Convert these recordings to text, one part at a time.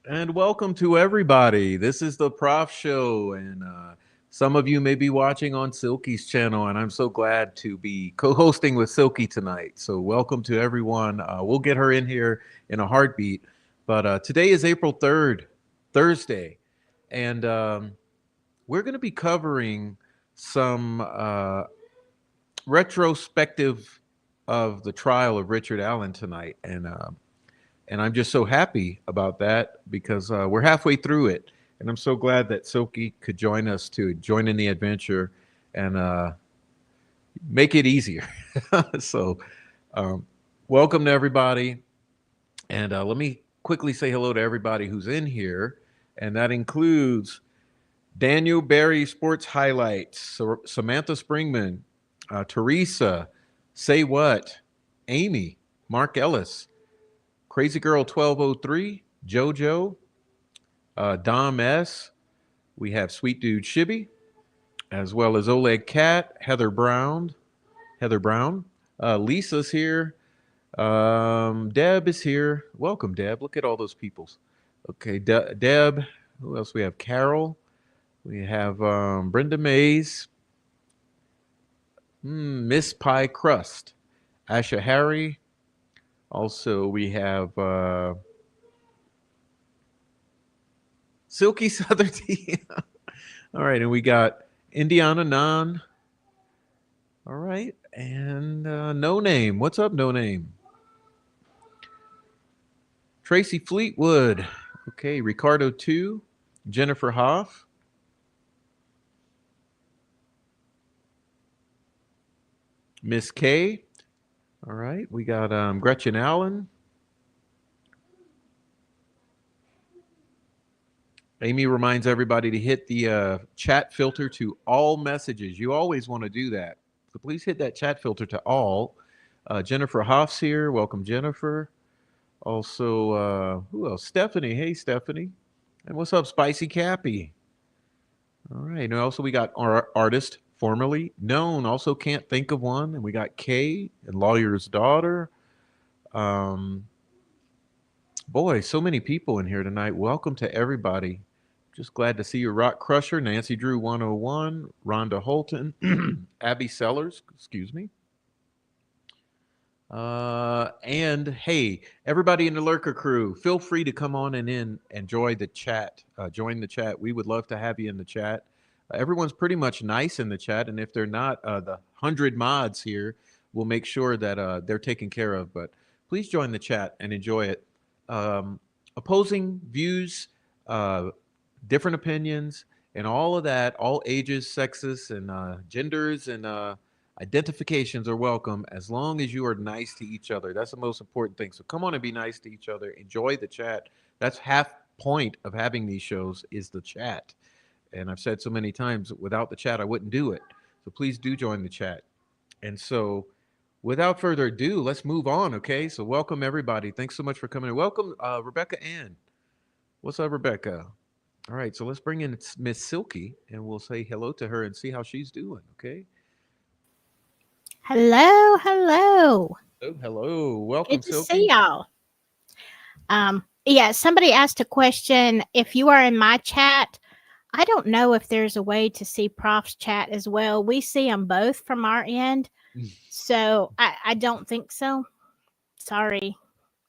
And welcome to everybody. This is the Prof Show, and some of you may be watching on Silky's channel, and I'm so glad to be co-hosting with Silky tonight. So welcome to everyone. We'll get her in here in a heartbeat, but today is April 3rd, Thursday, and we're going to be covering some retrospective of the trial of Richard Allen tonight, and I'm just so happy about that because we're halfway through it. And I'm so glad that Silky could join us to join in the adventure and make it easier. So welcome to everybody. And let me quickly say hello to everybody who's in here. And that includes Daniel Barry Sports Highlights, Samantha Springman, Teresa, Say What, Amy, Mark Ellis, Crazy Girl 1203, JoJo, Dom S. We have Sweet Dude Shibby, as well as Oleg Cat, Heather Brown. Lisa's here. Deb is here. Welcome, Deb. Look at all those peoples. Okay, Deb. Who else we have? Carol. We have Brenda Mays. Miss Pie Crust. Asha Harry. Also, we have Silky Southerty. All right, and we got Indiana Nan. All right, and No Name. What's up, No Name? Tracy Fleetwood. Okay, Ricardo 2. Jennifer Hoff. Miss K. All right, we got Gretchen Allen. Amy reminds everybody to hit the chat filter to all messages. You always want to do that. So please hit that chat filter to all. Jennifer Hoff's here. Welcome, Jennifer. Also, who else? Stephanie. Hey, Stephanie. And what's up, Spicy Cappy? All right. And also, we got our artist formerly known. Also, can't think of one. And we got Kay and lawyer's daughter. Um, Boy, so many people in here tonight. Welcome to everybody. Just glad to see you, Rock Crusher, Nancy Drew 101, Rhonda Holton, Abby Sellers, excuse me. And hey, everybody in the Lurker crew, feel free to come on and in, enjoy the chat, join the chat. We would love to have you in the chat. Everyone's pretty much nice in the chat, and if they're not, the 100 mods here will make sure that they're taken care of. But please join the chat and enjoy it. Um, Opposing views, uh, different opinions, and all of that, all ages, sexes, and genders, and identifications are welcome as long as you are nice to each other. That's the most important thing. So come on and be nice to each other. Enjoy the chat. That's half point of having these shows is the chat. And I've said so many times, without the chat, I wouldn't do it. So please do join the chat. And so without further ado, let's move on. Okay. So welcome everybody. Thanks so much for coming. Welcome, Rebecca Ann. What's up, Rebecca? All right. So let's bring in Miss Silky and we'll say hello to her and see how she's doing. Okay. Hello, hello. Oh, hello. Welcome, Good to see Silky. y'all. Yeah, somebody asked a question. If you are in my chat, I don't know if there's a way to see Prof's chat as well. We see them both from our end, so I don't think so. Sorry.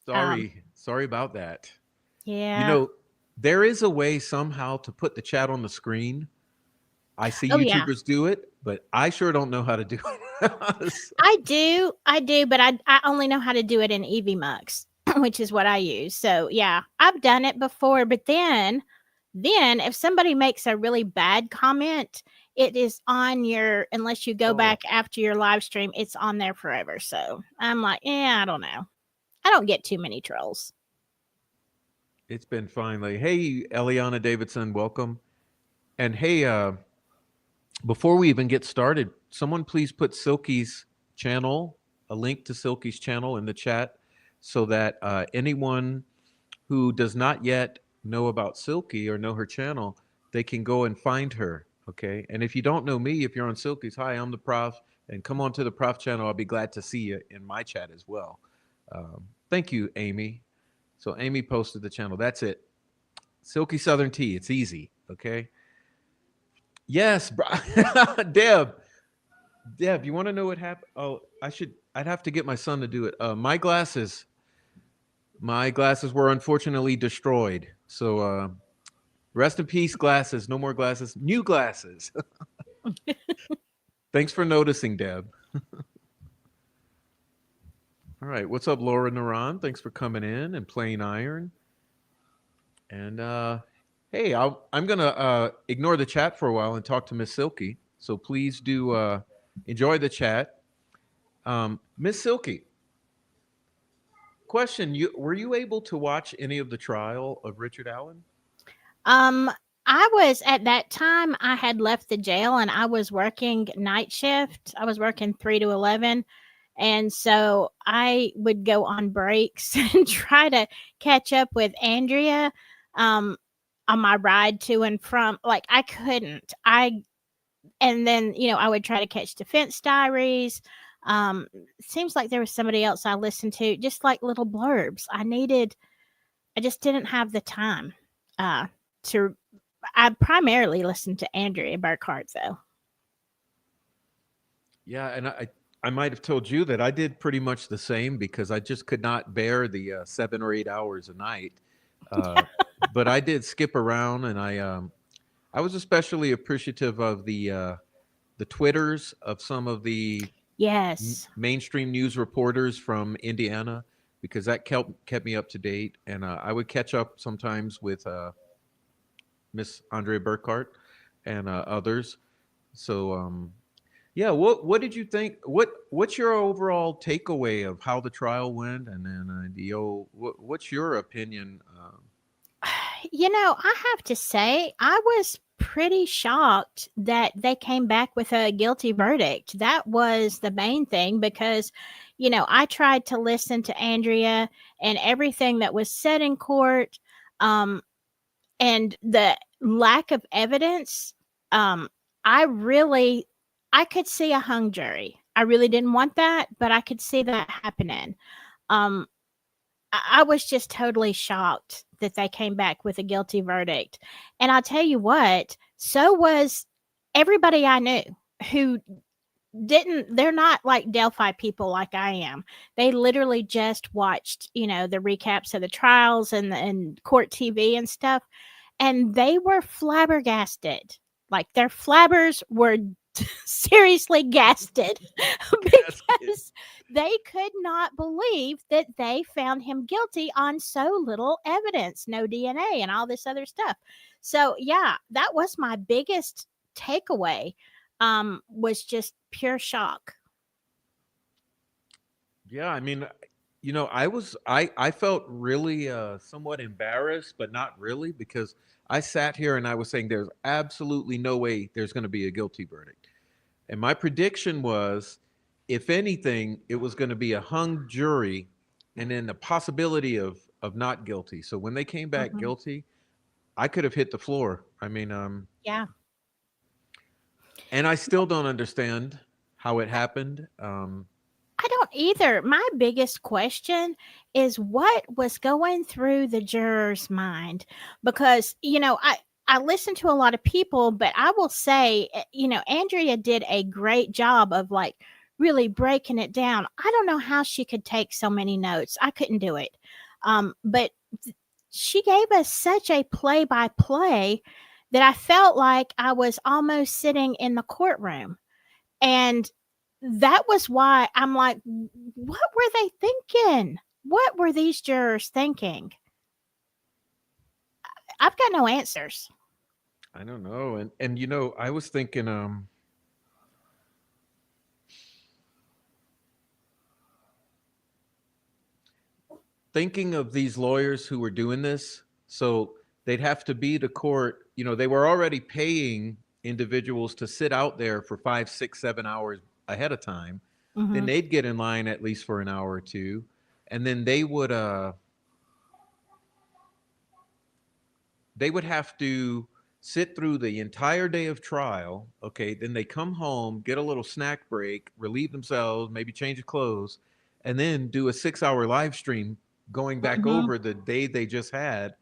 Um, Sorry about that. You yeah. know, there is a way somehow to put the chat on the screen. I see Oh yeah. YouTubers do it, but I sure don't know how to do it. I do, but I only know how to do it in EVMux, which is what I use. So yeah, I've done it before, but then if somebody makes a really bad comment, it is on your unless you go Oh, back after your live stream, it's on there forever. So I'm like, yeah, I don't know. I don't get too many trolls. it's been fine. Like, hey, Eliana Davidson, welcome. And hey, before we even get started, someone please put Silky's channel, a link to Silky's channel in the chat so that anyone who does not yet know about Silky or know her channel, they can go and find her. Okay. And if you don't know me, if you're on Silky's, hi, I'm the prof, and come on to the prof channel. I'll be glad to see you in my chat as well. Thank you, Amy. So Amy posted the channel. That's it. Silky Southern Tea. It's easy. Okay. Yes, bro. Deb. Deb, you want to know what happened? Oh, I'd have to get my son to do it. My glasses were unfortunately destroyed. So rest in peace, glasses. No more glasses. New glasses. Thanks for noticing, Deb. All right. What's up, Laura Naran? Thanks for coming in and playing iron. And hey, I'm going to ignore the chat for a while and talk to Miss Silky. So please do enjoy the chat. Miss Silky, question: were you able to watch any of the trial of Richard Allen? Um, I was at that time I had left the jail and I was working night shift. I was working 3 to 11. And so I would go on breaks and try to catch up with Andrea um on my ride to and from. Like I couldn't. I and then, I would try to catch Defense Diaries. Seems like there was somebody else I listened to, just like little blurbs. I just didn't have the time uh to I primarily listened to Andrea Burkhart though. Yeah, and I might have told you that I did pretty much the same because I just could not bear the 7 or 8 hours a night. Uh, but I did skip around, and I was especially appreciative of the twitters of some of the Yes. mainstream news reporters from Indiana because that kept me up to date, and I would catch up sometimes with Miss Andrea Burkhart and others. So yeah, what did you think? What's your overall takeaway of how the trial went, and then what's your opinion? I have to say, I was pretty shocked that they came back with a guilty verdict. That was the main thing because, I tried to listen to Andrea and everything that was said in court, um, and the lack of evidence. Um, I really, I could see a hung jury. I really didn't want that, but I could see that happening. Um, I was just totally shocked that they came back with a guilty verdict. And I'll tell you what, so was everybody I knew who didn't, they're not like Delphi people like I am. They literally just watched, the recaps of the trials and court TV and stuff, and they were flabbergasted. Like their flabbers were seriously gasted That's good. because they could not believe that they found him guilty on so little evidence, no DNA and all this other stuff. So yeah, that was my biggest takeaway. Was just pure shock. Yeah, I mean, I felt really somewhat embarrassed, but not really, because I sat here and I was saying there's absolutely no way there's going to be a guilty verdict. And my prediction was, if anything, it was going to be a hung jury and then the possibility of not guilty. So when they came back Mhm. guilty, I could have hit the floor. I mean, Yeah. and I still don't understand how it happened. I don't either. My biggest question is what was going through the juror's mind, because I listen to a lot of people, but I will say, Andrea did a great job of like really breaking it down. I don't know how she could take so many notes. I couldn't do it. But she gave us such a play by play that I felt like I was almost sitting in the courtroom. And that was why I'm like, what were they thinking? What were these jurors thinking? I've got no answers. I don't know, and I was thinking, thinking of these lawyers who were doing this. So they'd have to be to court. They were already paying individuals to sit out there for 5, 6, 7 hours ahead of time. Then Hmm. they'd get in line at least for an hour or two, and then they would have to sit through the entire day of trial. Okay, then they come home, get a little snack break, relieve themselves, maybe change of clothes, and then do a 6 hour live stream going back Hmm. over the day they just had,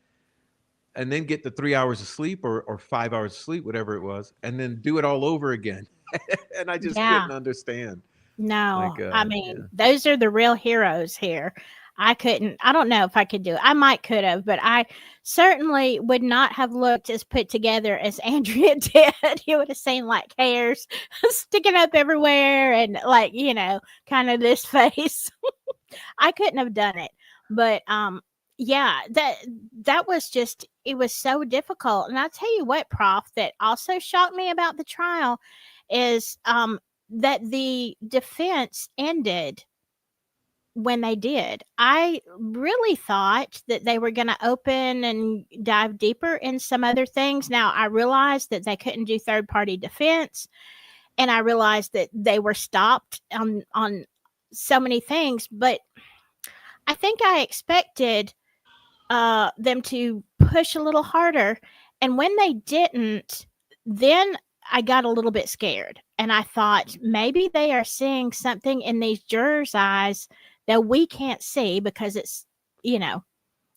and then get the 3 hours of sleep, or 5 hours of sleep, whatever it was, and then do it all over again. And I just Yeah. couldn't understand. No, Like, I yeah. mean, those are the real heroes here. I couldn't, I don't know if I could do it. I might could have, but I certainly would not have looked as put together as Andrea did. You would have seen like hairs sticking up everywhere and like, kind of this face. I couldn't have done it. But yeah, that was just, it was so difficult. And I'll tell you what, Prof, that also shocked me about the trial is that the defense ended when they did. I really thought that they were going to open and dive deeper in some other things. Now, I realized that they couldn't do third party defense, and I realized that they were stopped on so many things, but I think I expected them to push a little harder. And when they didn't, then I got a little bit scared. And I thought maybe they are seeing something in these jurors' eyes that we can't see because you know,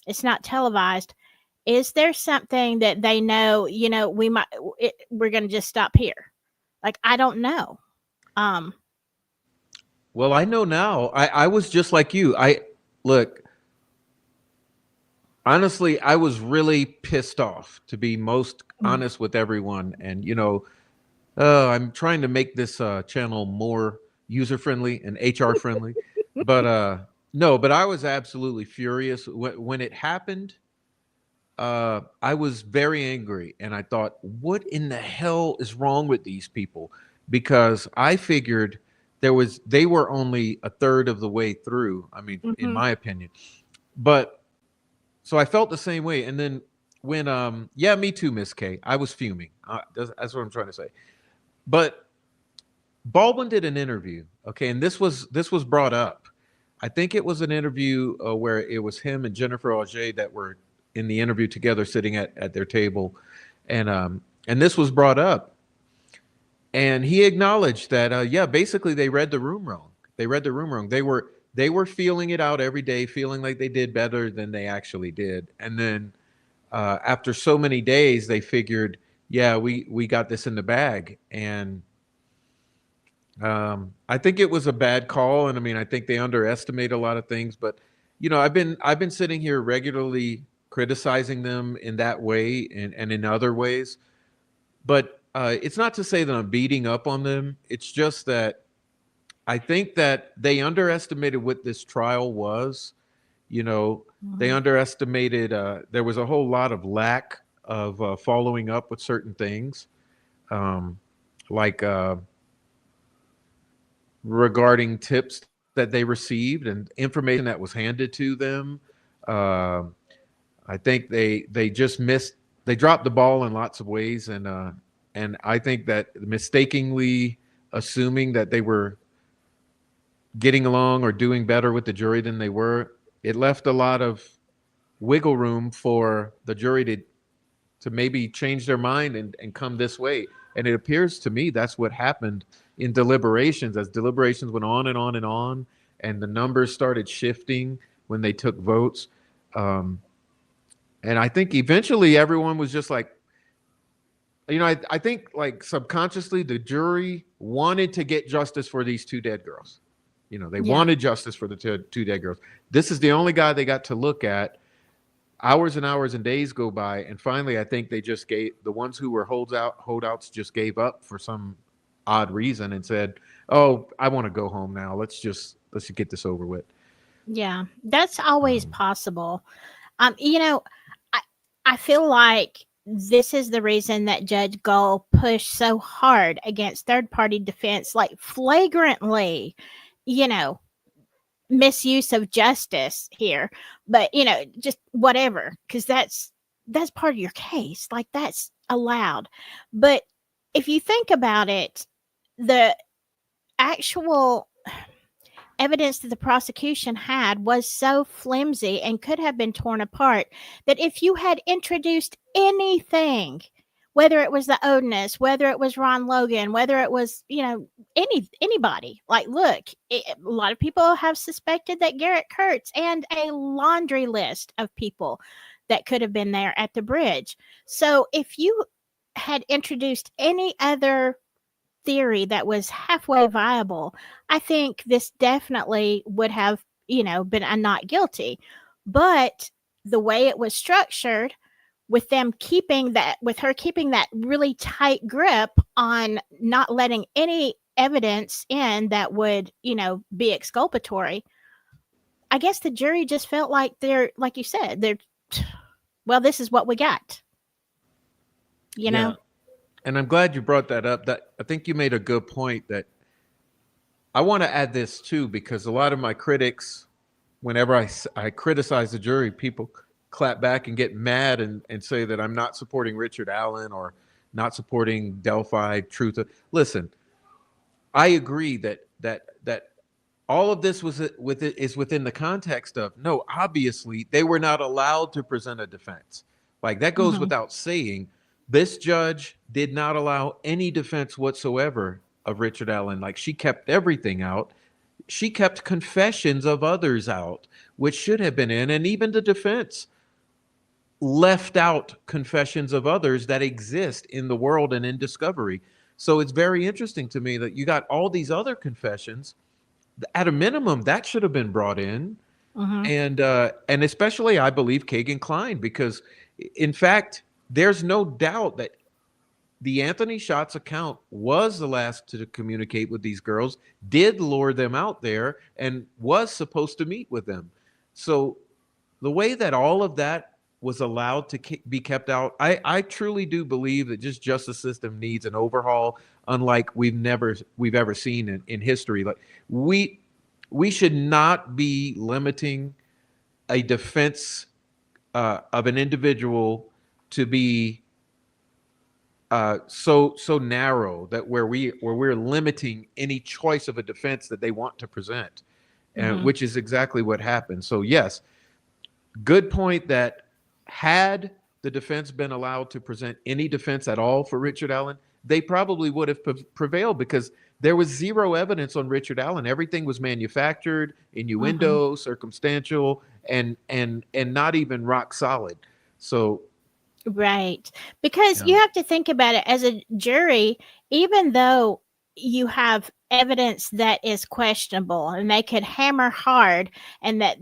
it's not televised. Is there something that they know, we're going to just stop here? Like, I don't know. Um, Well, I know now. I was just like you. I look, honestly, I was really pissed off, to be most mm, honest with everyone. And I'm trying to make this channel more user friendly and HR friendly. But no, but I was absolutely furious when it happened. I was very angry, and I thought, what in the hell is wrong with these people? Because I figured they were only a third of the way through. I mean, in mhm. my opinion. But so I felt the same way. And then when yeah, me too, Miss K. I was fuming. That's what I'm trying to say. But Baldwin did an interview, okay, and this was brought up. I think it was an interview where it was him and Jennifer Auger that were in the interview together, sitting at their table, and this was brought up. and he acknowledged that yeah, basically they read the room wrong. They read the room wrong. They were feeling it out every day, feeling like they did better than they actually did. And then after so many days, they figured, yeah, we got this in the bag. And I think it was a bad call, and I mean, I think they underestimate a lot of things. But I've been sitting here regularly criticizing them in that way and in other ways. But it's not to say that I'm beating up on them. It's just that I think that they underestimated what this trial was. You know, they Mhm. underestimated. There was a whole lot of lack of following up with certain things, um, like regarding tips that they received and information that was handed to them. Uh, I think they just missed. They dropped the ball in lots of ways, and I think that mistakenly assuming that they were getting along or doing better with the jury than they were, it left a lot of wiggle room for the jury to maybe change their mind and come this way. And it appears to me that's what happened in deliberations as deliberations went on and on and on, and the numbers started shifting when they took votes. Um, and I think eventually everyone was just like, I think like subconsciously the jury wanted to get justice for these two dead girls. They Yeah. wanted justice for the two dead girls. This is the only guy they got to look at. Hours and hours and days go by, and finally, I think they just gave the ones who were holdouts just gave up for some odd reason and said, "Oh, I want to go home now. Let's just get this over with." Yeah. That's always Um, possible. You know, I I feel like this is the reason that Judge Gull pushed so hard against third party defense, like flagrantly, you know, misuse of justice here. But just whatever, because that's part of your case. Like that's allowed. But if you think about it, the actual evidence that the prosecution had was so flimsy and could have been torn apart that if you had introduced anything, whether it was the Odinist, whether it was Ron Logan, whether it was anybody, like look, a lot of people have suspected that Garrett Kurtz and a laundry list of people that could have been there at the bridge. So if you had introduced any other theory that was halfway viable, I think this definitely would have, been a not guilty. But the way it was structured, with her keeping that really tight grip on not letting any evidence in that would, be exculpatory, I guess the jury just felt like they're, like you said, well, this is what we got, you yeah, know? and I'm glad you brought that up. That I think you made a good point. That I want to add this too, because a lot of my critics, whenever I criticize the jury, people clap back and get mad and say that I'm not supporting Richard Allen or not supporting Delphi Truth. Listen, I agree that all of this is within the context of no. Obviously, they were not allowed to present a defense. Like that goes Hmm. without saying. This judge did not allow any defense whatsoever of Richard Allen. Like she kept everything out. She kept confessions of others out, which should have been in, and even the defense left out confessions of others that exist in the world and in discovery. So it's very interesting to me that you got all these other confessions. At a minimum, that should have been brought in, Hmm. and especially I believe Kagan Klein, because in fact, there's no doubt that the Anthony Shots account was the last to communicate with these girls, did lure them out there, and was supposed to meet with them. So the way that all of that was allowed to be kept out, I truly do believe that just justice system needs an overhaul, unlike we've ever seen in history. Like we we should not be limiting a defense of an individual to be so narrow that where we're limiting any choice of a defense that they want to present, and Hmm. which is exactly what happened. So yes, good point that had the defense been allowed to present any defense at all for Richard Allen, they probably would have prevailed because there was zero evidence on Richard Allen. Everything was manufactured, Hmm. innuendo, circumstantial, and not even rock solid. So Right. Because yeah. you have to think about it as a jury, even though you have evidence that is questionable and they could hammer hard and that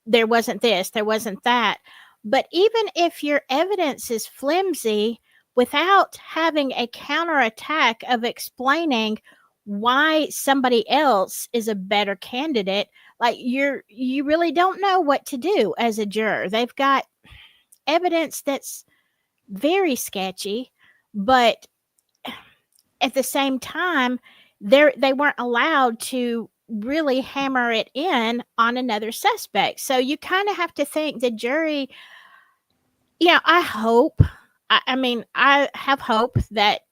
there wasn't this, there wasn't that. But even if your evidence is flimsy, without having a counterattack of explaining why somebody else is a better candidate, like you really don't know what to do as a juror. They've got evidence that's very sketchy, but at the same time, they weren't allowed to really hammer it in on another suspect. So you kind of have to think the jury, I hope, I mean, I have hope that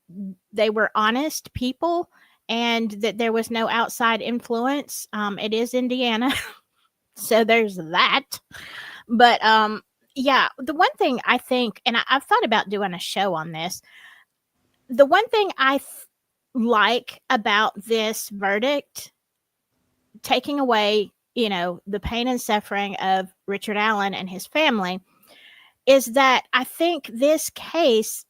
they were honest people and that there was no outside influence. It is Indiana, so there's that. But yeah, the one thing I think, and I've thought about doing a show on this, the one thing like about this verdict, taking away, the pain and suffering of Richard Allen and his family, is that I think this case,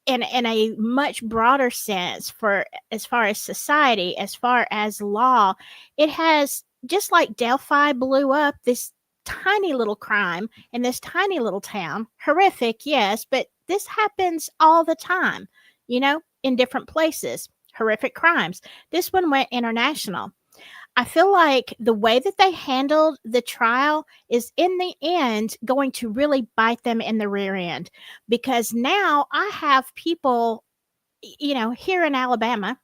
in a much broader sense, for as far as society, as far as law, it has, just like Delphi blew up this tiny little crime in this tiny little town, horrific, yes, but this happens all the time, in different places, horrific crimes. This one went international. I feel like the way that they handled the trial is in the end going to really bite them in the rear end, because now I have people, here in Alabama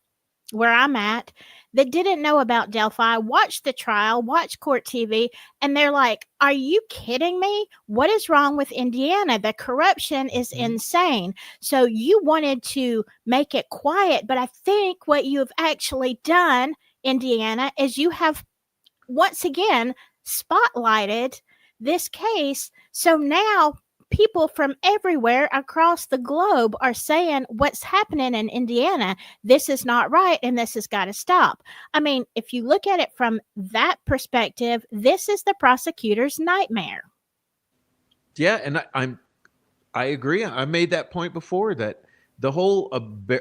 where I'm at, that didn't know about Delphi, watched the trial, watched court TV, and they're like, "Are you kidding me? What is wrong with Indiana? The corruption is Mhm. insane." So you wanted to make it quiet, but I think what you have actually done, Indiana, is you have once again spotlighted this case. So now people from everywhere across the globe are saying what's happening in Indiana. This is not right and this has got to stop. I mean, if you look at it from that perspective, this is the prosecutor's nightmare. Yeah, and I agree. I made that point before that the whole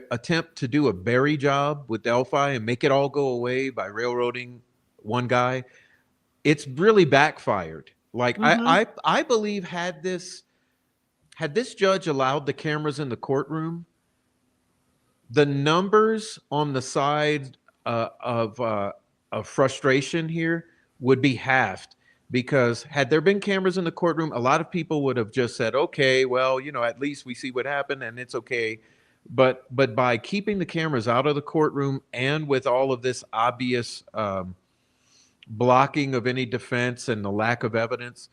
attempt to do a Barry job with Delphi and make it all go away by railroading one guy, it's really backfired. Like Mhm. I believe had this judge allowed the cameras in the courtroom, the numbers on the side of frustration here would be halved, because had there been cameras in the courtroom, a lot of people would have just said, okay, well, at least we see what happened and it's okay. But by keeping the cameras out of the courtroom and with all of this obvious blocking of any defense and the lack of evidence,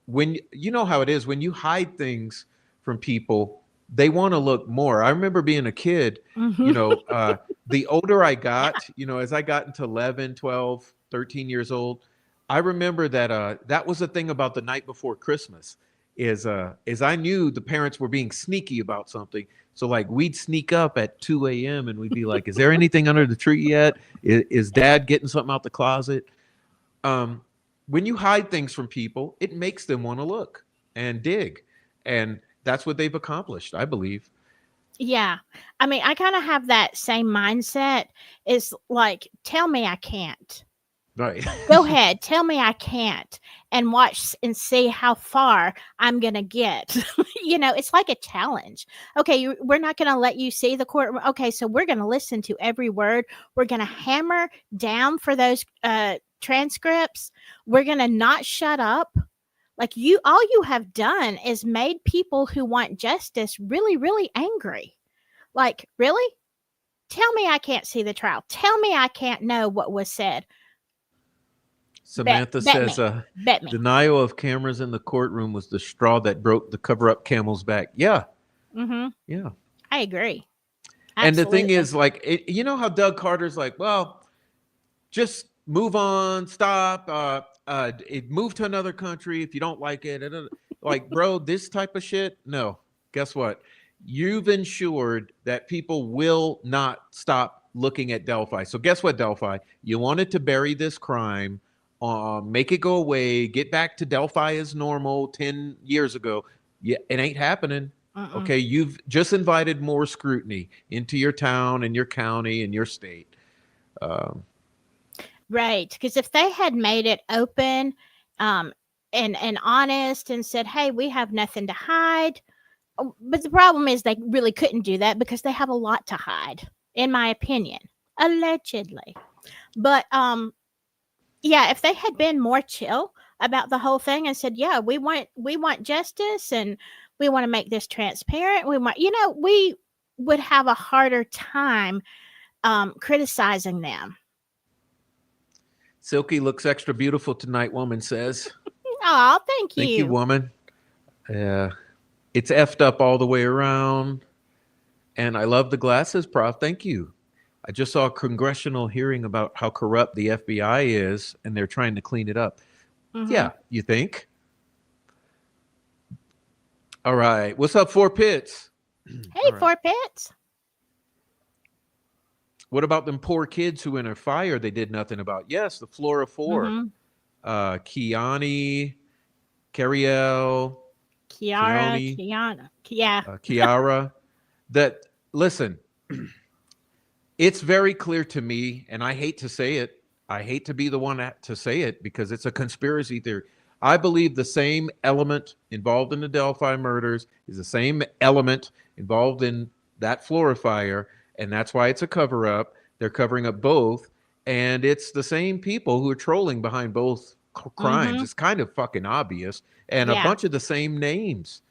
when you know how it is when you hide things from people, they want to look more. I remember being a kid, you Mhm. know uh, the older I got, as I got into 11, 12, 13 years old, I remember that that was the thing about the night before Christmas, is I knew the parents were being sneaky about something. So like we'd sneak up at 2 a.m. and we'd be like, is there anything under the tree yet? Is dad getting something out the closet? um, when you hide things from people, it makes them want to look and dig. And that's what they've accomplished, I believe. Yeah. I mean, I kind of have that same mindset. It's like, tell me I can't. Right. Go ahead, tell me I can't, and watch and see how far I'm going to get. It's like a challenge. Okay, we're not going to let you see the court. Okay, so we're going to listen to every word. We're going to hammer down for those transcripts. We're going to not shut up. Like, all you have done is made people who want justice really, really angry. Like, really? Tell me I can't see the trial. Tell me I can't know what was said. Bet Samantha bet says, me. Bet me. denial of cameras in the courtroom was the straw that broke the cover up camel's back. Yeah. Mhm. Yeah. I agree. And the thing Absolutely. is, like, you know how Doug Carter's like, well, just move on, stop, move to another country if you don't like it. Like, bro, this type of shit, no. Guess what? you've ensured that people will not stop looking at Delphi. So guess what, Delphi? You wanted to bury this crime, make it go away, get back to Delphi as normal 10 years ago. Yeah, it ain't happening. Mm-mm. Okay, you've just invited more scrutiny into your town and your county and your state. Um, Right, because if they had made it open, um, and honest and said, "Hey, we have nothing to hide," but the problem is they really couldn't do that because they have a lot to hide, in my opinion, allegedly. But yeah, if they had been more chill about the whole thing and said, "Yeah, we want justice and we want to make this transparent," we would have a harder time criticizing them. Silky looks extra beautiful tonight, woman says. Oh, thank Thank you, you. woman. Yeah, it's effed up all the way around. And I love the glasses, Prof. Thank you. I just saw a congressional hearing about how corrupt the FBI is, and they're trying to clean it up. Hmm. Yeah, you think? All right. What's up, Four Pits? Hey, All right. Four Pits. What about them poor kids who in a fire they did nothing about? Yes, the Flora Four. Hmm. Kiani, Cariel, Kiara, Keone, Kiana. Yeah. Kiara. That, listen, it's very clear to me, and I hate to say it. I hate to be the one to say it because it's a conspiracy theory. I believe the same element involved in the Delphi murders is the same element involved in that Flora fire, and that's why it's a cover up. They're covering up both, and it's the same people who are trolling behind both crimes. Hmm. It's kind of fucking obvious, and a Yeah. bunch of the same names.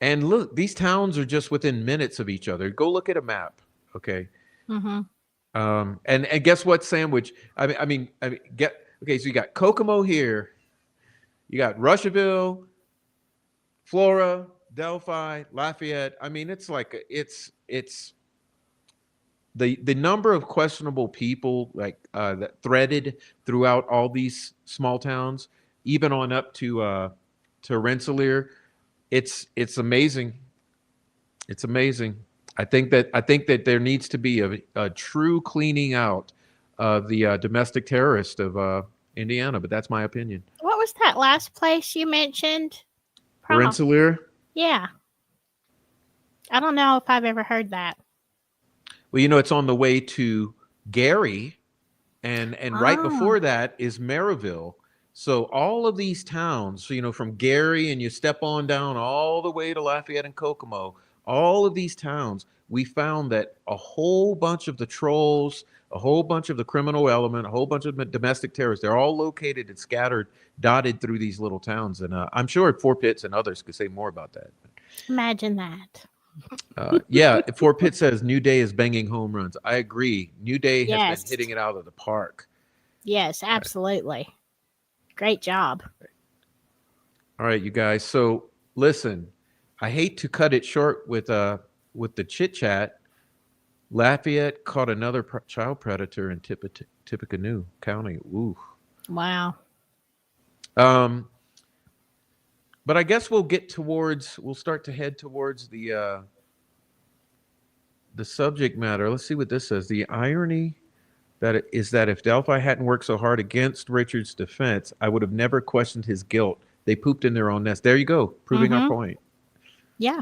And look, these towns are just within minutes of each other. Go look at a map, okay? Hmm. And guess what? Sandwich. I mean, get okay. So you got Kokomo here. You got Russiaville, Flora, Delphi, Lafayette. I mean, it's like it's the number of questionable people like that threaded throughout all these small towns, even on up to Rensselaer. It's amazing. It's amazing. I think that there needs to be a true cleaning out of the domestic terrorist of Indiana, but that's my opinion. What was that last place you mentioned, Prof? Rensselaer. Yeah. I don't know if I've ever heard that. Well, it's on the way to Gary, and right Oh. before that is Maryville. So all of these towns, so, from Gary and you step on down all the way to Lafayette and Kokomo, all of these towns, we found that a whole bunch of the trolls, a whole bunch of the criminal element, a whole bunch of domestic terrorists, they're all located and scattered, dotted through these little towns. And I'm sure Fort Pitts and others could say more about that. Imagine that. Yeah, Fort Pitt says New Day is banging home runs. I agree. New Day has been Yes. hitting it out of the park. Yes, absolutely. Great job. All right, you guys. So listen, I hate to cut it short with the chit chat. Lafayette caught another child predator in Tippecanoe County. Ooh. Wow. Um, but I guess we'll start to head towards the subject matter. Let's see what this says. The irony that if Delphi hadn't worked so hard against Richard's defense, I would have never questioned his guilt. They pooped in their own nest. There you go, proving our Hmm. point. Yeah,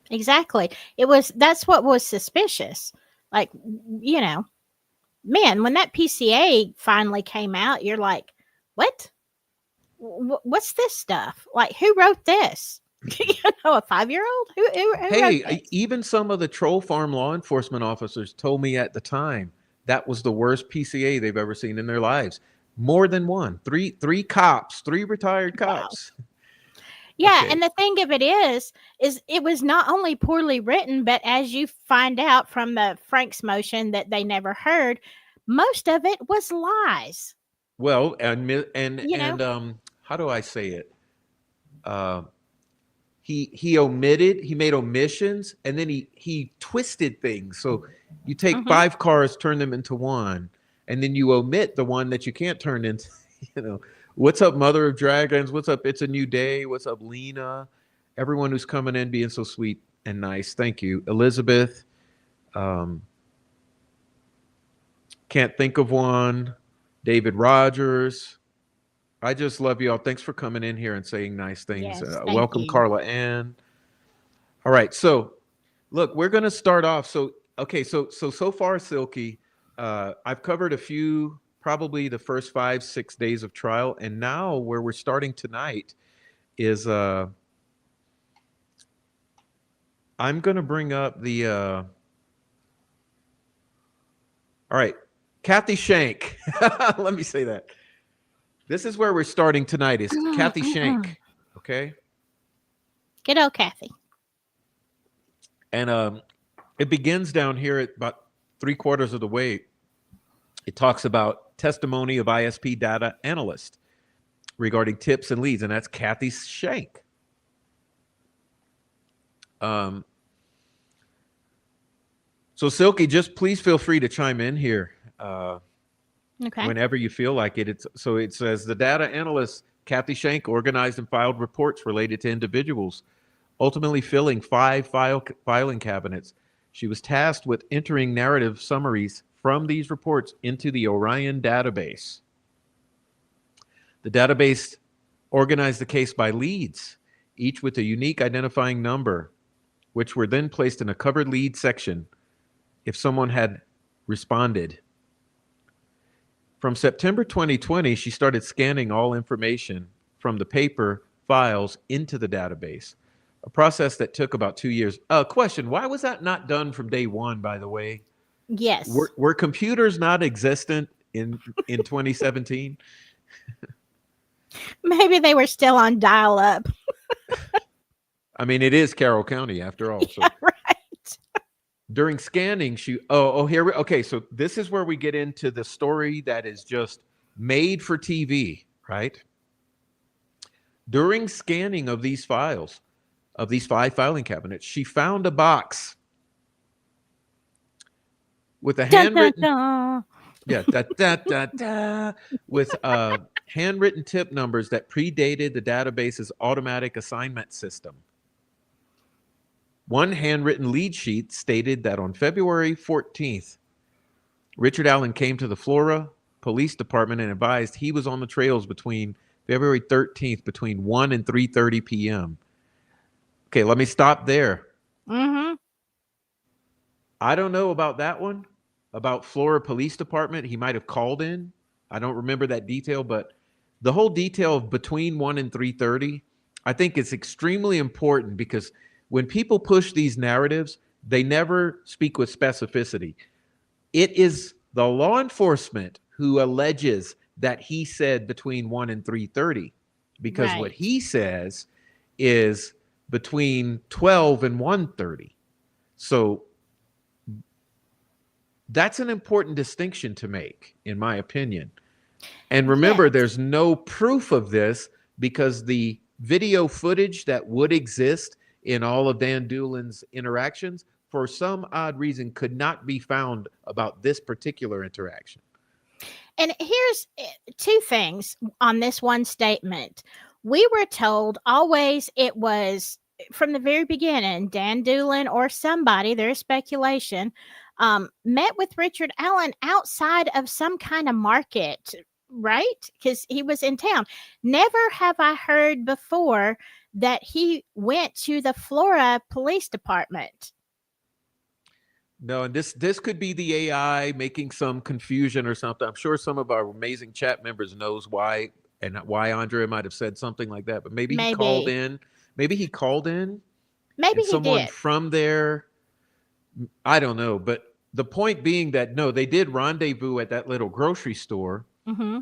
exactly. That's what was suspicious. Like, you know, man, when that PCA finally came out, you're like, what? What's this stuff? Like, who wrote this? A 5-year-old? Who wrote Hey, this? even some of the troll farm law enforcement officers told me at the time that was the worst PCA they've ever seen in their lives. More than one, three cops, three retired Wow. cops. Yeah, Okay. and the thing of it is it was not only poorly written, but as you find out from the Frank's motion that they never heard, most of it was lies. Well, and You know? and how do I say it? Uh, he made omissions, and then he twisted things. So you take Hmm. 5 cars, turn them into one, and then you omit the one that you can't turn into. You know, what's up, Mother of Dragons? What's up? It's a new day. What's up, Lena? Everyone who's coming in being so sweet. and nice. Thank you, Elizabeth. Um, can't think of one. David Rogers. I just love you all. Thanks for coming in here and saying nice things. Yes, thank Welcome, you. Carla Ann. All right, so look, we're going to start off. So, okay, so far, Silky, I've covered a few, probably the first 5, 6 days of trial, and now where we're starting tonight is I'm going to bring up the. All right, Kathy Shank. Let me say that. This is where we're starting tonight. Is Kathy Shank? Okay, Good old Kathy. and it begins down here at about 3/4 of the way. It talks about testimony of ISP data analyst regarding tips and leads, and that's Kathy Shank. Um, so Silky, just please feel free to chime in here Okay. whenever you feel like it. So it says the data analyst Kathy Shank organized and filed reports related to individuals, ultimately filling 5 filing cabinets. She was tasked with entering narrative summaries from these reports into the Orion database. The database organized the case by leads, each with a unique identifying number, which were then placed in a covered lead section if someone had responded. From September 2020, she started scanning all information from the paper files into the database, a process that took about 2 years. Question: why was that not done from day one, by the way? Yes. Were computers not existent in 2017? Maybe they were still on dial up. I mean, it is Carroll County after all. Yeah, So right. during scanning, oh here we okay. So this is where we get into the story that is just made for TV, right? During scanning of these files, of these 5 filing cabinets, she found a box with a Dun, dun, handwritten, dun. yeah, with handwritten tip numbers that predated the database's automatic assignment system. One handwritten lead sheet stated that on February 14th, Richard Allen came to the Flora Police Department and advised he was on the trails between February 13th between 1 and 3:30 p.m. Okay, let me stop there. Mm-hmm. I don't know about that one, about Flora Police Department. He might have called in. I don't remember that detail, but the whole detail of between 1 and 3:30, I think it's extremely important because when people push these narratives, they never speak with specificity. It is the law enforcement who alleges that he said between 1 and 3:30 because what Right. he says is between 12 and 1:30. So that's an important distinction to make, in my opinion. And remember, Yes. there's no proof of this because the video footage that would exist in all of Dan Doolin's interactions, for some odd reason, could not be found about this particular interaction. And here's two things on this one statement. We were told always it was from the very beginning, Dan Doolin or somebody, there's speculation, met with Richard Allen outside of some kind of market, right? Because he was in town. Never have I heard before that he went to the Flora Police Department. No, and this could be the AI making some confusion or something. I'm sure some of our amazing chat members knows why and why Andrea might have said something like that. But maybe he called Maybe. in. Maybe he called in, Maybe and he someone did. from there. I don't know, but the point being that no, they did rendezvous at that little grocery store. Mm-hmm.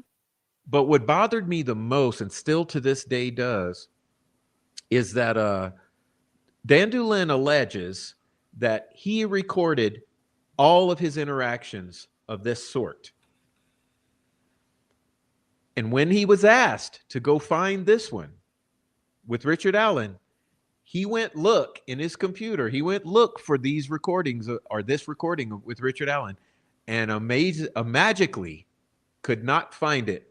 But what bothered me the most, and still to this day does, is that Dan Doolin alleges that he recorded all of his interactions of this sort. And when he was asked to go find this one with Richard Allen, he went look in his computer. He went look for these recordings or this recording with Richard Allen, and magically could not find it.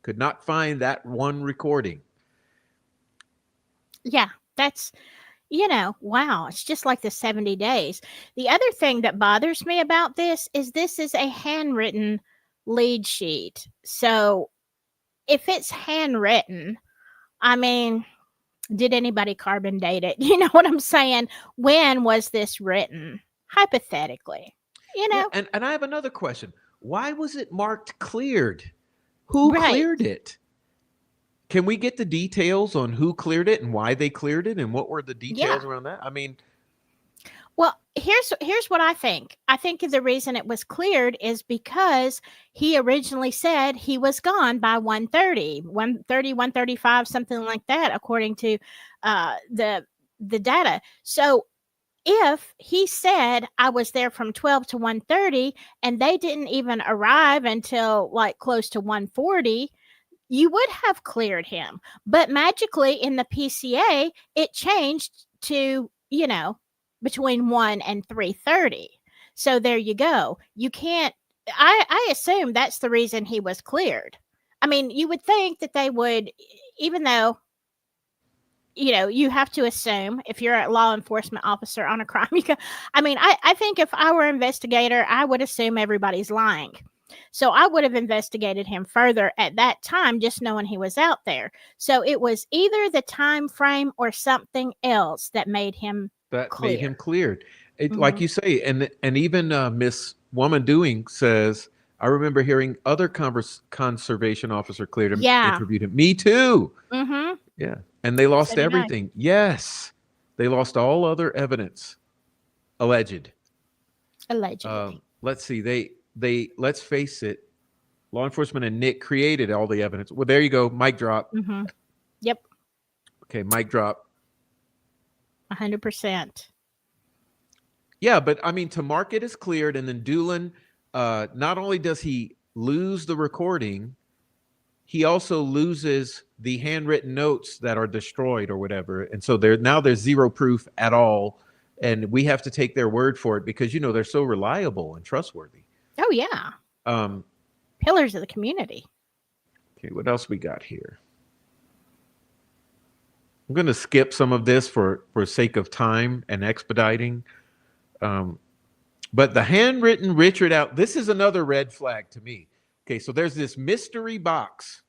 Could not find that one recording. Yeah, that's wow, it's just like the 70 days. The other thing that bothers me about this is a handwritten lead sheet. So if it's handwritten, I mean, did anybody carbon date it? You know what I'm saying? When was this written? Hypothetically, you Yeah, know? and I have another question. Why was it marked cleared? Who Right. cleared it? Can we get the details on who cleared it and why they cleared it and what were the Yeah. details around that? I mean, Well, here's what I think. I think the reason it was cleared is because he originally said he was gone by 1:35, something like that, according to the data. So if he said I was there from 12 to 1:30 and they didn't even arrive until like close to 1:40, you would have cleared him. But magically in the PCA, it changed to, between 1 and 3:30. So there you go. You can't I assume that's the reason he was cleared. I mean, you would think that they would, even though you have to assume if you're a law enforcement officer on a crime, I mean, I think if I were an investigator, I would assume everybody's lying. So I would have investigated him further at that time, just knowing he was out there. So it was either the time frame or something else that made him that made clear. him cleared. It, like Hmm. you say, and even Miss Woman Doing says, I remember hearing other conservation officer cleared him, Yeah. interviewed him. Me too. Hmm. Yeah, and they So lost did I. everything. Yes, they lost all other evidence. Alleged. Allegedly. Let's see. They let's face it. Law enforcement and Nick created all the evidence. Well, there you go. Mic drop. Hmm. Yep. Okay, mic drop. 100%. Yeah, but I mean, to mark it as cleared, and then Doolin, not only does he lose the recording, he also loses the handwritten notes that are destroyed or whatever. And so there's zero proof at all. And we have to take their word for it because they're so reliable and trustworthy. Oh, yeah. Um, Pillars of the community. okay, what else we got here? I'm going to skip some of this for sake of time and expediting. Um, but the handwritten Richard out. This is another red flag to me. Okay, so there's this mystery box.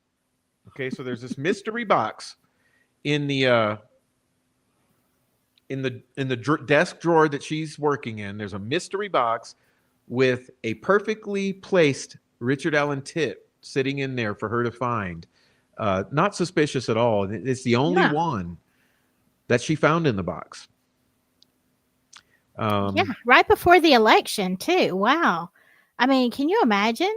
Okay, so there's this mystery box in the desk drawer that she's working in. There's a mystery box with a perfectly placed Richard Allen tip sitting in there for her to find. Not suspicious at all. It's the only No. one that she found in the box. Yeah, right before the election too. Wow. I mean, can you imagine?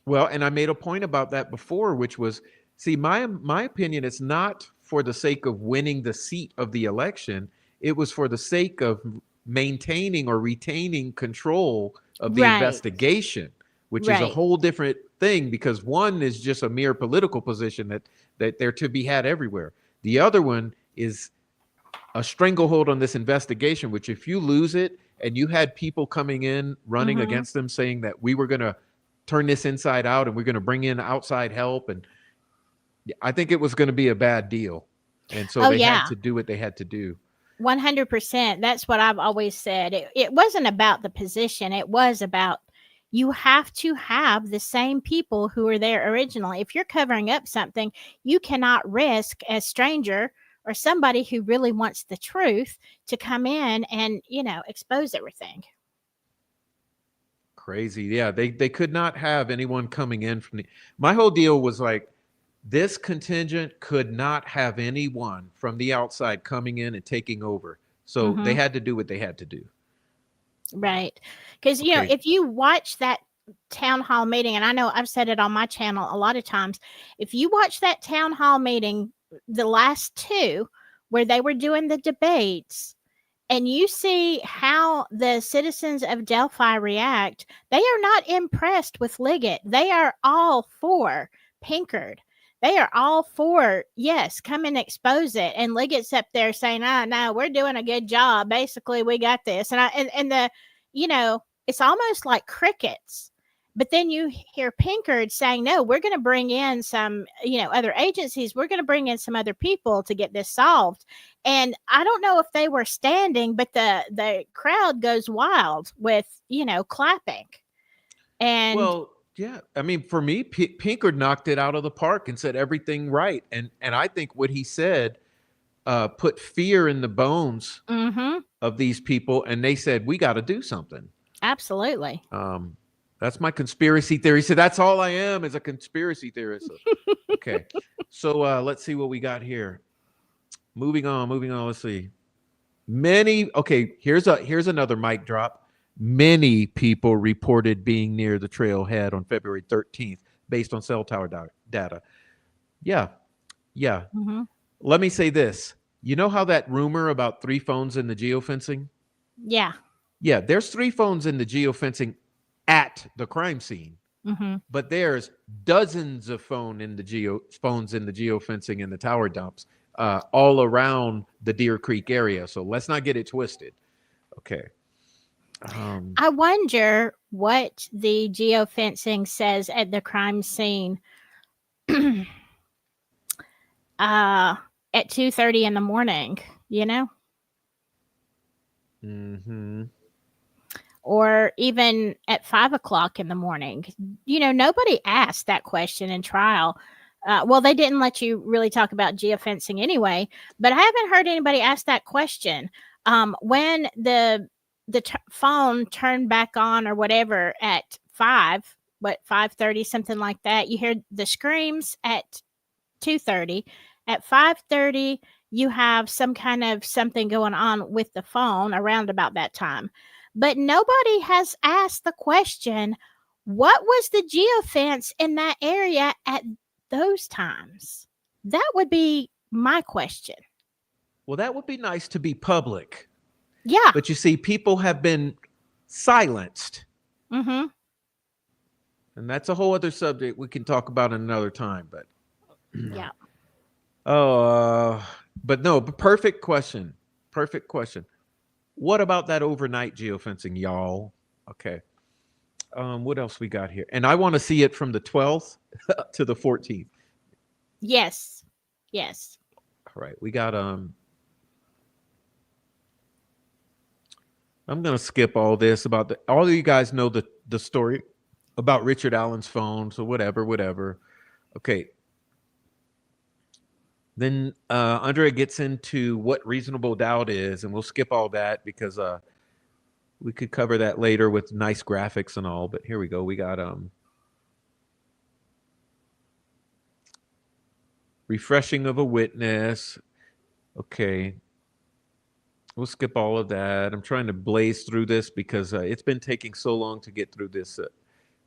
Well, and I made a point about that before, which was, see, my opinion, it's not for the sake of winning the seat of the election. It was for the sake of maintaining or retaining control of the Right. investigation, which is a Right. whole different thing because one is just a mere political position that they're to be had everywhere. The other one is a stranglehold on this investigation, which if you lose it and you had people coming in running Mhm. against them saying that we were going to turn this inside out and we're going to bring in outside help, and I think it was going to be a bad deal. And so Oh they had yeah. to do what they had to do. 100%. That's what I've always said. It wasn't about the position. It was about you have to have the same people who were there originally. If you're covering up something, you cannot risk a stranger or somebody who really wants the truth to come in and, expose everything. Crazy. Yeah, they could not have anyone coming in from the my whole deal was like this contingent could not have anyone from the outside coming in and taking over. So they Mhm. had to do what they had to do. Right. Because, Okay. if you watch that town hall meeting, and I know I've said it on my channel a lot of times, if you watch that town hall meeting, the last two, where they were doing the debates, and you see how the citizens of Delphi react, they are not impressed with Liggett. They are all for Pinkard. They are all for, yes, come and expose it. And Liggett's up there saying, no, we're doing a good job. Basically, we got this. And the, it's almost like crickets. But then you hear Pinkard saying, no, we're going to bring in some, other agencies. We're going to bring in some other people to get this solved. And I don't know if they were standing, but the crowd goes wild with, clapping. And Well, yeah. I mean, for me, Pinkard knocked it out of the park and said everything right. And I think what he said put fear in the bones mhm, of these people, and they said we got to do something. absolutely. Um, that's my conspiracy theory. So that's all I am is a conspiracy theorist. So, okay. So let's see what we got here. Moving on. Moving on. Let's see. Many. Okay. Here's another mic drop. Many people reported being near the trailhead on February 13th, based on cell tower data. Yeah. Yeah. Mhm. Let me say this. You know how that rumor about 3 phones in the geofencing? Yeah. Yeah, there's 3 phones in the geofencing at the crime scene, Mhm. but there's dozens of phones in the geofencing and the tower dumps all around the Deer Creek area. So let's not get it twisted. Okay. Um, I wonder what the geofencing says at the crime scene uh at 2:30 in the morning, you know? mhm. Or even at 5 o'clock in the morning. Nobody asked that question in trial. Well, they didn't let you really talk about geofencing anyway, but I haven't heard anybody ask that question. When the phone turned back on or whatever at 5:30, something like that, you hear the screams at 2:30. At 5:30, you have some kind of something going on with the phone around about that time. But nobody has asked the question, what was the geofence in that area at those times? That would be my question. Well, that would be nice to be public, Yeah. but you see, people have been silenced, Mhm. and that's a whole other subject we can talk about another time. But Yeah. oh, but no, but perfect question. Perfect question. What about that overnight geofencing, y'all? Okay. What else we got here? And I want to see it from the 12th to the 14th. Yes. Yes. All right. We got I'm gonna skip all this about all of you guys know the story about Richard Allen's phone, so whatever, whatever. Okay. Then Andrea gets into what reasonable doubt is, and we'll skip all that because we could cover that later with nice graphics and all. But here we go. We got refreshing of a witness. Okay. We'll skip all of that. I'm trying to blaze through this because it's been taking so long to get through this.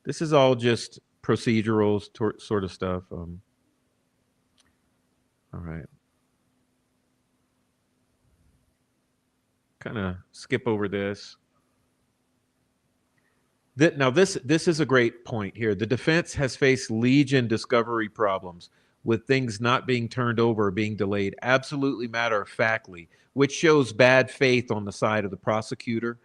This is all just procedural sort of stuff. All right. Kind of skip over this. Now this is a great point here. The defense has faced legion discovery problems with things not being turned over or being delayed, absolutely matter of factly, which shows bad faith on the side of the prosecutor,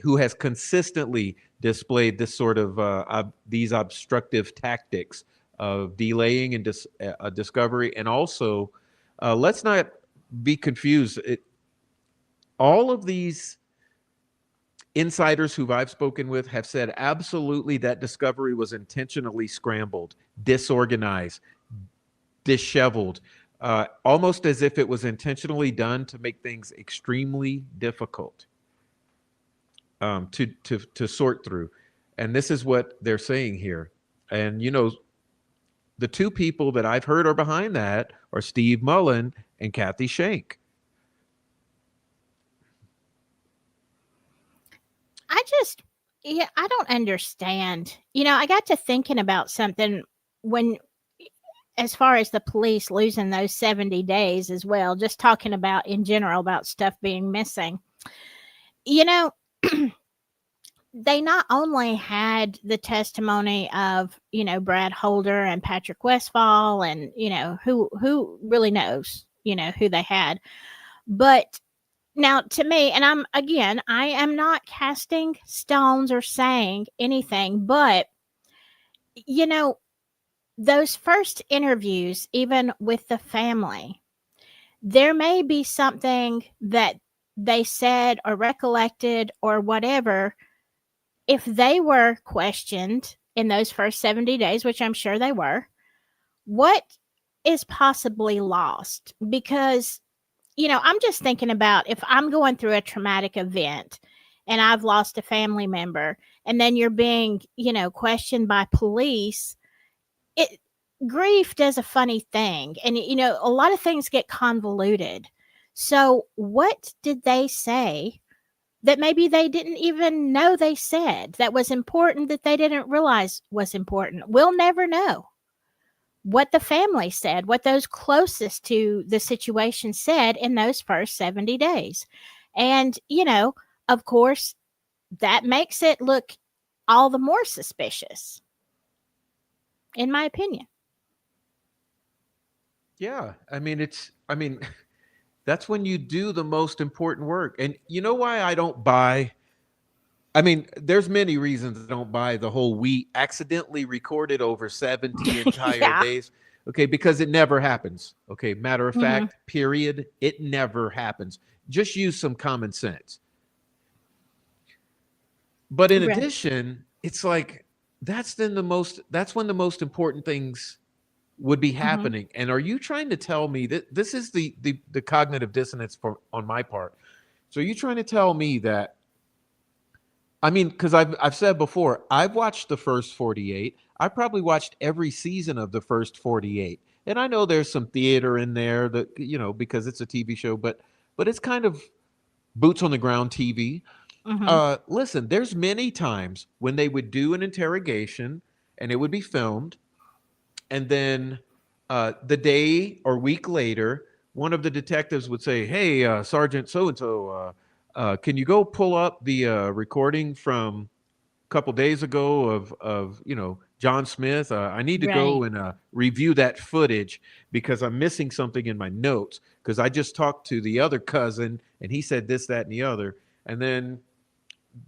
who has consistently displayed this sort of these obstructive tactics of delaying and discovery, and also let's not be confused. All of these insiders who I've spoken with have said absolutely that discovery was intentionally scrambled, disorganized, disheveled, almost as if it was intentionally done to make things extremely difficult to sort through. And this is what they're saying here. And the 2 people that I've heard are behind that are Steve Mullen and Kathy Shank. I just, yeah, I don't understand. I got to thinking about something when, as far as the police losing those 70 days as well, just talking about in general about stuff being missing. You know, they not only had the testimony of, Brad Holder and Patrick Westfall and, who really knows, who they had, but Now, to me, and I am not casting stones or saying anything, but you know, those first interviews, even with the family, there may be something that they said or recollected or whatever. If they were questioned in those first 70 days, which I'm sure they were, what is possibly lost? Because, I'm just thinking about if I'm going through a traumatic event and I've lost a family member, and then you're being, questioned by police. It Grief does a funny thing, and a lot of things get convoluted. So what did they say that maybe they didn't even know they said that was important, that they didn't realize was important? We'll never know what the family said, what those closest to the situation said in those first 70 days. And, of course, that makes it look all the more suspicious, in my opinion. Yeah, I mean, that's when you do the most important work. And you know why I don't buy? I mean, there's many reasons I don't buy the whole we accidentally recorded over 70 entire Yeah. days. Okay, because it never happens. Okay, matter of Hmm. fact, period, it never happens. Just use some common sense. But in Right. addition, it's like that's when the most important things would be Hmm. happening. And are you trying to tell me that this is the cognitive dissonance for on my part? So are you trying to tell me that, I mean, because I've said before, I've watched the first 48. I probably watched every season of the first 48. And I know there's some theater in there that, because it's a TV show, but it's kind of boots on the ground TV. Hmm. Listen, there's many times when they would do an interrogation and it would be filmed, and then the day or week later, one of the detectives would say, "Hey, Sergeant so and so, can you go pull up the recording from a couple days ago of John Smith? I need to go Right. and review that footage because I'm missing something in my notes because I just talked to the other cousin and he said this, that, and the other." And then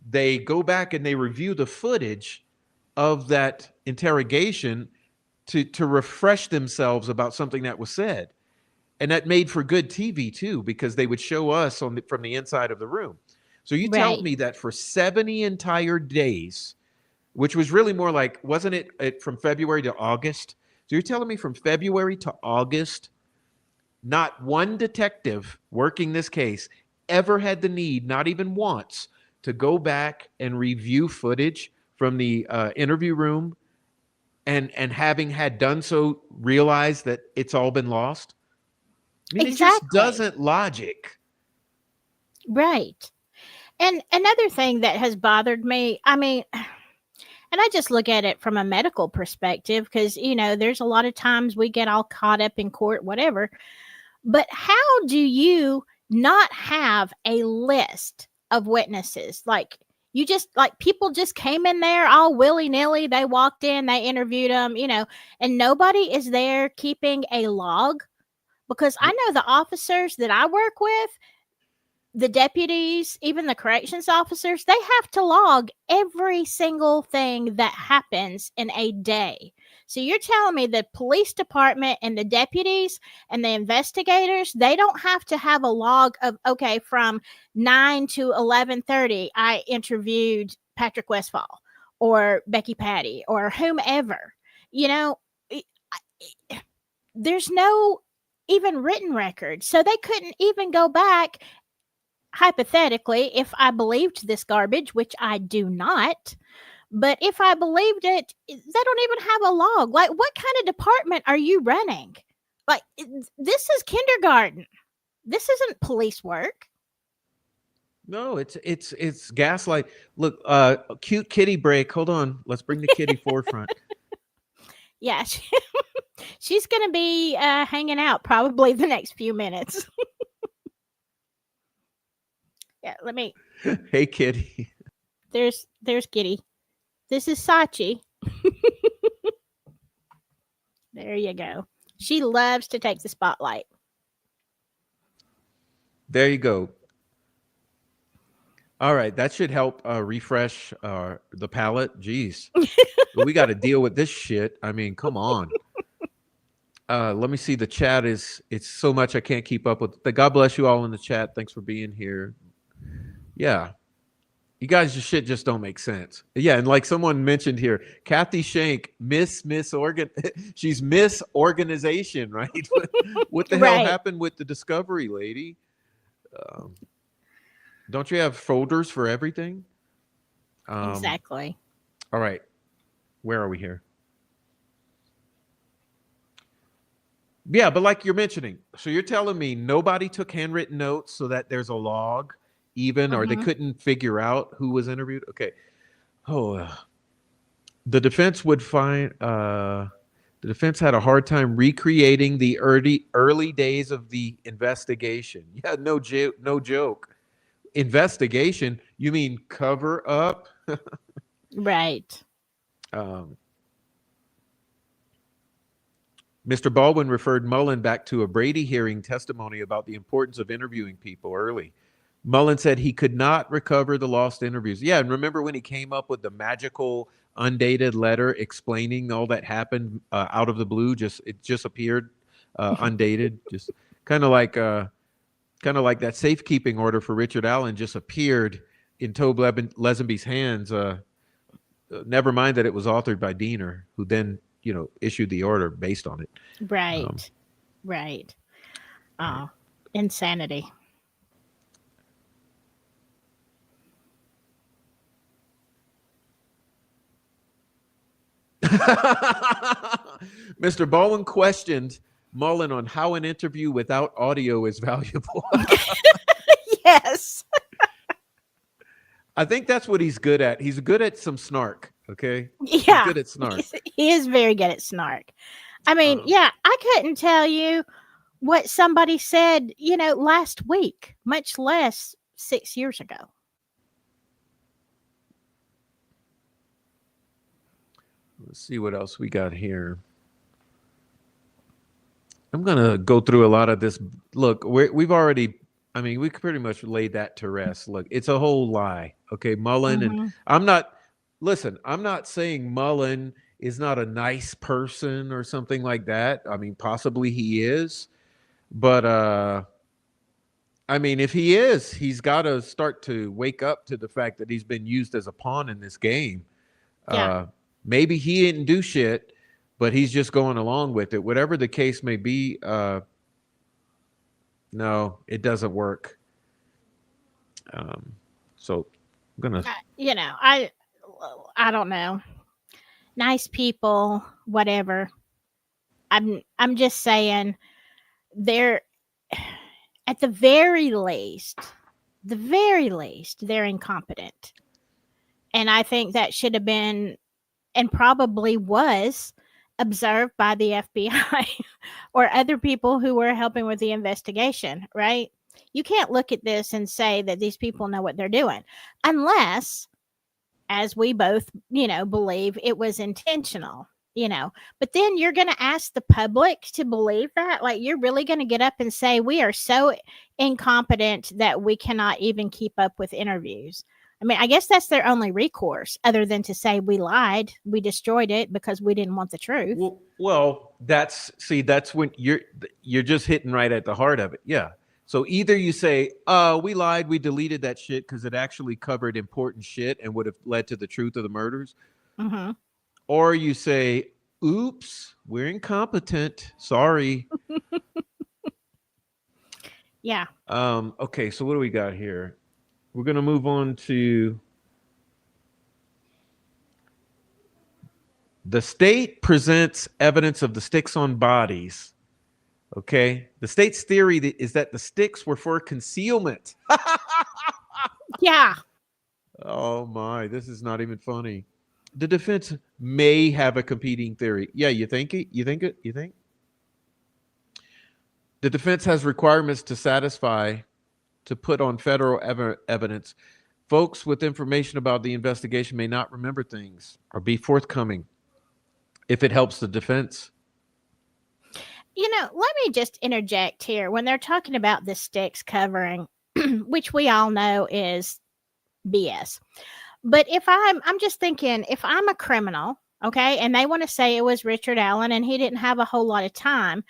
they go back and they review the footage of that interrogation to refresh themselves about something that was said. And that made for good TV too, because they would show us from the inside of the room. So you tell Right. me that for 70 entire days, which was really more like, wasn't it from February to August? So you're telling me from February to August, not one detective working this case ever had the need, not even once, to go back and review footage from the interview room, and having had done so, realize that it's all been lost? I mean, it just Exactly. doesn't logic. Right. And another thing that has bothered me, I mean, and I just look at it from a medical perspective because, there's a lot of times we get all caught up in court, whatever. But how do you not have a list of witnesses? Like, you just, like, people just came in there all willy nilly. They walked in, they interviewed them, and nobody is there keeping a log. Because I know the officers that I work with, the deputies, even the corrections officers, they have to log every single thing that happens in a day. So you're telling me the police department and the deputies and the investigators, they don't have to have a log of, okay, from 9 to 11:30 I interviewed Patrick Westfall or Becky Patty or whomever. You know, there's no even written record. So they couldn't even go back, hypothetically, if I believed this garbage, which I do not, but if I believed it, they don't even have a log. Like, what kind of department are you running? Like, this is kindergarten. This isn't police work. No, it's gaslight. Look, cute kitty break. Hold on, let's bring the kitty forefront. Yeah, she's going to be hanging out probably the next few minutes. Yeah, let me. Hey, kitty. There's Kitty. This is Sachi. There you go. She loves to take the spotlight. There you go. All right, that should help refresh the palate. Jeez, we got to deal with this shit. I mean, come on. Let me see. The chat is it's so much I can't keep up with. God bless you all in the chat. Thanks for being here. Yeah, you guys, your shit just don't make sense. Yeah, and like someone mentioned here, Kathy Shank, Miss Organ, she's Miss Organization, right? What the hell Right. happened with the Discovery lady? Um, don't you have folders for everything? Um, Exactly. all right, where are we here? Yeah, but like you're mentioning, so you're telling me nobody took handwritten notes so that there's a log, even, or they Hmm. couldn't figure out who was interviewed. Okay. Oh, the defense would find. The defense had a hard time recreating the early days of the investigation. Yeah, no joke. Investigation? You mean cover up? Right. Um, Mr. Baldwin referred Mullen back to a Brady hearing testimony about the importance of interviewing people early. Mullen said he could not recover the lost interviews. Yeah, and remember when he came up with the magical undated letter explaining all that happened out of the blue? Just it just appeared undated, just kind of like kind of like that safekeeping order for Richard Allen just appeared in Tobe Lesenby's hands. Never mind that it was authored by Diener, who then issued the order based on it. Um, Right. Right. all Oh, insanity. right. Mr. Bowen questioned Mullen on how an interview without audio is valuable. Yes. I think that's what he's good at. He's good at some snark. Okay, he's Yeah. good at snark. He is very good at snark. I mean, Um, yeah, I couldn't tell you what somebody said, last week, much less 6 years ago. let's see what else we got here. I'm gonna go through a lot of this. Look, we've already. I mean, we pretty much laid that to rest. Look, it's a whole lie. Okay, Mullen, and Hmm. I'm not. Listen, I'm not saying Mullen is not a nice person or something like that. I mean, possibly he is, but I mean, if he is, he's got to start to wake up to the fact that he's been used as a pawn in this game. Yeah. Uh, Maybe he didn't do shit, but he's just going along with it. Whatever the case may be, no, it doesn't work. Um, so I'm gonna. I don't know. Nice people, whatever. I'm just saying they're at the very least, they're incompetent. And I think that should have been and probably was observed by the FBI or other people who were helping with the investigation, right? You can't look at this and say that these people know what they're doing unless, as we both, believe it was intentional, But then you're going to ask the public to believe that? Like, you're really going to get up and say, we are so incompetent that we cannot even keep up with interviews? I mean, I guess that's their only recourse other than to say we lied, we destroyed it because we didn't want the truth. Well, that's when you're just hitting right at the heart of it. Yeah. So either you say, we lied, we deleted that shit because it actually covered important shit and would have led to the truth of the murders, Hmm. or you say, oops, we're incompetent. Sorry. Yeah. Okay, so what do we got here? We're gonna move on to the state presents evidence of the sticks on bodies. Okay, the state's theory is that the sticks were for concealment. Yeah. Oh my, this is not even funny. The defense may have a competing theory. Yeah, you think it? You think it? You think? The defense has requirements to satisfy to put on federal evidence. Folks with information about the investigation may not remember things or be forthcoming if it helps the defense. Let me just interject here. When they're talking about the sticks covering, which we all know is BS. But if I'm just thinking, if I'm a criminal, okay, and they want to say it was Richard Allen and he didn't have a whole lot of time,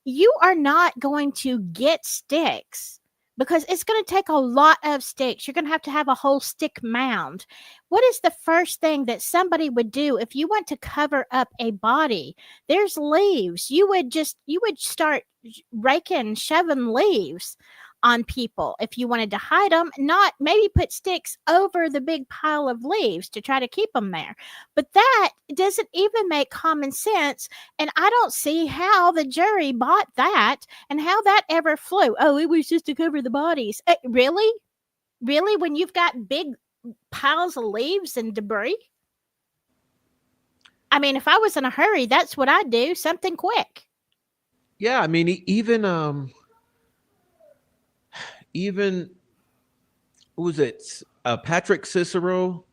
you are not going to get sticks because it's going to take a lot of sticks. You're going to have a whole stick mound. What is the first thing that somebody would do if you want to cover up a body? There's leaves. You would start raking, shoving leaves on people if you wanted to hide them, not maybe put sticks over the big pile of leaves to try to keep them there. But that doesn't even make common sense, and I don't see how the jury bought that and how that ever flew. Oh, it was just to cover the bodies. Really? Really? When you've got big piles of leaves and debris? I mean, if I was in a hurry, that's what I'd do. Something quick. Yeah, I mean, even who was it? Patrick Cicero.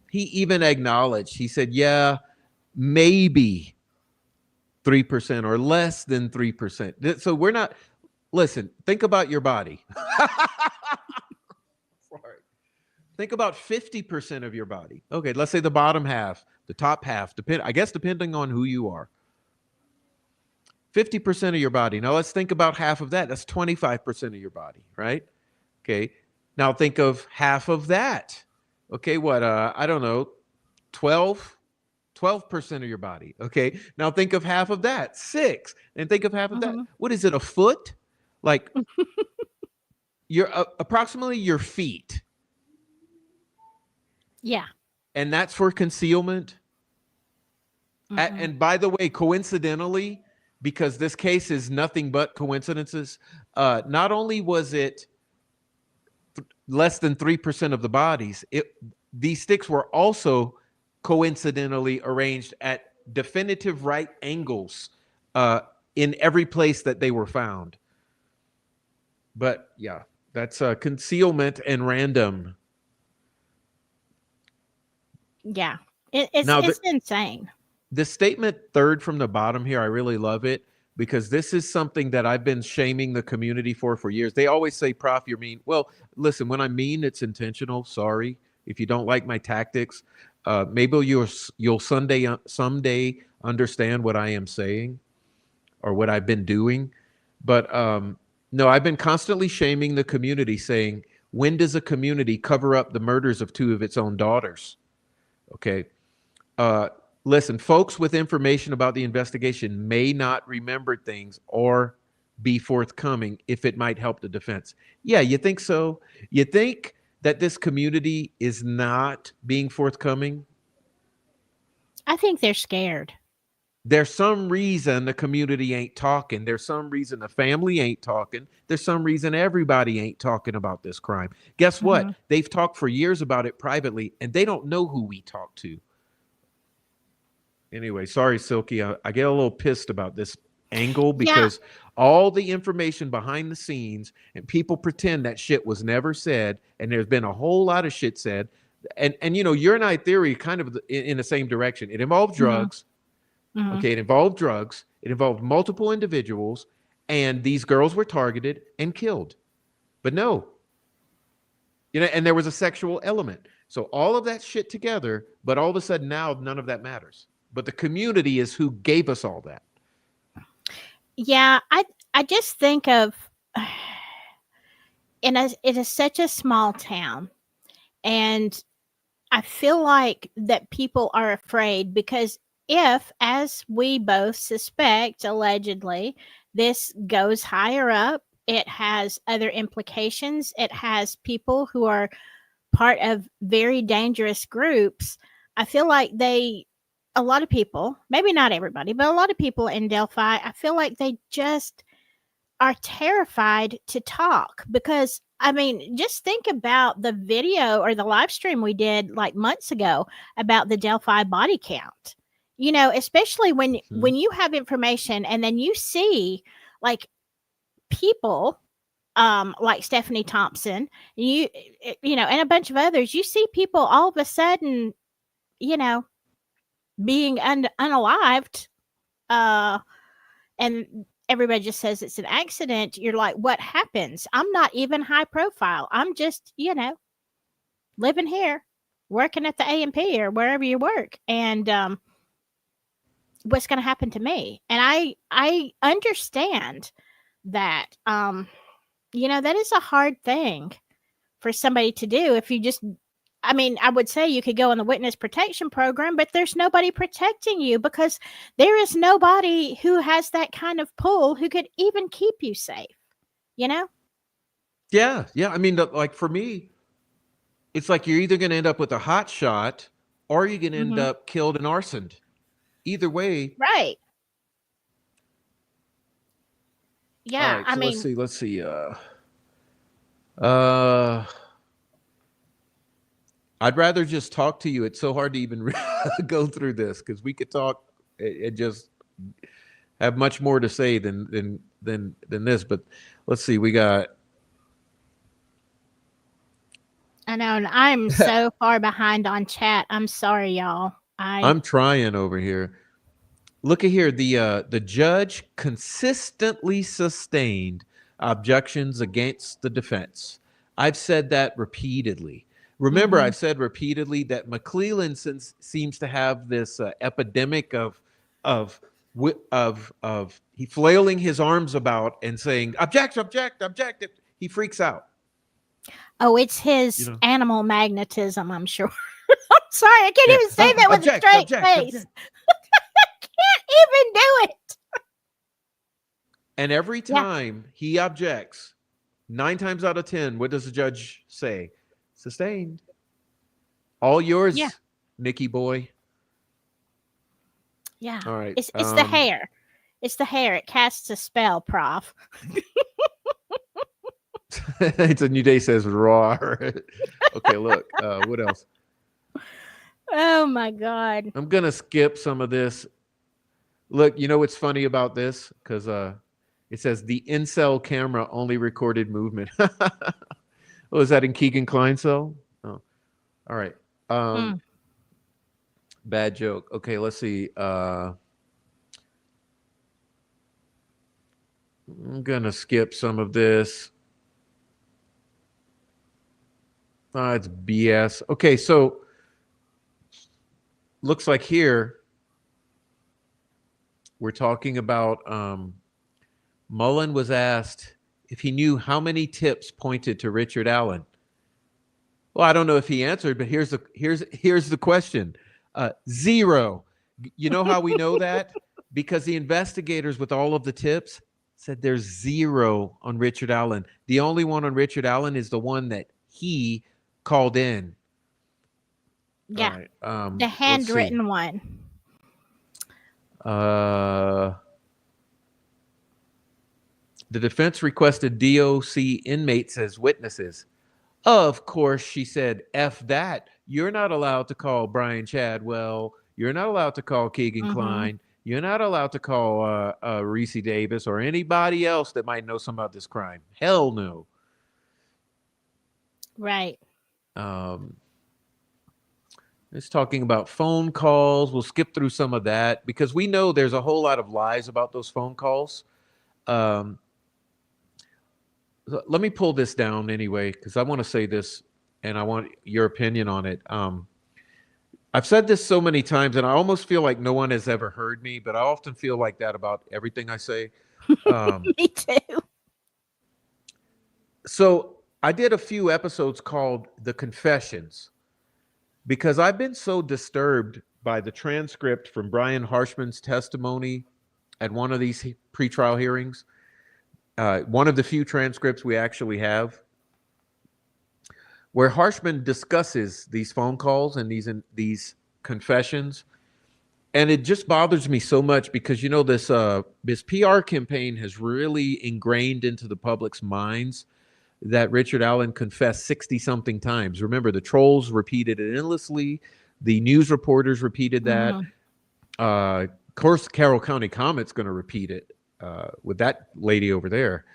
He even acknowledged. He said, "Yeah, maybe 3% or less than 3%." So we're not. Listen, think about your body. Sorry. Think about 50% of your body. Okay, let's say the bottom half, the top half, depending on who you are. 50% of your body. Now let's think about half of that. That's 25% of your body, right? Okay. Now think of half of that. Okay, what I don't know, 12% of your body. Okay. Now think of half of that. 6. And think of half of that. Hmm. What is it? A foot? Like your approximately your feet. Yeah. And that's for concealment. Hmm. And by the way, coincidentally, because this case is nothing but coincidences, not only was it less than 3% of the bodies, these sticks were also coincidentally arranged at definitive right angles in every place that they were found. But yeah, that's concealment and random. Yeah. It's Now, it's insane. the statement third from the bottom here, I really love it because this is something that I've been shaming the community for years. They always say, "Prof, you're mean." Well, listen, when I mean, it's intentional. Sorry if you don't like my tactics. Maybe you'll someday understand what I am saying or what I've been doing. But no, I've been constantly shaming the community, saying, "When does a community cover up the murders of 2 of its own daughters?" Okay. Uh, Listen, folks with information about the investigation may not remember things or be forthcoming if it might help the defense. Yeah, you think so? You think that this community is not being forthcoming? I think they're scared. There's some reason the community ain't talking. There's some reason the family ain't talking. There's some reason everybody ain't talking about this crime. Guess what? Hmm. They've talked for years about it privately, and they don't know who we talk to. Anyway, sorry, Silky. I get a little pissed about this angle Yeah. because all the information behind the scenes and people pretend that shit was never said, and there's been a whole lot of shit said. And your and I theory kind of in the same direction. It involved Hmm. drugs. Hmm. Okay, it involved drugs. It involved multiple individuals, and these girls were targeted and killed. But no, and there was a sexual element. So all of that shit together, but all of a sudden now none of that matters. But the community is who gave us all that. Yeah. I just think of it is such a small town, and I feel like that people are afraid because if, as we both suspect, allegedly, this goes higher up, it has other implications. It has people who are part of very dangerous groups. I feel like a lot of people, maybe not everybody, but a lot of people in Delphi, I feel like they just are terrified to talk because I mean, just think about the video or the live stream we did like months ago about the Delphi body count. Especially Mhm. when you have information and then you see like people like Stephanie Thompson, and a bunch of others, you see people all of a sudden, you know, being unalived uh and everybody just says it's an accident. You're like, what happens? I'm not even high profile. I'm just, living here, working at the A&P or wherever you work, and what's going to happen to me? And I understand that, that is a hard thing for somebody to do. If you just, I mean, I would say you could go on the witness protection program, but there's nobody protecting you because there is nobody who has that kind of pull who could even keep you safe, you know? Yeah, yeah. I mean, like for me, it's like you're either going to end up with a hot shot or you're going to end Hmm. up killed and arsoned. Either way. Right. All Yeah. right. I So let's mean, see. Let's see. Uh, I'd rather just talk to you. It's so hard to even go through this because we could talk and just have much more to say than this. But let's see. We got. I know, and I'm so far behind on chat. I'm sorry, y'all. I'm trying over here. Look at here. The judge consistently sustained objections against the defense. I've said that repeatedly. Remember, Hmm. I've said repeatedly that McClellan seems to have this epidemic of of he flailing his arms about and saying object, object, object. He freaks out. Oh, it's You his know, animal magnetism, I'm sure. I'm sorry, I can't even say that with a object, straight object, face. object. Can't even do it. And every Yeah, time he objects, 9 times out of 10, what does the judge say? Sustained. All yeah, yours, Nicky boy. yeah. All right. It's the hair. It's the hair. It casts a spell, Prof. It's a new day says raw. Okay, look. What else? Oh my God. I'm gonna skip some of this. Look, you know what's funny about this? Because it says the incel camera only recorded movement. Oh, is that in Keegan Kleinsell? Oh, all right. Mm. Bad joke. Okay, let's see. I'm gonna skip some of this. It's BS. Okay, so looks like here we're talking about Mullen was asked if he knew how many tips pointed to Richard Allen. Well, I don't know if he answered, but here's the question: zero. You know how we know that? Because the investigators with all of the tips said there's zero on Richard Allen. The only one on Richard Allen is the one that he called in. All Yeah, right. the Let's see. handwritten one. Uh, the defense requested DOC inmates as witnesses. Of course, she said, F that. You're not allowed to call Brian Chadwell. You're not allowed to call Keegan Hmm. Klein. You're not allowed to call Reese Davis or anybody else that might know something about this crime. Hell no. Right. Um, it's talking about phone calls. We'll skip through some of that because we know there's a whole lot of lies about those phone calls. Um, let me pull this down anyway because I want to say this and I want your opinion on it. I've said this so many times, and I almost feel like no one has ever heard me, but I often feel like that about everything I say. Um, Me too. so I did a few episodes called The Confessions because I've been so disturbed by the transcript from Brian Harshman's testimony at one of these pretrial hearings. One of the few transcripts we actually have where Harshman discusses these phone calls and these confessions. And it just bothers me so much because this PR campaign has really ingrained into the public's minds that Richard Allen confessed 60 something times. Remember, the trolls repeated it endlessly. The news reporters repeated that. Hmm. Of course, Carroll County Comet's going to repeat it with that lady over there.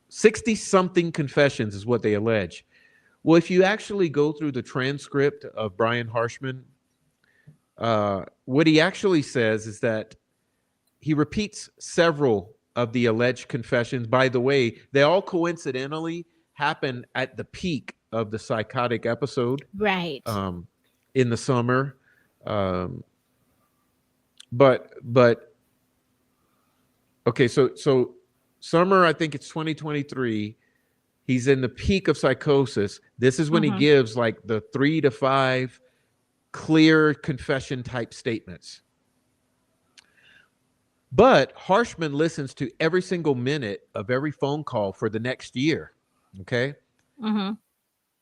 60 something confessions is what they allege. Well, if you actually go through the transcript of Brian Harshman, what he actually says is that he repeats several of the alleged confessions. By the way, they all coincidentally happen at the peak of the psychotic episode, Right. um, in the summer. Um, but okay, so summer, I think it's 2023. He's in the peak of psychosis. This is when he Mhm. gives like the 3 to 5 clear confession type statements. But Harshman listens to every single minute of every phone call for the next year. Okay. Mhm.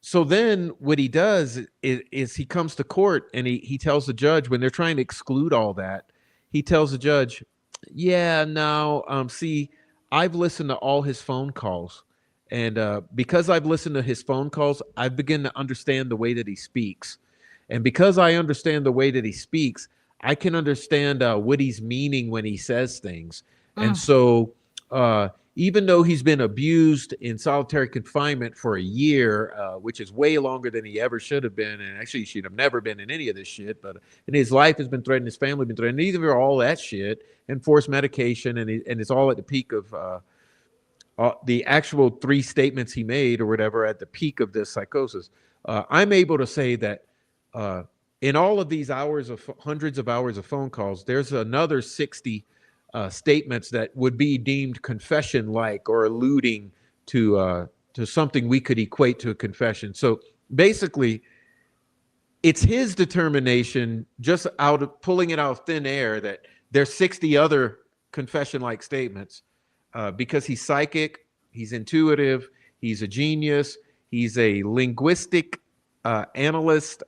So then what he does is he comes to court and he tells the judge, when they're trying to exclude all that, he tells the judge, yeah, no, see, I've listened to all his phone calls. And because I've listened to his phone calls, I've begun to understand the way that he speaks. And because I understand the way that he speaks, I can understand what he's meaning when he says things. And Mm. so, even though he's been abused in solitary confinement for a year, which is way longer than he ever should have been, and actually he should have never been in any of this shit, but and his life has been threatened, his family has been threatened, either all that shit, and forced medication, and it's all at the peak of the actual 3 statements he made or whatever at the peak of this psychosis. I'm able to say that uh, in all of these hours of hundreds of hours of phone calls, there's another 60 statements that would be deemed confession like or alluding to something we could equate to a confession. So basically, it's his determination, just out of pulling it out of thin air, that there's 60 other confession like statements, because he's psychic, he's intuitive, he's a genius, he's a linguistic analyst,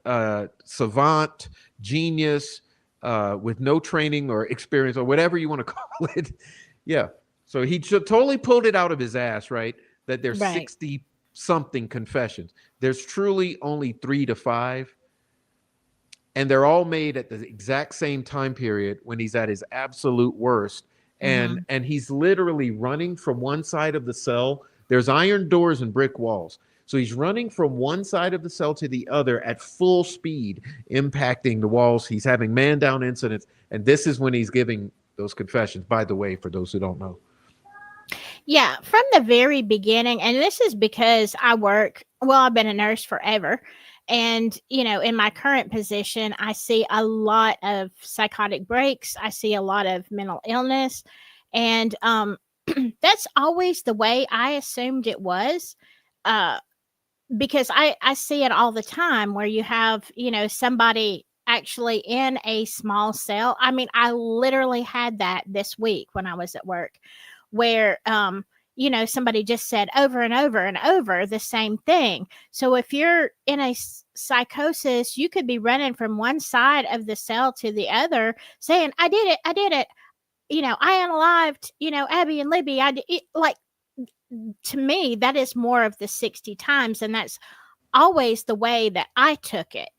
savant, genius, with no training or experience or whatever you want to call it. Yeah. So he totally pulled it out of his ass, right? That there's Right. 60 something confessions. There's truly only 3 to 5, and they're all made at the exact same time period when he's at his absolute worst. and Mhm. and he's literally running from one side of the cell. There's iron doors and brick walls, so he's running from one side of the cell to the other at full speed, impacting the walls. He's having man down incidents, and this is when he's giving those confessions, by the way, for those who don't know. Yeah, from the very beginning, and this is because I work, well, I've been a nurse forever. And, in my current position, I see a lot of psychotic breaks. I see a lot of mental illness. And that's always the way I assumed it was. Uh, because I see it all the time where you have, somebody actually in a small cell. I mean, I literally had that this week when I was at work, where somebody just said over and over and over the same thing. So if you're in a psychosis, you could be running from one side of the cell to the other saying, I did it, I unalived, Abby and Libby. I did it. Like, to me, that is more of the 60 times, and that's always the way that I took it,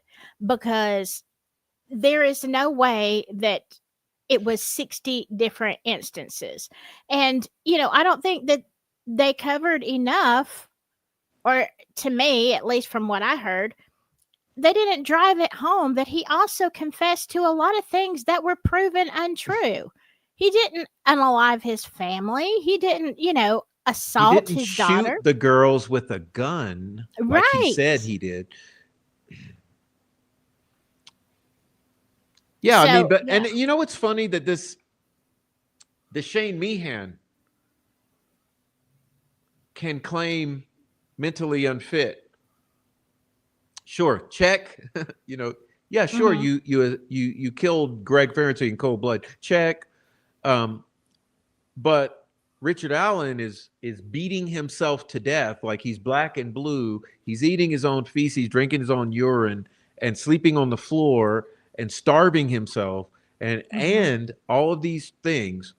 because there is no way that it was 60 different instances. And, I don't think that they covered enough, or to me, at least from what I heard, they didn't drive it home that he also confessed to a lot of things that were proven untrue. He didn't unalive his family. He didn't, He assault didn't his shoot daughter. the girls with a gun like he said Right. he did. Yeah, I mean, So, but and yeah. it's funny that the Shane Meehan can claim mentally unfit. Sure, check. you know, yeah, sure. Mhm. You killed Greg Farrington in cold blood. Check. Um, but Richard Allen is beating himself to death like he's black and blue. He's eating his own feces, drinking his own urine, and sleeping on the floor and starving himself, Mhm. and all of these things.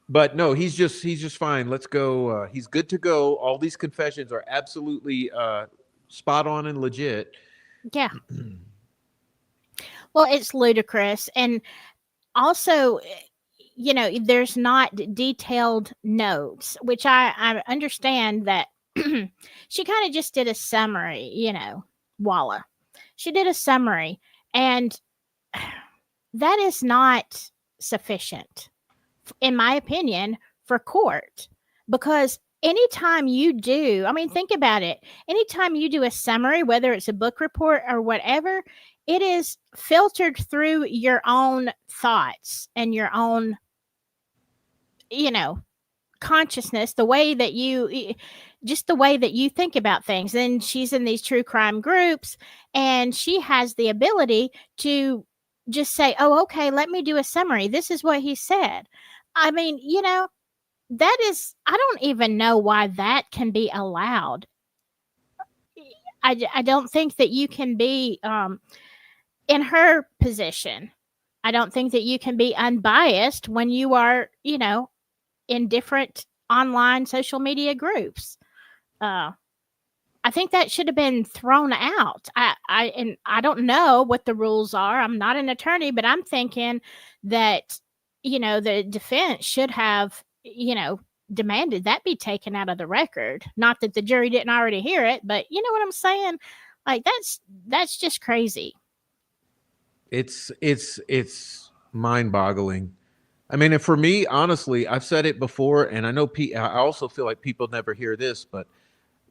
But no, he's just fine. Let's go. He's good to go. All these confessions are absolutely spot on and legit. Yeah. Well, it's ludicrous. And also, there's not detailed notes, which I understand that she kind of just did a summary, Walla. She did a summary, and that is not sufficient, in my opinion, for court, because anytime you do, I mean, think about it. Anytime you do a summary, whether it's a book report or whatever, it is filtered through your own thoughts and your own, you know, consciousness, the way that just the way that you think about things. And she's in these true crime groups, and she has the ability to just say, oh, okay, let me do a summary. This is what he said. I mean, that is, I don't even know why that can be allowed. I don't think that you can be in her position. I don't think that you can be unbiased when you are, in different online social media groups. Uh, I think that should have been thrown out. And I don't know what the rules are. I'm not an attorney, but I'm thinking that the defense should have demanded that be taken out of the record. Not that the jury didn't already hear it, but you know what I'm saying? Like that's just crazy. It's mind-boggling. I mean, and for me, honestly, I've said it before, and I know I also feel like people never hear this, but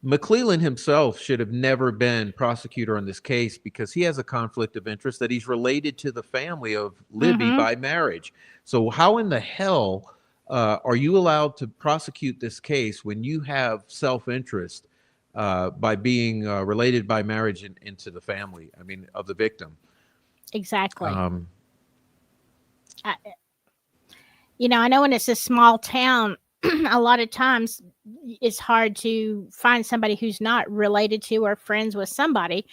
McClellan himself should have never been prosecutor on this case because he has a conflict of interest that he's related to the family of Libby Mm-hmm. by marriage. So how in the hell are you allowed to prosecute this case when you have self-interest by being related by marriage into the family? I mean, of the victim. Exactly. Um, I, I know when it's a small town, a lot of times it's hard to find somebody who's not related to or friends with somebody.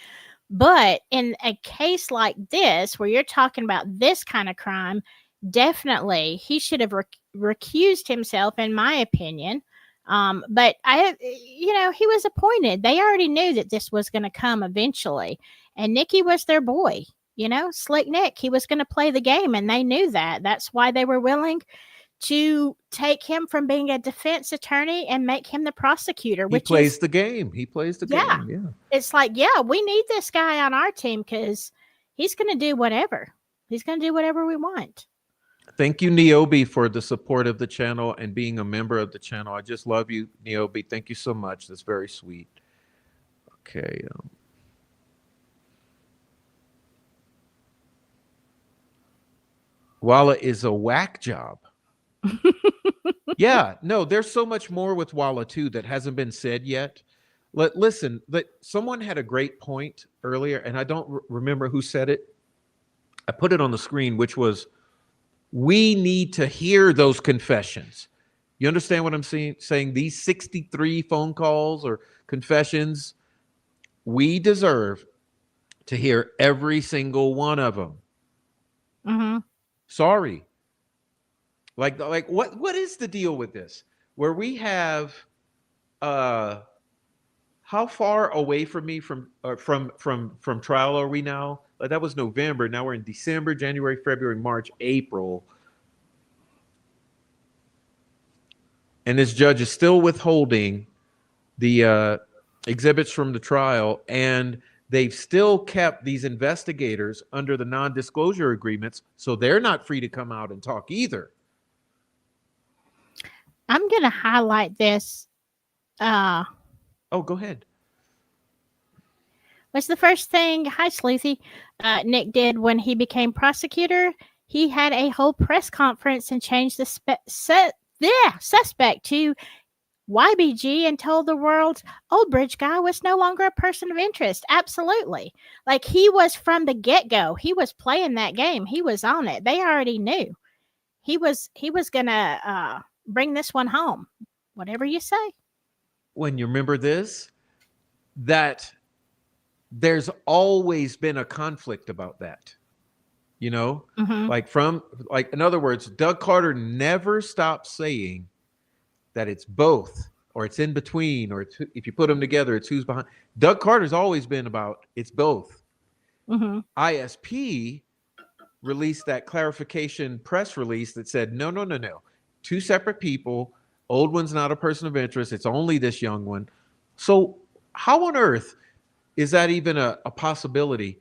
But in a case like this, where you're talking about this kind of crime, definitely he should have recused himself, in my opinion. But he was appointed. They already knew that this was going to come eventually. And Nicky was their boy, Slick Nick. He was going to play the game, and they knew that. That's why they were willing to take him from being a defense attorney and make him the prosecutor, he which plays is, the game. He plays the yeah, game. Yeah. it's like, yeah, we need this guy on our team because he's going to do whatever. He's going to do whatever we want. Thank you, Niobe, for the support of the channel and being a member of the channel. I just love you, Niobe. Thank you so much. That's very sweet. Okay. Walla is a whack job. Yeah, no, there's so much more with Walla too that hasn't been said yet. Listen, someone had a great point earlier, and I don't remember who said it. I put it on the screen, which was, we need to hear those confessions. You understand what I'm saying? These 63 phone calls or confessions, we deserve to hear every single one of them. Mm-hmm. Sorry. Like what is the deal with this? Where we have how far away from me from trial are we now? Like, that was November. Now we're in December, January, February, March, April. And this judge is still withholding the exhibits from the trial, and they've still kept these investigators under the non-disclosure agreements, so they're not free to come out and talk either. I'm going to highlight this. Oh, go ahead. Was the first thing, hi Sleuthy, Nick did when he became prosecutor. He had a whole press conference and changed the suspect to YBG and told the world Old Bridge guy was no longer a person of interest. Absolutely. Like, he was from the get-go. He was playing that game. He was on it. They already knew. He was going to bring this one home. Whatever you say. When you remember this, that there's always been a conflict about that. Mm-hmm. Like, in other words, Doug Carter never stopped saying that it's both, or it's in between, or if you put them together, it's who's behind. Doug Carter's always been about it's both. Mm-hmm. ISP released that clarification press release that said, no. Two separate people. Old one's not a person of interest. It's only this young one. So how on earth is that even a possibility?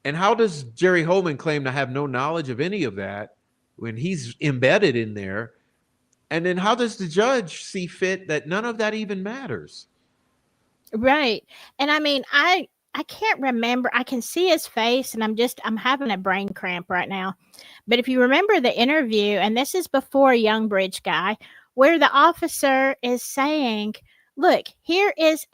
And how does Jerry Holman claim to have no knowledge of any of that when he's embedded in there? And then how does the judge see fit that none of that even matters? Right. And I mean, I can't remember. I can see his face and I'm having a brain cramp right now. But if you remember the interview, and this is before Young Bridge guy, where the officer is saying, "Look, here's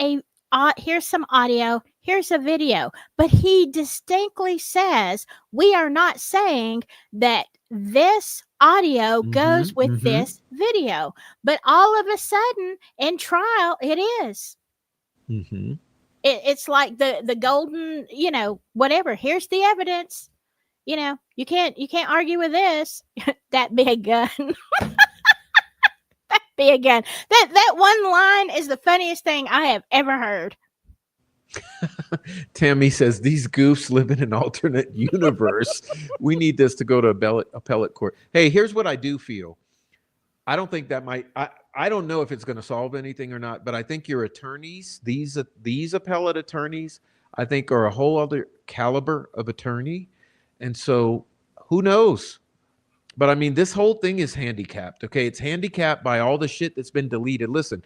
some audio, here's a video." But he distinctly says, "We are not saying that this audio Mm-hmm. goes with Mm-hmm. this video." But all of a sudden in trial it is. Mm-hmm. It's like the golden, whatever. Here's the evidence. You can't argue with this. That big gun, that big gun. That one line is the funniest thing I have ever heard. Tammy says these goofs live in an alternate universe. We need this to go to appellate court. Hey, here's what I do feel. I don't think that might. I don't know if it's going to solve anything or not, but I think your attorneys, these appellate attorneys, I think are a whole other caliber of attorney, and so who knows? But I mean, this whole thing is handicapped. Okay, it's handicapped by all the shit that's been deleted. Listen,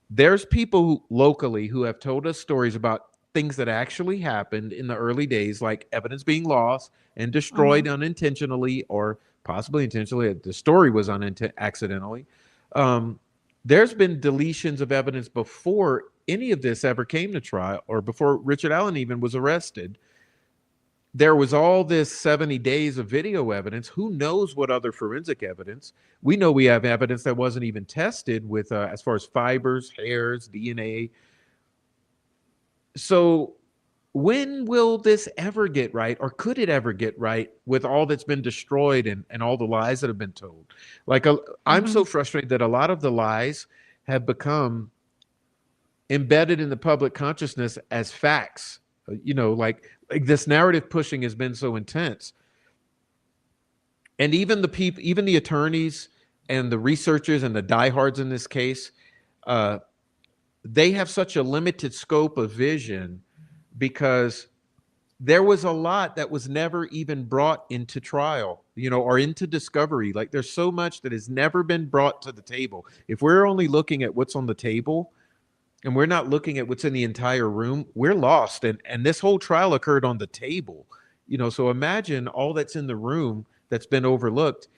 there's people locally who have told us stories about things that actually happened in the early days, like evidence being lost and Hmm. destroyed unintentionally or possibly intentionally. The story was accidentally. Um, there's been deletions of evidence before any of this ever came to trial or before Richard Allen even was arrested. There was all this 70 days of video evidence. Who knows what other forensic evidence? We know we have evidence that wasn't even tested with as far as fibers, hairs, DNA. So when will this ever get right, or could it ever get right with all that's been destroyed and all the lies that have been told? Like I'm Hmm. so frustrated that a lot of the lies have become embedded in the public consciousness as facts. Like this narrative pushing has been so intense, and even the people, even the attorneys and the researchers and the diehards in this case, uh, they have such a limited scope of vision because there was a lot that was never even brought into trial, or into discovery. Like there's so much that has never been brought to the table. If we're only looking at what's on the table and we're not looking at what's in the entire room, we're lost. And this whole trial occurred on the table. So imagine all that's in the room that's been overlooked.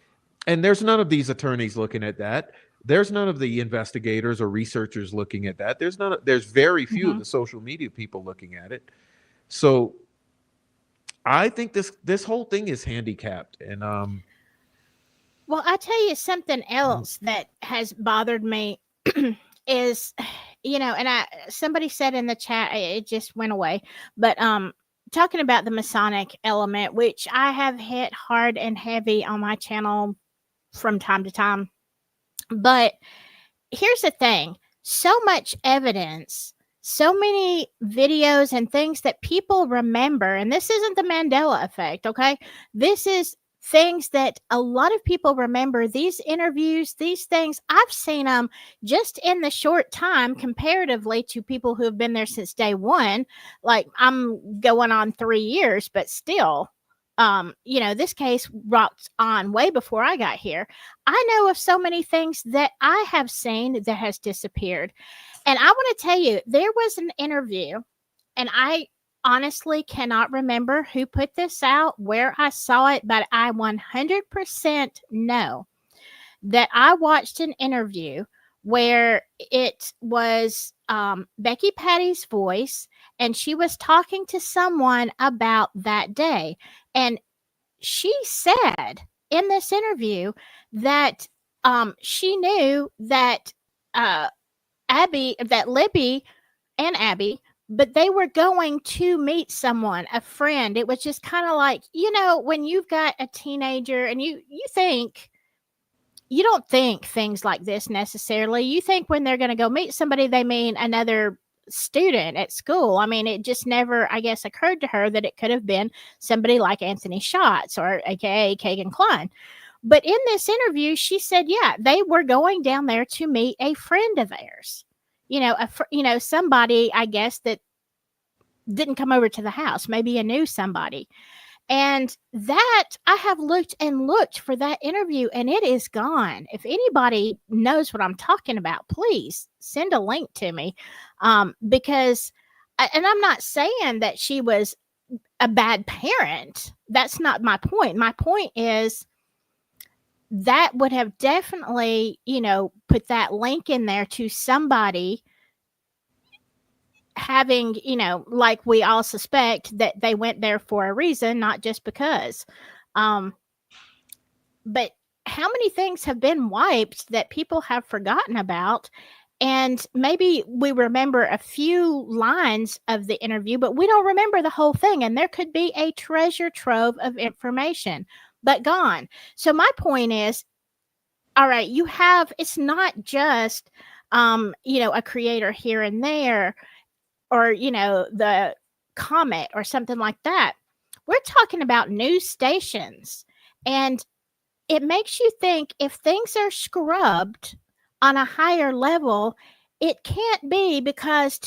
And there's none of these attorneys looking at that. There's none of the investigators or researchers looking at that. There's very few of Hmm. the social media people looking at it. So I think this whole thing is handicapped, and Well, I tell you something mm, else that has bothered me is, and somebody said in the chat, it just went away, but talking about the Masonic element, which I have hit hard and heavy on my channel from time to time. But here's the thing, so much evidence, so many videos and things that people remember. And this isn't the Mandela effect, okay? This is things that a lot of people remember. These interviews, these things, I've seen them just in the short time comparatively to people who have been there since day one. Like I'm going on 3 years, but still. This case rocked on way before I got here. I know of so many things that I have seen that has disappeared. And I want to tell you, there was an interview, and I honestly cannot remember who put this out, where I saw it, but I 100% know that I watched an interview where it was Becky Patty's voice, and she was talking to someone about that day. And she said in this interview that she knew that uh, Libby and Abby, but they were going to meet someone, a friend. It was just kind of like, when you've got a teenager and you don't think things like this necessarily. You think when they're going to go meet somebody, they mean another student at school. I mean, it just never, I guess, occurred to her that it could have been somebody like Anthony Schatz or AKA Kagan Klein. But in this interview, she said, yeah, they were going down there to meet a friend of theirs. Somebody, I guess, that didn't come over to the house. Maybe a new somebody. And that I have looked and looked for that interview and it is gone. If anybody knows what I'm talking about, please send a link to me. Because, and I'm not saying that she was a bad parent. That's not my point. My point is that would have definitely, put that link in there to somebody having, like we all suspect that they went there for a reason, not just because. Um, but how many things have been wiped that people have forgotten about? And maybe we remember a few lines of the interview, but we don't remember the whole thing. And there could be a treasure trove of information, but gone. So my point is, all right, it's not just, a creator here and there, or, the comet or something like that. We're talking about news stations. And it makes you think if things are scrubbed on a higher level, it can't be because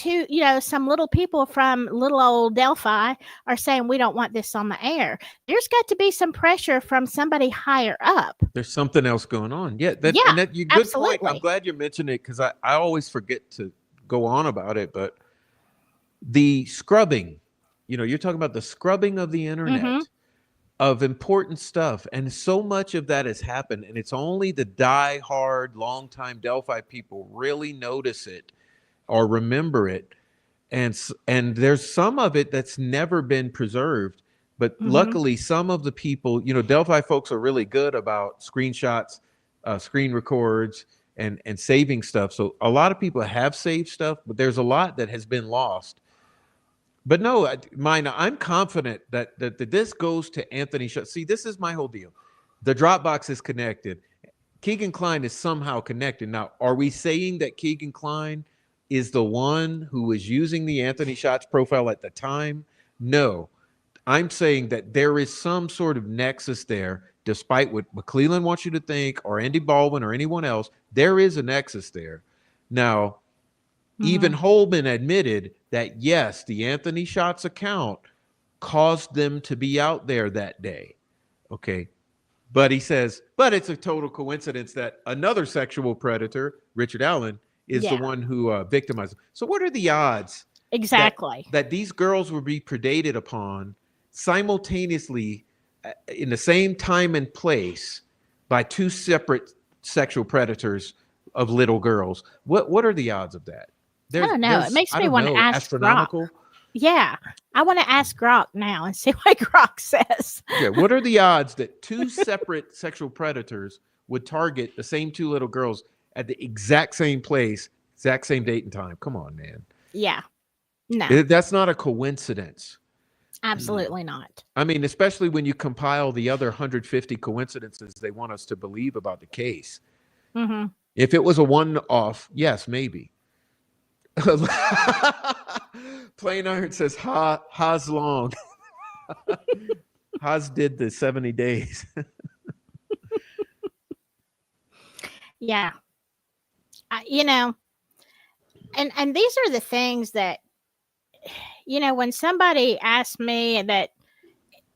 some little people from little old Delphi are saying we don't want this on the air. There's got to be some pressure from somebody higher up. There's something else going on. Yeah, Yeah, you good point. I'm absolutely. glad you mentioned it because I always forget to go on about it. But the scrubbing, you're talking about the scrubbing of the Mm-hmm. internet of important stuff, and so much of that has happened, and it's only the die-hard, longtime Delphi people really notice it or remember it, and there's some of it that's never been preserved. But Mm-hmm. luckily, some of the people, Delphi folks are really good about screenshots, screen records, and saving stuff. So a lot of people have saved stuff, but there's a lot that has been lost. But no, I'm confident that this goes to Anthony. See, this is my whole deal. The Dropbox is connected. Keegan Klein is somehow connected. Now, are we saying that Keegan Klein is the one who was using the Anthony Shots profile at the time? No. I'm saying that there is some sort of nexus there, despite what McClellan wants you to think, or Andy Baldwin, or anyone else. There is a nexus there. Now, even Mm-hmm. Holman admitted that, yes, the Anthony Shots account caused them to be out there that day. Okay. But he says, but it's a total coincidence that another sexual predator, Richard Allen, is the Yeah, one who victimized them. So what are the odds that exactly. these girls will be predated upon simultaneously in the same time and place by two separate sexual predators of little girls? What are the odds of that? I don't know. It There's makes I me don't want to know, ask Grok. astronomical. Yeah, I want to ask Grok now and see what Grok says. Yeah, what are the odds that two separate sexual predators would target the same two little girls at the exact same place, exact same date and time? Come on, man. Yeah, no, That's not a coincidence. absolutely not. I mean, especially when you compile the other 150 coincidences they want us to believe about the case. Mm-hmm. If it was a one-off, yes, maybe. Plain Iron says, Haas long. Haas did the 70 days. Yeah, you know, and these are the things that when somebody asks me that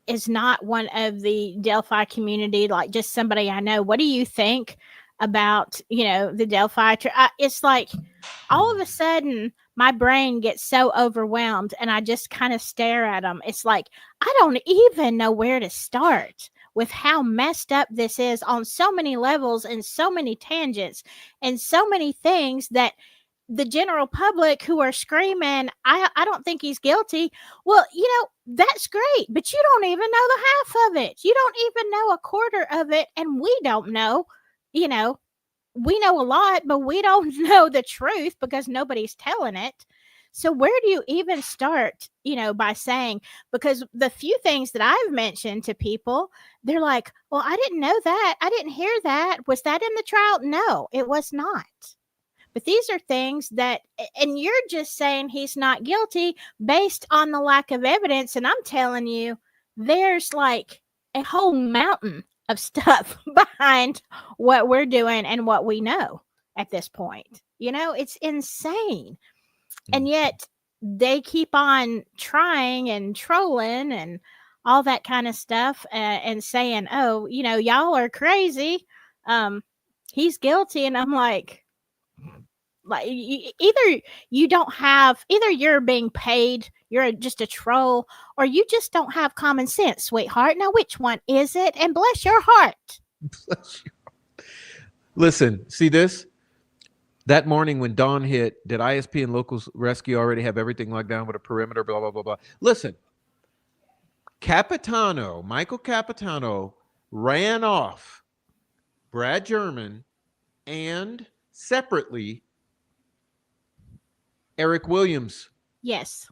is not one of the Delphi community, like just somebody I know, what do you think about the Delphi? It's like all of a sudden my brain gets so overwhelmed and I just kind of stare at them. It's like I don't even know where to start with how messed up this is on so many levels and so many tangents and so many things that the general public who are screaming, I don't think he's guilty. Well, that's great, but you don't even know the half of it. You don't even know a quarter of it, and we don't know. You know, we know a lot, but we don't know the truth because nobody's telling it. So where do you even start, by saying, because the few things that I've mentioned to people, they're like, well, I didn't know that. I didn't hear that. Was that in the trial? No, it was not. But these are things that, and you're just saying he's not guilty based on the lack of evidence. And I'm telling you, there's like a whole mountain of stuff behind what we're doing and what we know at this point. It's insane. And yet they keep on trying and trolling and all that kind of stuff, and saying, "Oh, y'all are crazy. Um, he's guilty," and I'm like either you don't have, either you're being paid, you're just a troll, or you just don't have common sense, sweetheart. Now, which one is it? And bless your heart. Listen, see this? That morning when dawn hit, did ISP and local rescue already have everything locked down with a perimeter, blah, blah, blah, blah? Listen, Michael Capitano ran off Brad German and separately Eric Williams. Yes.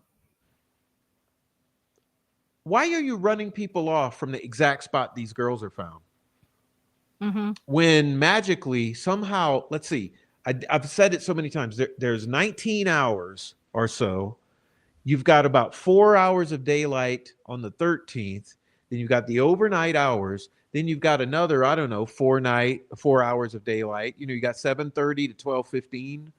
Why are you running people off from the exact spot these girls are found? Mm-hmm. When magically, somehow, let's see, I've said it so many times, there's 19 hours or so. You've got about 4 hours of daylight on the 13th. Then you've got the overnight hours. Then you've got another, I don't know, 4 hours of daylight. You got 7:30 to 12:15.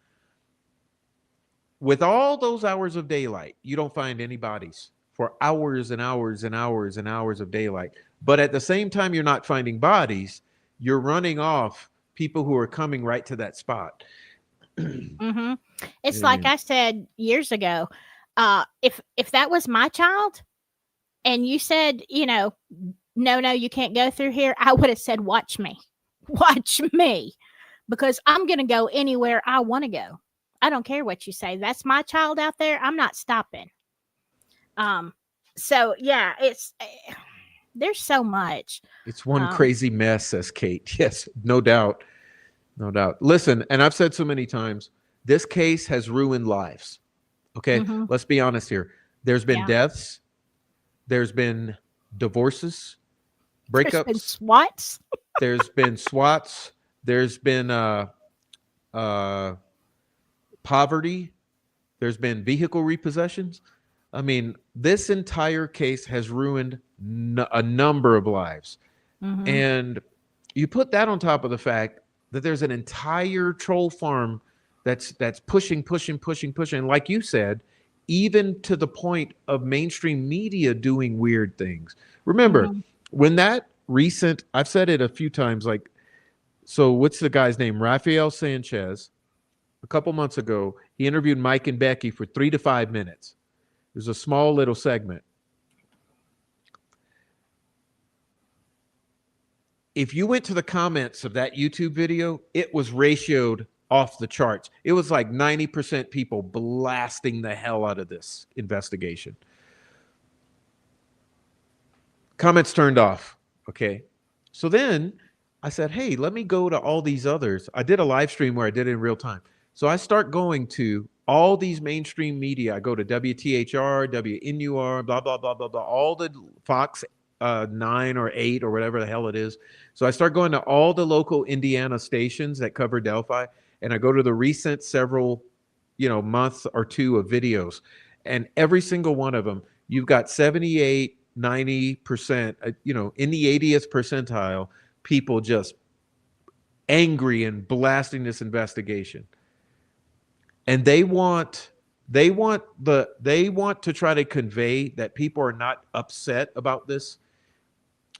With all those hours of daylight, you don't find any bodies for hours and hours and hours and hours of daylight. But at the same time, you're not finding bodies. You're running off people who are coming right to that spot. Mm-hmm. It's like And I said years ago. If that was my child, and you said, no, you can't go through here, I would have said, watch me, watch me, because I'm going to go anywhere I want to go. I don't care what you say. That's my child out there. I'm not stopping. So yeah, there's so much. it's one Um, crazy mess, says Kate. Yes, no doubt. No doubt. Listen, and I've said so many times, this case has ruined lives. Okay, mm-hmm. let's be honest here. There's been Yeah. deaths, there's been divorces, There's been breakups, SWATs. there's been SWATs, there's been uh, poverty, there's been vehicle repossessions. I mean, this entire case has ruined a number of lives. Mm-hmm. And you put that on top of the fact that there's an entire troll farm that's pushing, pushing, pushing, pushing. And like you said, even to the point of mainstream media doing weird things. Remember, Mm-hmm. when that recent, I've said it a few times, like, so what's the guy's name? Rafael Sanchez. A couple months ago, he interviewed Mike and Becky for 3 to 5 minutes. There's a small little segment. If you went to the comments of that YouTube video, it was ratioed off the charts. It was like 90% people blasting the hell out of this investigation. Comments turned off. Okay. So then I said, hey, let me go to all these others. I did a live stream where I did it in real time. So I start going to all these mainstream media. I go to WTHR, WNUR, blah, blah, blah, blah, blah, all the Fox 9 or 8 or whatever the hell it is. So I start going to all the local Indiana stations that cover Delphi, and I go to the recent several, months or two of videos. And every single one of them, you've got 78, 90%, in the 80th percentile, people just angry and blasting this investigation. And they want to try to convey that people are not upset about this.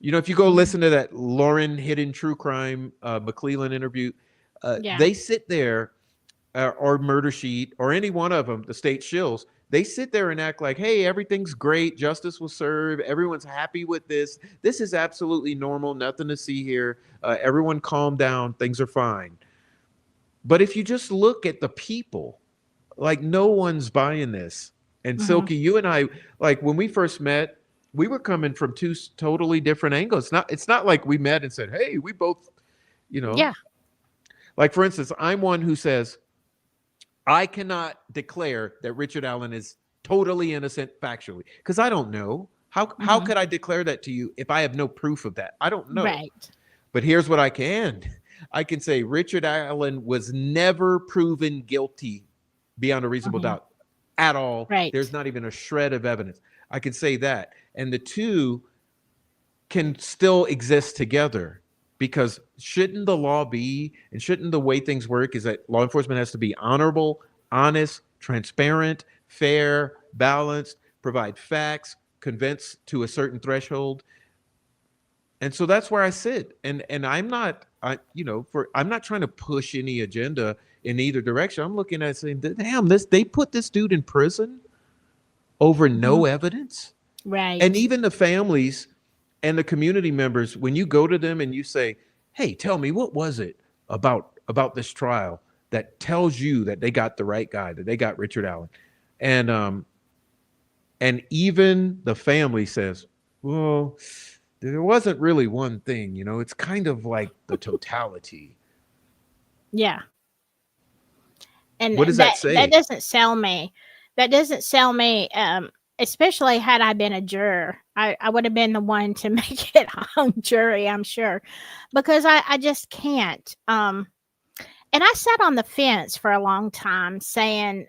If you go listen to that Lauren Hidden True Crime McClellan interview, Yeah. they sit there, or Murder Sheet, or any one of them, the state shills, they sit there and act like, hey, everything's great, justice was served, everyone's happy with this. This is absolutely normal, nothing to see here. Everyone calm down, things are fine. But if you just look at the people, like, no one's buying this. And Mm-hmm. Silky, you and I, like, when we first met, we were coming from two totally different angles. It's not like we met and said, hey, we both, Yeah. like, for instance, I'm one who says, I cannot declare that Richard Allen is totally innocent factually, because I don't know. How Mm-hmm. could I declare that to you if I have no proof of that? I don't know. Right. But here's what I can. I can say Richard Allen was never proven guilty beyond a reasonable Mm-hmm. doubt at all. Right. There's not even a shred of evidence. I can say that. And the two can still exist together, because shouldn't the law be, and shouldn't the way things work is that law enforcement has to be honorable, honest, transparent, fair, balanced, provide facts, convince to a certain threshold. And so that's where I sit. And I'm not, I'm not trying to push any agenda in either direction. I'm looking at it saying, damn, they put this dude in prison over Mhm. no evidence. And Right. even the families and the community members, when you go to them and you say, hey, tell me, what was it about this trial that tells you that they got the right guy, that they got Richard Allen? And and even the family says, well, there wasn't really one thing, it's kind of like the totality. Yeah. And What does that that say? doesn't sell me. That doesn't sell me. Especially had I been a juror, I would have been the one to make it hung jury, I'm sure, because I just can't. And I sat on the fence for a long time, saying,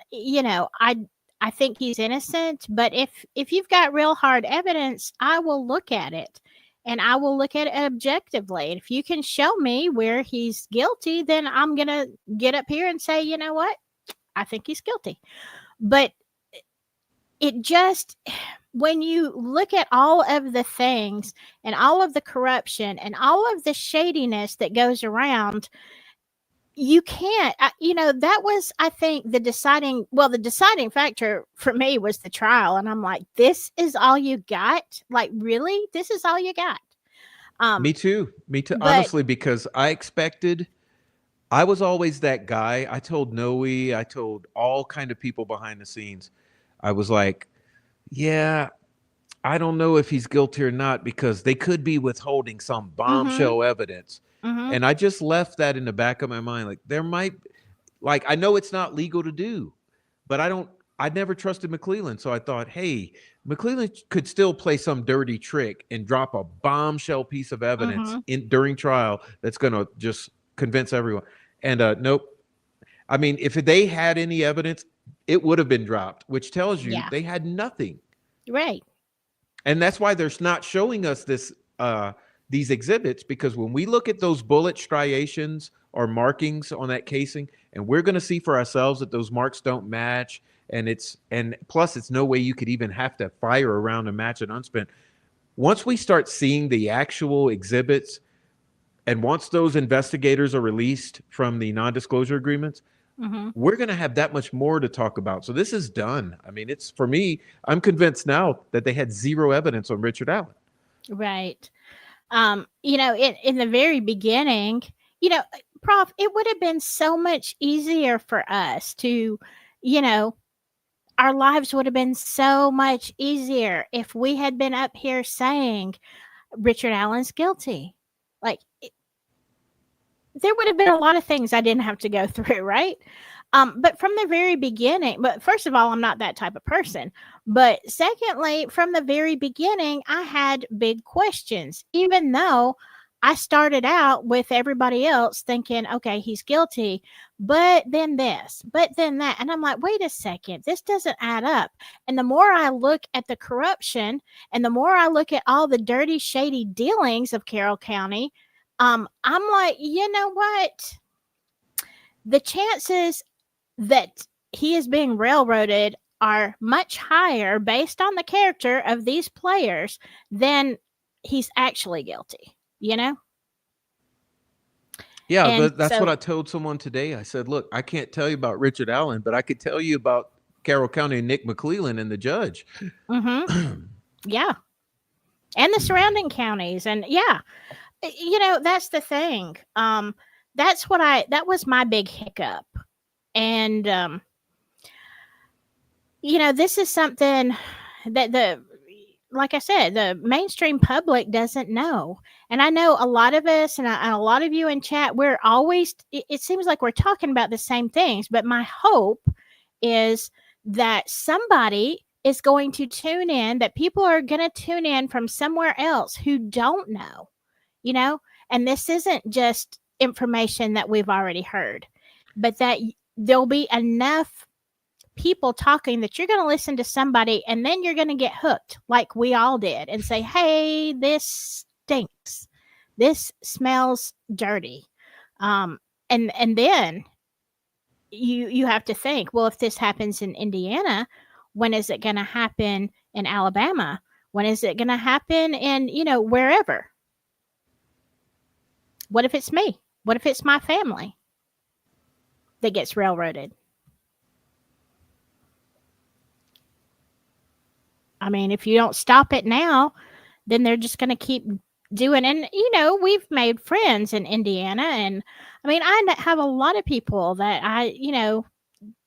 I think he's innocent, but if you've got real hard evidence, I will look at it. And I will look at it objectively. And if you can show me where he's guilty, then I'm going to get up here and say, you know what? I think he's guilty. But it just, when you look at all of the things and all of the corruption and all of the shadiness that goes around, you can't, that was, I think, the deciding factor for me was the trial. And I'm like, this is all you got? Like, really? This is all you got? Me too. Me too. But, Honestly, because I was always that guy. I told Noe, I told all kind of people behind the scenes. I was like, yeah, I don't know if he's guilty or not because they could be withholding some mm-hmm, bombshell evidence. mm-hmm, And I just left that in the back of my mind. Like there might, like, I know it's not legal to do, but I never trusted McClellan. So I thought, hey, McClellan could still play some dirty trick and drop a bombshell piece of evidence mm-hmm. in during trial that's going to just convince everyone. And nope. I mean, if they had any evidence, it would have been dropped, which tells you Yeah, they had nothing. right. And that's why they're not showing us these exhibits, because when we look at those bullet striations or markings on that casing, and we're going to see for ourselves that those marks don't match, and plus it's no way you could even have to fire around to match an unspent. Once we start seeing the actual exhibits, and once those investigators are released from the non-disclosure agreements, Mm-hmm. we're going to have that much more to talk about. So this is done. I mean, it's, for me, I'm convinced now that they had zero evidence on Richard Allen. Right. In the very beginning, you know, Prof, it would have been so much easier for us to, you know, our lives would have been so much easier if we had been up here saying Richard Allen's guilty. Like, there would have been a lot of things I didn't have to go through, right? But from the very beginning, but first of all, I'm not that type of person. But secondly, from the very beginning, I had big questions, even though I started out with everybody else thinking, okay, he's guilty, but then this, but then that. And I'm like, wait a second, this doesn't add up. And the more I look at the corruption and the more I look at all the dirty, shady dealings of Carroll County, I'm like, you know what? The chances that he is being railroaded are much higher based on the character of these players than he's actually guilty, you know? Yeah, And that's what so, I told someone today. I said, look, I can't tell you about Richard Allen, but I could tell you about Carroll County and Nick McClellan and the judge. mm-hmm, yeah. And the surrounding counties. And yeah, that's the thing. That was my big hiccup. And, this is something that like I said, the mainstream public doesn't know. And I know a lot of us and a lot of you in chat, we're always, it seems like we're talking about the same things. But my hope is that somebody is going to tune in, that people are going to tune in from somewhere else who don't know, you know? And this isn't just information that we've already heard, but that there'll be enough people talking that you're going to listen to somebody and then you're going to get hooked like we all did and say, hey, this stinks, this smells dirty. And then you have to think, well, if this happens in Indiana, when is it going to happen in Alabama? When is it going to happen? And, wherever. What if it's me? What if it's my family that gets railroaded? I mean, if you don't stop it now, then they're just going to keep doing. And we've made friends in Indiana, and I mean, have a lot of people that I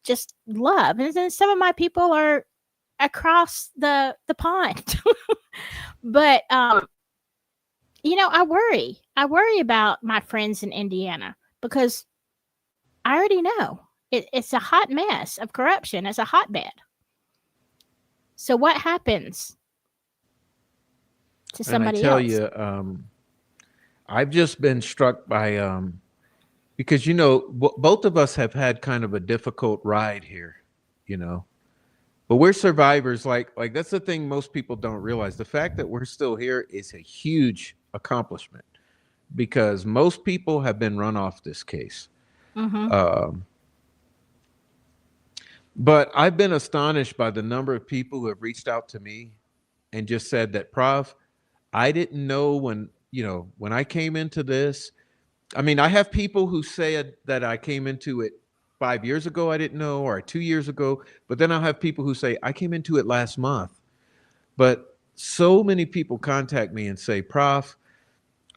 just love, and then some of my people are across the pond. But I worry about my friends in Indiana, because I already know it's a hot mess of corruption. It's a hotbed. So what happens to And I somebody tell else? you, I've just been struck by because both of us have had kind of a difficult ride here, you know. But we're survivors. Like that's the thing most people don't realize. The fact that we're still here is a huge accomplishment because most people have been run off this case. Mm-hmm. Um, but I've been astonished by the number of people who have reached out to me and just said that, Prof, I didn't know when I came into this. I mean, I have people who said that I came into it 5 years ago, I didn't know, or 2 years ago. But then I'll have people who say, I came into it last month. But so many people contact me and say, Prof,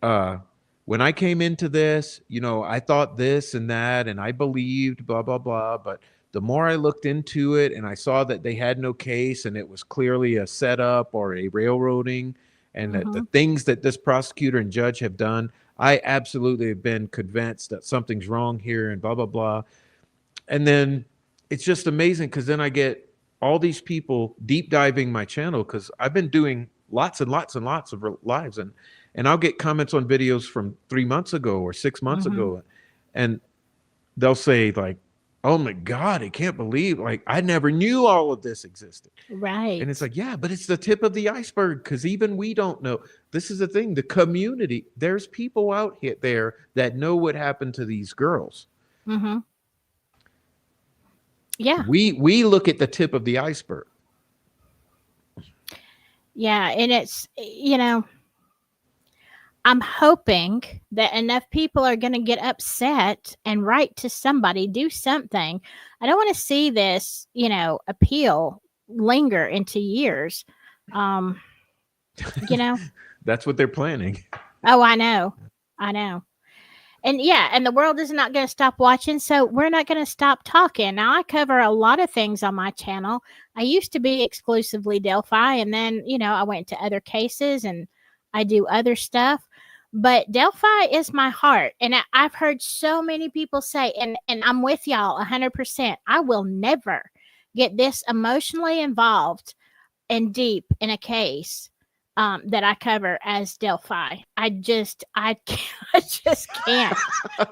uh, when I came into this, I thought this and that, and I believed blah, blah, blah. But the more I looked into it and I saw that they had no case and it was clearly a setup or a railroading, and that the Mm-hmm. things that this prosecutor and judge have done, I absolutely have been convinced that something's wrong here and blah, blah, blah. And then it's just amazing because then I get all these people deep diving my channel because I've been doing lots and lots and lots of lives, and I'll get comments on videos from 3 months ago or 6 months Mm-hmm. ago, and they'll say like, "Oh my God, I can't believe like I never knew all of this existed." And it's Right. like, yeah, but it's the tip of the iceberg because even we don't know. This is the thing, the community, there's people out here there that know what happened to these girls. Mm-hmm. Yeah. We look at the tip of the iceberg. Yeah. And I'm hoping that enough people are going to get upset and write to somebody, do something. I don't want to see this, appeal linger into years. Um, you know, That's what they're planning. oh, I know. I know. And yeah, and the world is not going to stop watching, so we're not going to stop talking. Now, I cover a lot of things on my channel. I used to be exclusively Delphi, and then, I went to other cases and I do other stuff. But Delphi is my heart. And I've heard so many people say, and I'm with y'all 100%, I will never get this emotionally involved and deep in a case that I cover as Delphi. I I just can't.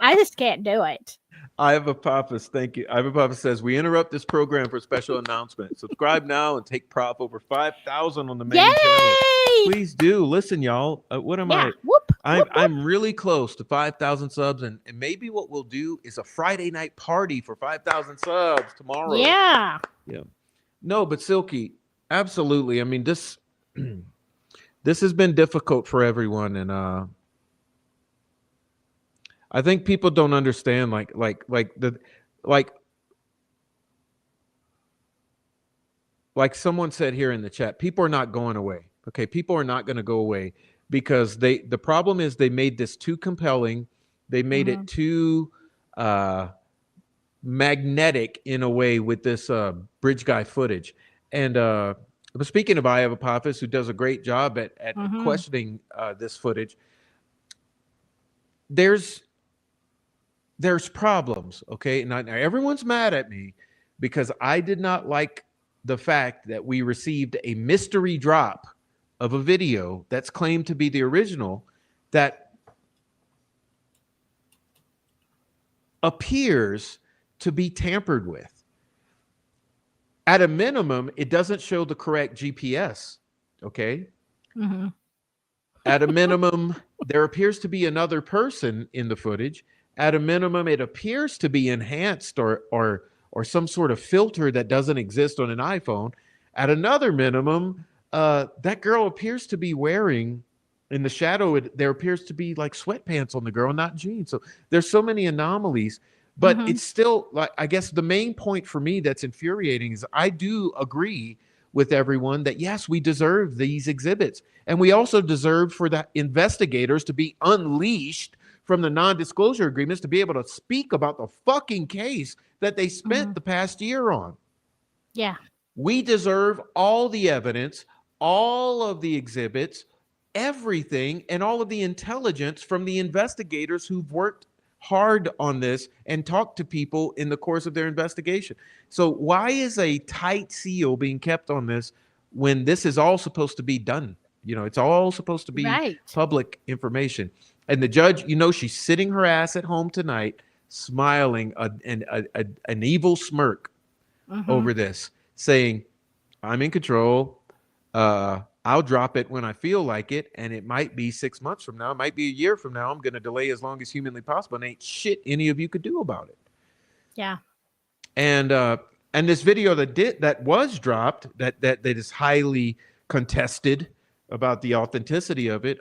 I just can't do it. I have a Papas. Thank you. I have a Papa says we interrupt this program for a special announcement. Subscribe now and take Prof over 5,000 on the main channel. Yay! Please do listen, y'all. What am Yeah. I? Whoop, I'm whoop, whoop. I'm really close to 5,000 subs, and maybe what we'll do is a Friday night party for 5,000 subs tomorrow. Yeah. Yeah. No, but Silky, absolutely. I mean, this this has been difficult for everyone, and I think people don't understand like like someone said here in the chat, people are not going away. Okay, people are not going to go away because the problem is they made this too compelling. They made Mm-hmm. it too uh magnetic in a way with this bridge guy footage. And but speaking of Aya Apophis, who does a great job at Mm-hmm. questioning this footage, there's there's problems, okay? Now everyone's mad at me because I did not like the fact that we received a mystery drop of a video that's claimed to be the original that appears to be tampered with. At a minimum, it doesn't show the correct GPS, okay? Mm-hmm. At a minimum, there appears to be another person in the footage. At a minimum, it appears to be enhanced or some sort of filter that doesn't exist on an iPhone. At another minimum, that girl appears to be wearing in the shadow. There appears to be like sweatpants on the girl, not jeans. So there's so many anomalies, but Mm-hmm. it's still like, I guess the main point for me that's infuriating is I do agree with everyone that yes, we deserve these exhibits, and we also deserve for the investigators to be unleashed from the non-disclosure agreements to be able to speak about the fucking case that they Mm-hmm. spent the past year on. Yeah. We deserve all the evidence, all of the exhibits, everything, and all of the intelligence from the investigators who've worked hard on this and talked to people in the course of their investigation. So, why is a tight seal being kept on this when this is all supposed to be done? It's all supposed to be Right. public information. And the judge, she's sitting her ass at home tonight, smiling an evil smirk Mm-hmm. over this, saying, I'm in control. I'll drop it when I feel like it, and it might be 6 months from now, it might be a year from now. I'm going to delay as long as humanly possible, and ain't shit any of you could do about it. Yeah. And this video that was dropped that is highly contested about the authenticity of it.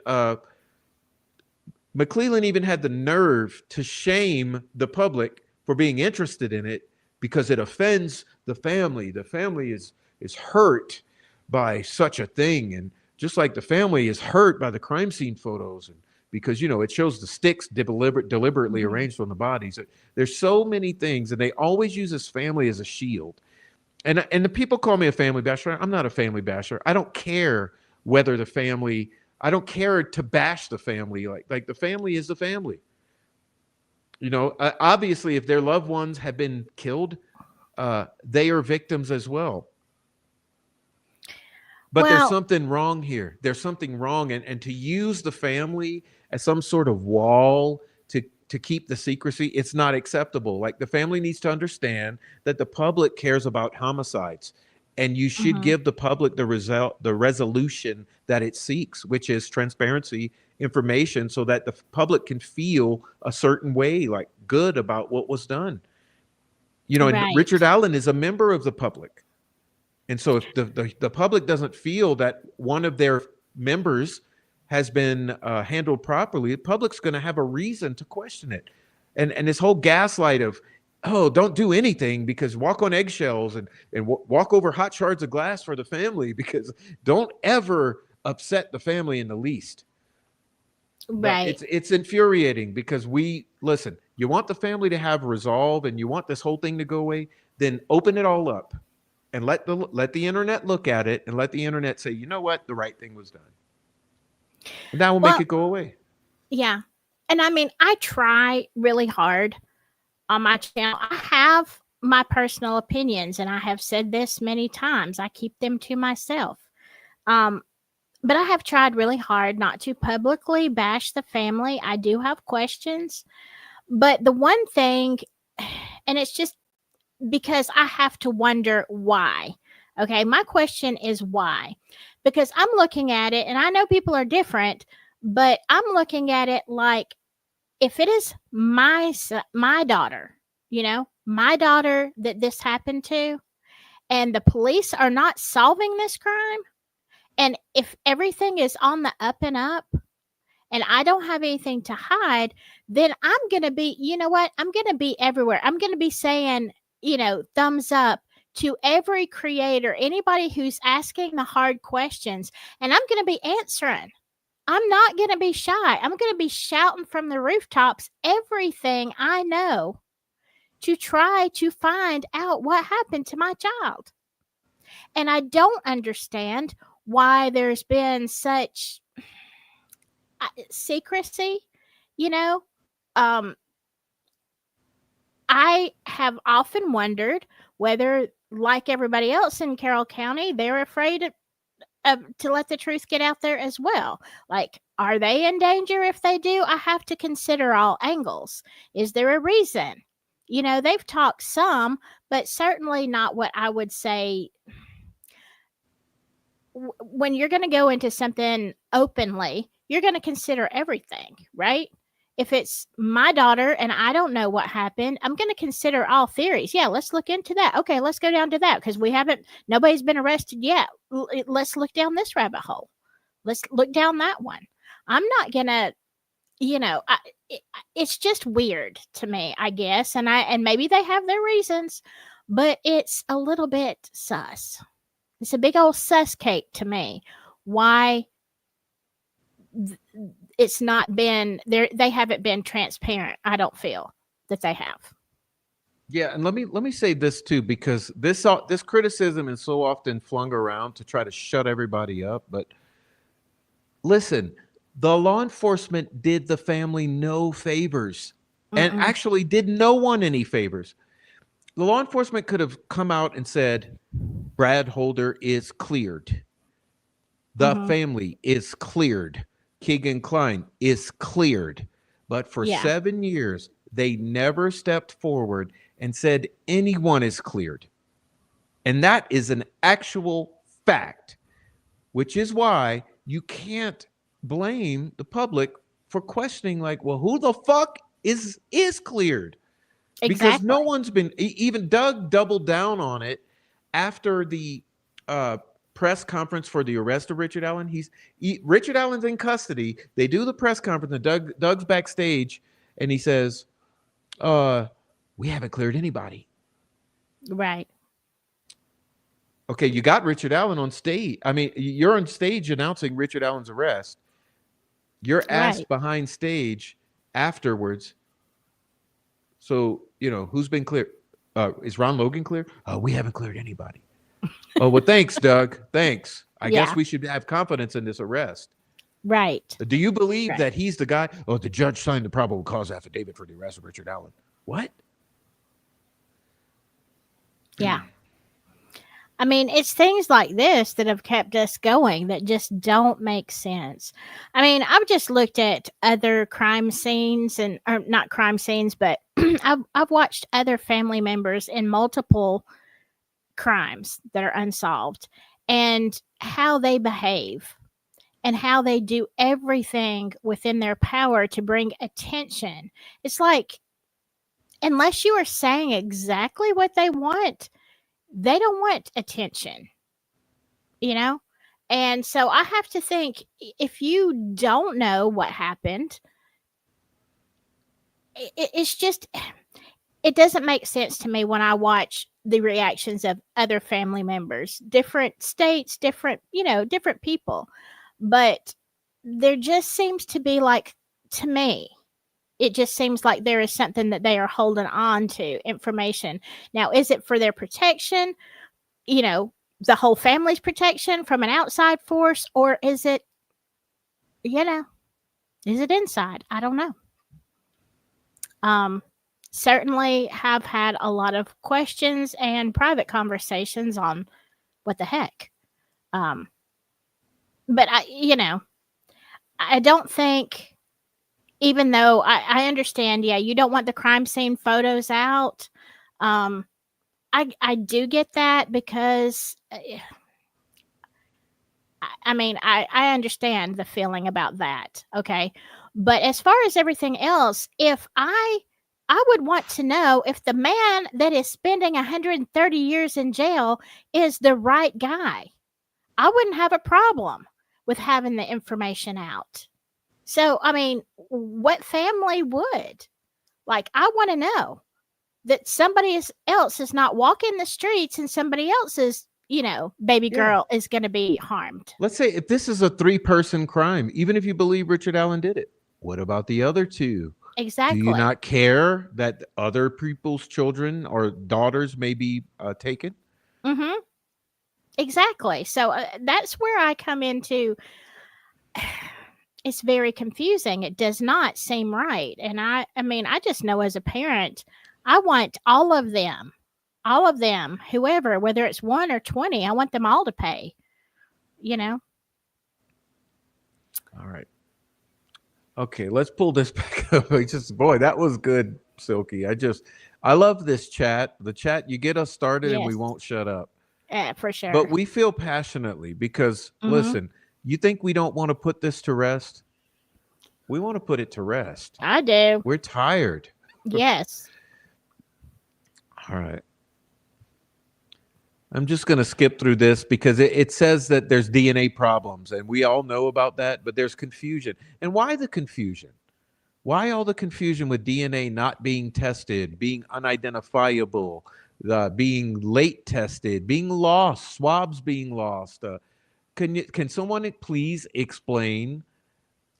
McClellan even had the nerve to shame the public for being interested in it because it offends the family. The family is hurt by such a thing, and just like the family is hurt by the crime scene photos, and because it shows the sticks deliberately Mm-hmm. arranged on the bodies. There's so many things, and they always use this family as a shield. And the people call me a family basher. I'm not a family basher. I don't care whether the family. I don't care to bash the family. Like the family is the family. Obviously, if their loved ones have been killed, they are victims as well. But there's Well, something wrong here. There's something wrong, and to use the family as some sort of wall to keep the secrecy, it's not acceptable. Like the family needs to understand that the public cares about homicides, and you should mm-hmm. give the public the resolution that it seeks, which is transparency, information, so that the public can feel a certain way, like good about what was done. And Richard Right. Allen is a member of the public. And so if the public doesn't feel that one of their members has been handled properly, the public's going to have a reason to question it. And this whole gaslight of, oh, don't do anything because walk on eggshells and walk over hot shards of glass for the family because don't ever upset the family in the least. But Right. it's infuriating because listen, you want the family to have resolve and you want this whole thing to go away, then open it all up and let the internet look at it and let the internet say, you know what, the right thing was done. And that will make Well, it go away. yeah. And I mean, I try really hard on my channel. I have my personal opinions, and I have said this many times. I keep them to myself. Um, but I have tried really hard not to publicly bash the family. I do have questions. But the one thing, and it's just because I have to wonder why. Okay, my question is why? Because I'm looking at it, and I know people are different, but I'm looking at it like if it is my daughter, my daughter that this happened to, and the police are not solving this crime, and if everything is on the up and up, and I don't have anything to hide, then I'm going to be, you know what? I'm going to be everywhere. I'm going to be saying, thumbs up to every creator, anybody who's asking the hard questions, and I'm going to be answering. I'm not going to be shy. I'm going to be shouting from the rooftops everything I know to try to find out what happened to my child. And I don't understand why there's been such secrecy, you know. Um, I have often wondered whether, like everybody else in Carroll County, they're afraid to let the truth get out there as well. Like, are they in danger if they do? I have to consider all angles. Is there a reason? They've talked some, but certainly not what I would say. When you're going to go into something openly, you're going to consider everything, right? If it's my daughter and I don't know what happened, I'm going to consider all theories. Yeah, let's look into that. Okay, let's go down to that because nobody's been arrested yet. Let's look down this rabbit hole. Let's look down that one. I'm not going to, it, it's just weird to me, I guess. And maybe they have their reasons, but it's a little bit sus. It's a big old sus cake to me. Why it's not been there, they haven't been transparent. I don't feel that they have. Yeah, and let me say this too, because this criticism is so often flung around to try to shut everybody up. But listen, the law enforcement did the family no favors, and Mm-mm. actually did no one any favors. The law enforcement could have come out and said, Brad Holder is cleared. The Mm-hmm. family is cleared. Keegan Klein is cleared. But for Yeah, 7 years, they never stepped forward and said anyone is cleared. And that is an actual fact, which is why you can't blame the public for questioning, like, well, who the fuck is cleared? Because exactly. no one's been, even Doug doubled down on it after the uh, press conference for the arrest of Richard Allen. Richard Allen's in custody. They do the press conference, and Doug's backstage, and he says, we haven't cleared anybody. Right. Okay, you got Richard Allen on stage. I mean, you're on stage announcing Richard Allen's arrest. You're Right. asked behind stage afterwards. So, who's been cleared? Is Ron Logan cleared? We haven't cleared anybody. Oh, well, thanks, Doug. Thanks. I guess Yeah. we should have confidence in this arrest. Right. Do you believe Right. that he's the guy? Oh, the judge signed the probable cause affidavit for the arrest of Richard Allen. What? Yeah. I mean, it's things like this that have kept us going that just don't make sense. I mean, I've just looked at other crime scenes and or not crime scenes, but I've watched other family members in multiple crimes that are unsolved and how they behave and how they do everything within their power to bring attention. It's like unless you are saying exactly what they don't want attention, you know? And so I have to think if you don't know what happened, it's just, it doesn't make sense to me when I watch the reactions of other family members, different states, different people. But there just seems to be like, to me, it just seems like there is something that they are holding on to information. Now, is it for their protection? You know, the whole family's protection from an outside force, or is it, you know, is it inside? I don't know. Um, Certainly have had a lot of questions and private conversations on what the heck. Um, but I don't think, even though I understand, yeah, you don't want the crime scene photos out. Um, I do get that because I mean, I understand the feeling about that. Okay. But as far as everything else, if I would want to know if the man that is spending 130 years in jail is the right guy. I wouldn't have a problem with having the information out. So, I mean, what family would? Like, I want to know that else is not walking the streets and somebody else's, baby Yeah. girl is going to be harmed. Let's say if this is a 3-person crime, even if you believe Richard Allen did it, what about the other two? Do you Exactly. not care that other people's children or daughters may be taken? Mhm. Exactly. So that's where I come into it's very confusing. It does not seem right. And I mean, I just know as a parent, I want all of them, whoever, whether it's 1 or 20, I want them all to pay, you know? All right. Okay, let's pull this back up. Boy, that was good, Silky. I love this chat. The chat, you get us started and we Yes. won't shut up. For But sure. we feel passionately because Mhm. listen, you think we don't want to put this to rest? We want to put it to rest. I do. We're tired. Yes. All right. I'm just going to skip through this because it says that there's DNA problems, and we all know about that, but there's confusion. And why the confusion? Why all the confusion with DNA not being tested, being unidentifiable, being late tested, being lost, swabs being lost? Can someone please explain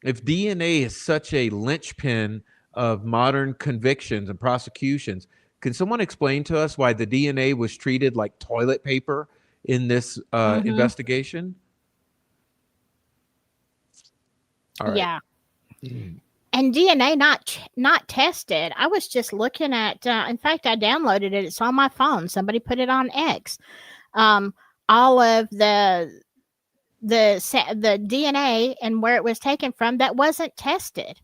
if DNA is such a linchpin of modern convictions and prosecutions? Can someone explain to us why the DNA was treated like toilet paper in this Mm-hmm. investigation? All right. Yeah. And DNA not tested. I was just looking at. In fact, I downloaded it. It's on my phone. Somebody put it on X. Um, all of the DNA and where it was taken from that wasn't tested.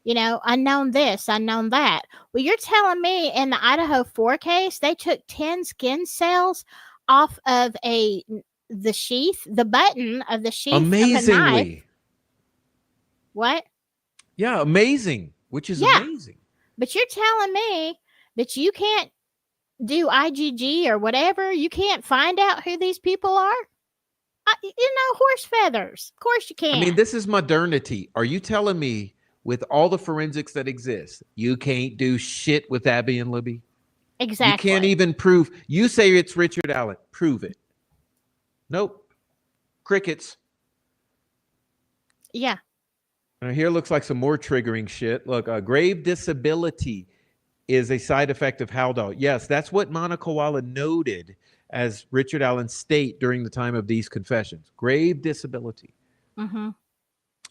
Unknown this, unknown that. Well, you're telling me in the Idaho 4 case, they took 10 skin cells off of the sheath, the button of the sheath of a knife. Amazingly. What? Yeah, amazing, which is Yeah, amazing. but you're telling me that you can't do IgG or whatever. You can't find out who these people are. Horse feathers. Of course you I mean, can. this is modernity. Are you telling me with all the forensics that exist, you can't do shit with Abby and Libby? You can't Exactly. even prove. You say it's Richard Allen. Prove it. Nope. Crickets. Yeah. Now here looks like some more triggering shit. Look, grave disability is a side effect of Haldol. Yes, that's what Monica Walla noted as Richard Allen's state during the time of these confessions. Grave disability. Mm-hmm.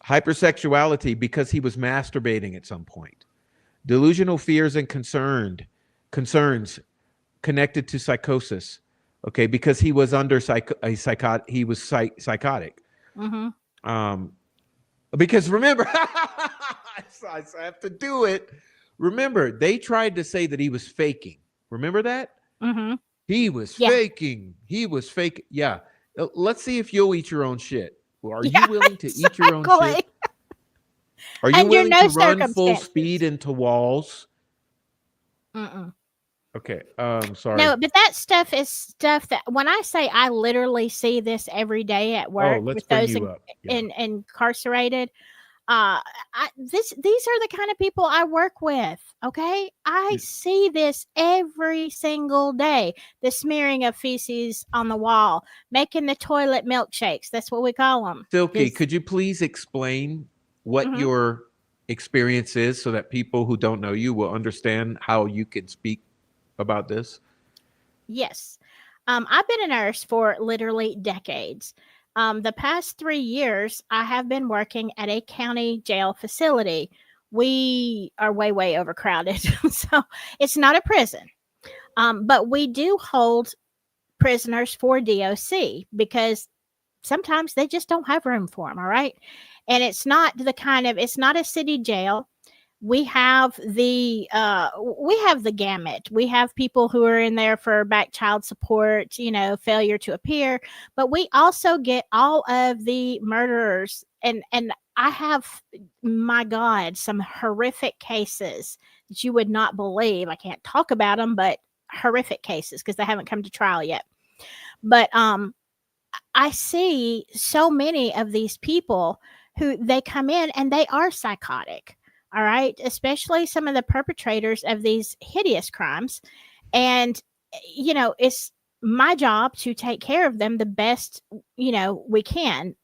Hypersexuality because he was masturbating at some point. Delusional fears and concerns connected to psychosis. Okay, because he was under psychotic. Mm-hmm. Um, because remember, I have to do it. Remember, they tried to say that he was faking. Remember that? Mm-hmm. He was Yeah. faking. He was fake. Yeah. Let's see if you'll eat your own shit. Well, are you Yeah, willing to eat your own exactly. shit? Are you Under willing no to run full circumstances. speed into walls? Mm-mm. Okay. Sorry. No, but that stuff is stuff that when I say I literally see this every day at Oh, work let's with bring those you up. Yeah. incarcerated, these are the kind of people I work with. Okay, I see this every single day. The smearing of feces on the wall, making the toilet milkshakes. That's what we call them. Silky, could you please explain what Mhm. your experience is so that people who don't know you will understand how you can speak about this? Yes. I've been a nurse for literally decades. The past 3 years, I have been working at a county jail facility. We are way, way overcrowded. So it's not a prison. But we do hold prisoners for DOC because sometimes they just don't have room for them. All right. And it's not a city jail. We have the gamut. We have people who are in there for back child support, failure to appear, but we also get all of the murderers, and I have, my God, some horrific cases that you would not believe. I can't talk about them, but horrific cases because they haven't come to trial yet. But I see so many of these people who they come in and they are psychotic. All right. Especially some of the perpetrators of these hideous crimes. And, it's my job to take care of them the best, we can.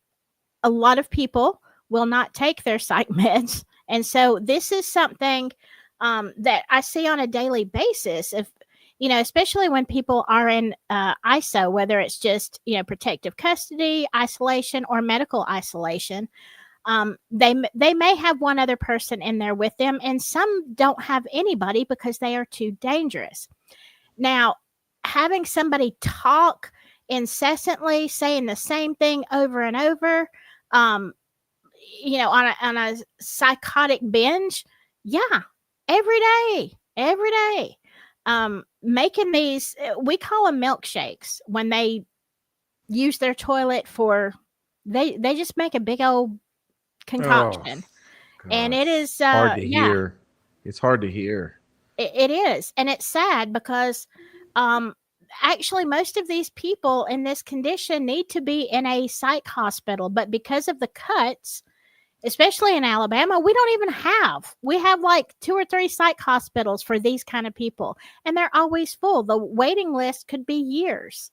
A lot of people will not take their psych meds. And so this is something that I see on a daily basis. Especially when people are in ISO, whether it's just, protective custody, isolation, or medical isolation. They may have one other person in there with them, and some don't have anybody because they are too dangerous. Now, having somebody talk incessantly, saying the same thing over and over, um, on a psychotic binge, yeah, every day. Making these, we call them milkshakes when they use their toilet for, they just make a big old Oh, concoction. And it Gosh, is, it's hard to yeah, hear. It's hard to hear. it is. And it's sad because, um, actually, most of these people in this condition need to be in a psych hospital, but because of the cuts, especially in Alabama, we don't even have. We have like 2 or 3 psych hospitals for these kind of people, and they're always full. The waiting list could be years.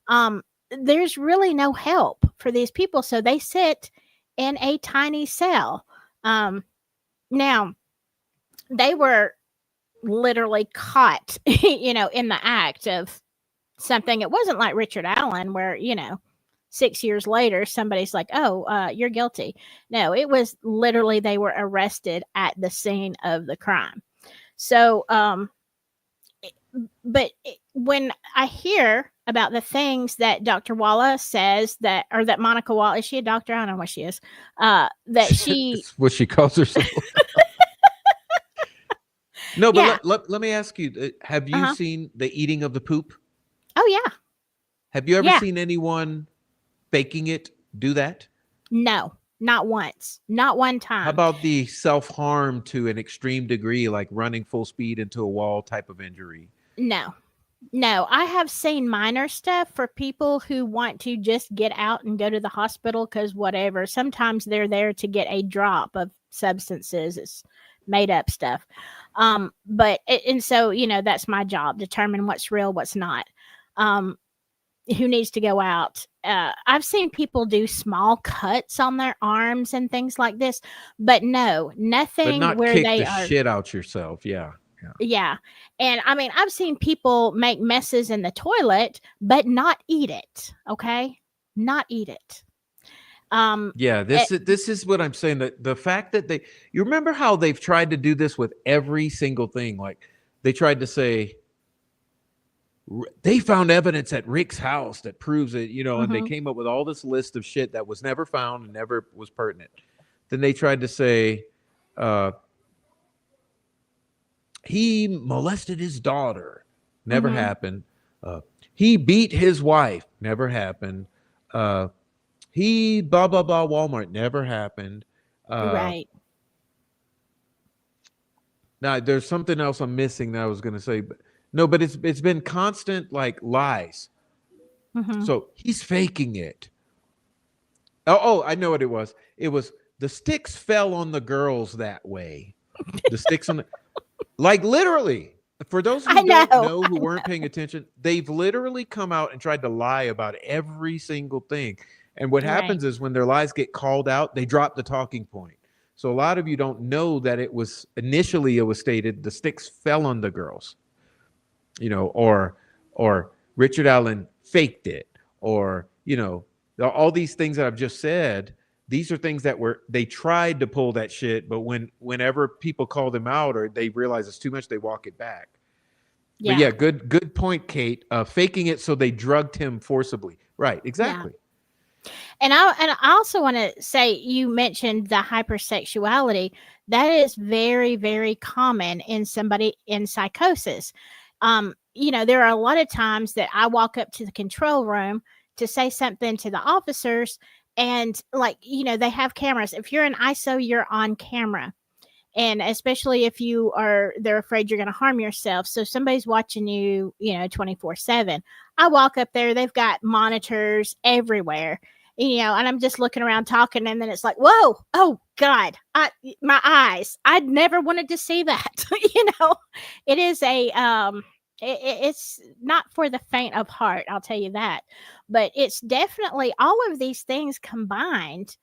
Um, there's really no help for these people, so they sit in a tiny cell. Um, now they were literally caught, in the act of something. It wasn't like Richard Allen, where 6 years later somebody's like, "Oh, you're guilty." No, it was literally they were arrested at the scene of the crime. So, when I hear about the things that Dr. Walla says, that Monica Walla, is she a doctor? I don't know what she is. That she, It's what she calls herself. No, but yeah, let me ask you: have uh you huh. seen the eating of the poop? Oh yeah, Have you ever yeah. seen anyone faking it do that? No, not once, not one How time. about the self harm to an extreme degree, like running full speed into a wall type of injury? No, no. I have seen minor stuff for people who want to just get out and go to the hospital because whatever. Sometimes they're there to get a drop of substances. It's made up stuff. And so that's my job: determine what's real, what's not. Um, who needs to go out? I've seen people do small cuts on their arms and things like this, but no, But nothing not where kick they the are. shit out yourself. Yeah. Yeah. Yeah. And I mean, I've seen people make messes in the toilet, but not eat it. Okay. Not eat it. Um, Yeah, it, this is what I'm saying. That the fact that you remember how they've tried to do this with every single thing. Like they tried to say they found evidence at Rick's house that proves it, and they mhm, came up with all this list of shit that was never found and never was pertinent. Then they tried to say uh, he molested his daughter, never mhm, happened. Uh, he beat his wife, never happened. Uh, he blah blah blah Walmart, never happened. Uh, right. Now there's something else I'm missing that I was going to say, but no, but it's been constant like lies. Mhm. So he's faking it. Oh, I know what it was. It was the sticks fell on the girls that way. The sticks on the, like literally. For those I who don't know. know, who weren't paying attention, they've literally come out and tried to lie about every single thing. And what Right. happens is when their lies get called out, they drop the talking point. So a lot of you don't know that it was stated the sticks fell on the girls, or Richard Allen faked it, or all these things that I've just said. These are things that they tried to pull that shit, but whenever people call them out or they realize it's too much, they walk it back. But Yeah. yeah, good point, Kate. Faking it so they drugged him forcibly. Right, Yeah. exactly. And I also want to say, you mentioned the hypersexuality. That is very, very common in somebody in psychosis. There are a lot of times that I walk up to the control room to say something to the officers, and like, they have cameras. If you're in ISO, you're on camera. And especially if they're afraid you're going to harm yourself. So somebody's watching you, 24/7. I walk up there, they've got monitors everywhere, and I'm just looking around talking. And then it's like, whoa, oh God, my eyes, I'd never wanted to see that. It is it's not for the faint of heart. I'll tell you that. But it's definitely all of these things combined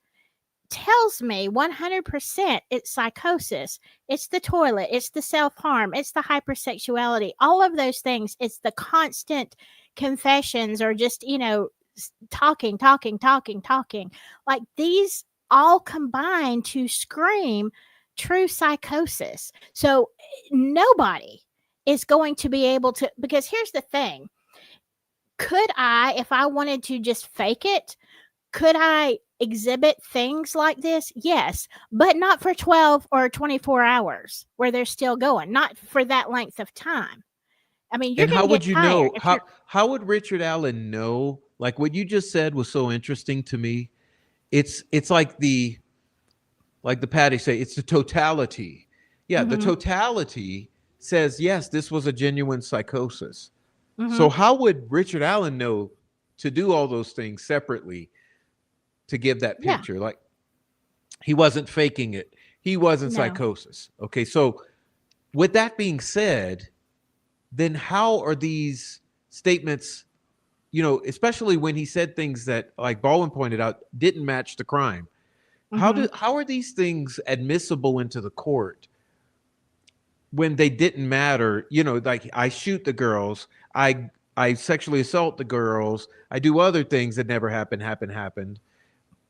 tells me 100% it's psychosis. It's the toilet, it's the self-harm, it's the hypersexuality, all of those things. It's the constant confessions, or just, talking, talking, talking, talking. Like, these all combine to scream true psychosis. So nobody is going to be able to, because here's the thing. Could I, if I wanted to just fake it, could I exhibit things like this? Yes, but not for 12 or 24 hours where they're still going, not for that length of time. I mean, you're And going how to would get you tired know? if you're. How would Richard Allen know? Like what you just said was so interesting to me. It's like like the Patty say, it's the totality. Yeah, the Mm-hmm. totality says, yes, this was a genuine psychosis. Mm-hmm. So, how would Richard Allen know to do all those things separately to give that Yeah. picture? Like, he wasn't faking it, he wasn't No. psychosis. Okay, so with that being said, then how are these statements, especially when he said things that, like Baldwin pointed out, didn't match the crime? Mm-hmm. How are these things admissible into the court when they didn't matter? Like, I shoot the girls, I sexually assault the girls, I do other things that never happened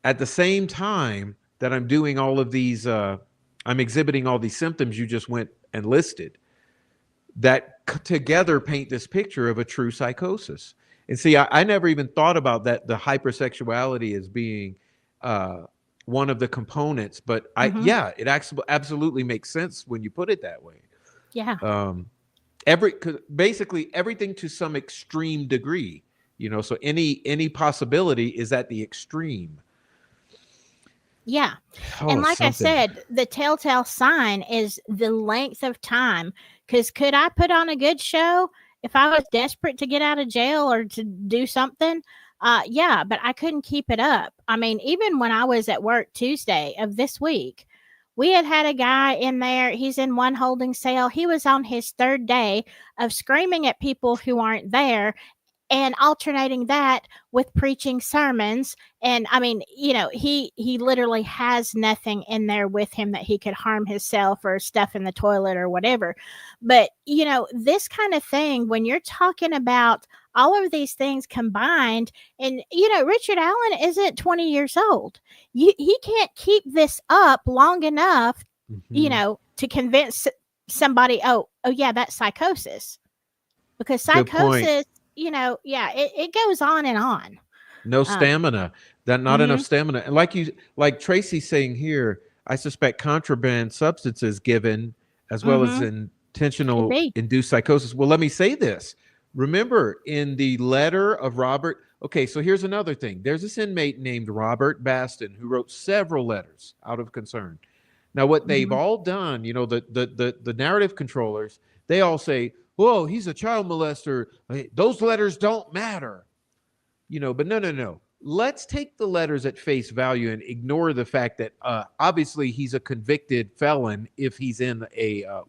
at the same time that I'm doing all of these. I'm exhibiting all these symptoms you just went and listed that together paint this picture of a true psychosis. And see, I never even thought about that, the hypersexuality as being uh, one of the components. But Mm-hmm. yeah, it absolutely makes sense when you put it that way. Yeah. Um, basically everything to some extreme degree. So any possibility is at the extreme. Yeah. Oh, And it's like I something. said, the telltale sign is the length of time. Because could I put on a good show if I was desperate to get out of jail or to do something? Yeah, but I couldn't keep it up. I mean, even when I was at work Tuesday of this week, we had a guy in there. He's in one holding cell. He was on his third day of screaming at people who aren't there and alternating that with preaching sermons. And I mean, he literally has nothing in there with him that he could harm himself or stuff in the toilet or whatever. But this kind of thing, when you're talking about all of these things combined, and Richard Allen isn't 20 years old. He can't keep this up long enough, Hmm. to convince somebody, oh yeah, that's psychosis. Because Good point. psychosis, yeah, it goes on and on. No Um, stamina. That Not enough mhm, stamina. And like Tracy's saying here, I suspect contraband substances given as well as mhm, could intentional be. induced psychosis. Well, let me say this. Remember in the letter of Robert. Okay, so here's another thing. There's this inmate named Robert Baston who wrote several letters out of concern. Now, what they've Mhm, all done, the narrative controllers, they all say, "Whoa, he's a child molester. Those letters don't matter." But no, no, no. Let's take the letters at face value and ignore the fact that obviously he's a convicted felon if he's in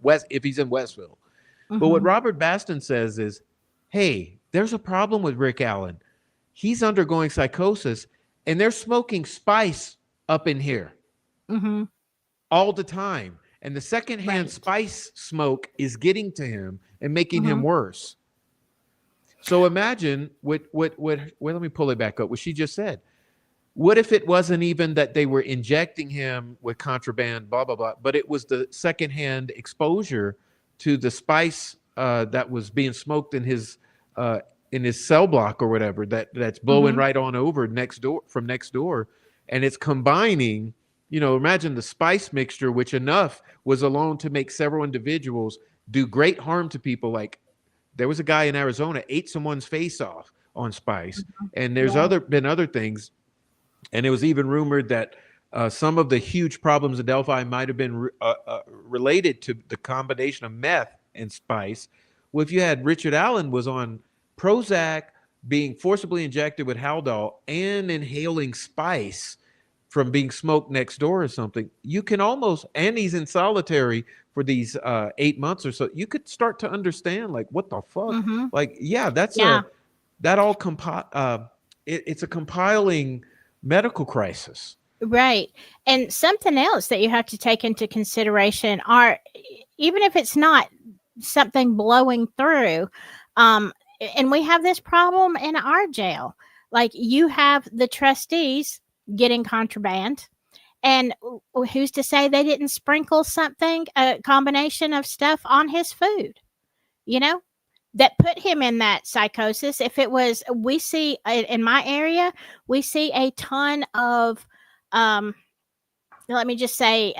Westville. But what mhm, Robert Baston says is, hey, there's a problem with Rick Allen. He's undergoing psychosis, and they're smoking spice up in here mhm. all the time. And the secondhand Right. spice smoke is getting to him and making him Mhm, worse. So imagine let me pull it back up, what she just said. What if it wasn't even that they were injecting him with contraband, blah, blah, blah, but it was the secondhand exposure to the spice that was being smoked in his cell block or whatever, that's blowing mhm, right on over next door from next door. And it's combining, imagine the spice mixture, which enough was alone to make several individuals do great harm to people. Like there was a guy in Arizona ate someone's face off on spice, mhm. and there's Yeah. other been other things, and it was even rumored that some of the huge problems in Delphi might have been related to the combination of meth and spice. Well, if you had Richard Allen was on Prozac, being forcibly injected with Haldol, and inhaling spice from being smoked next door or something, you can almost, and he's in solitary for these 8 months or so, you could start to understand like what the fuck. Mhm. Like, yeah, that's Yeah. a that all it's a compiling medical crisis. Right. And something else that you have to take into consideration are, even if it's not something blowing through, um, and we have this problem in our jail. Like you have the trustees getting contraband, and who's to say they didn't sprinkle something, a combination of stuff on his food, you know, that put him in that psychosis. If it was, we see in my area, we see a ton of, um, let me just say,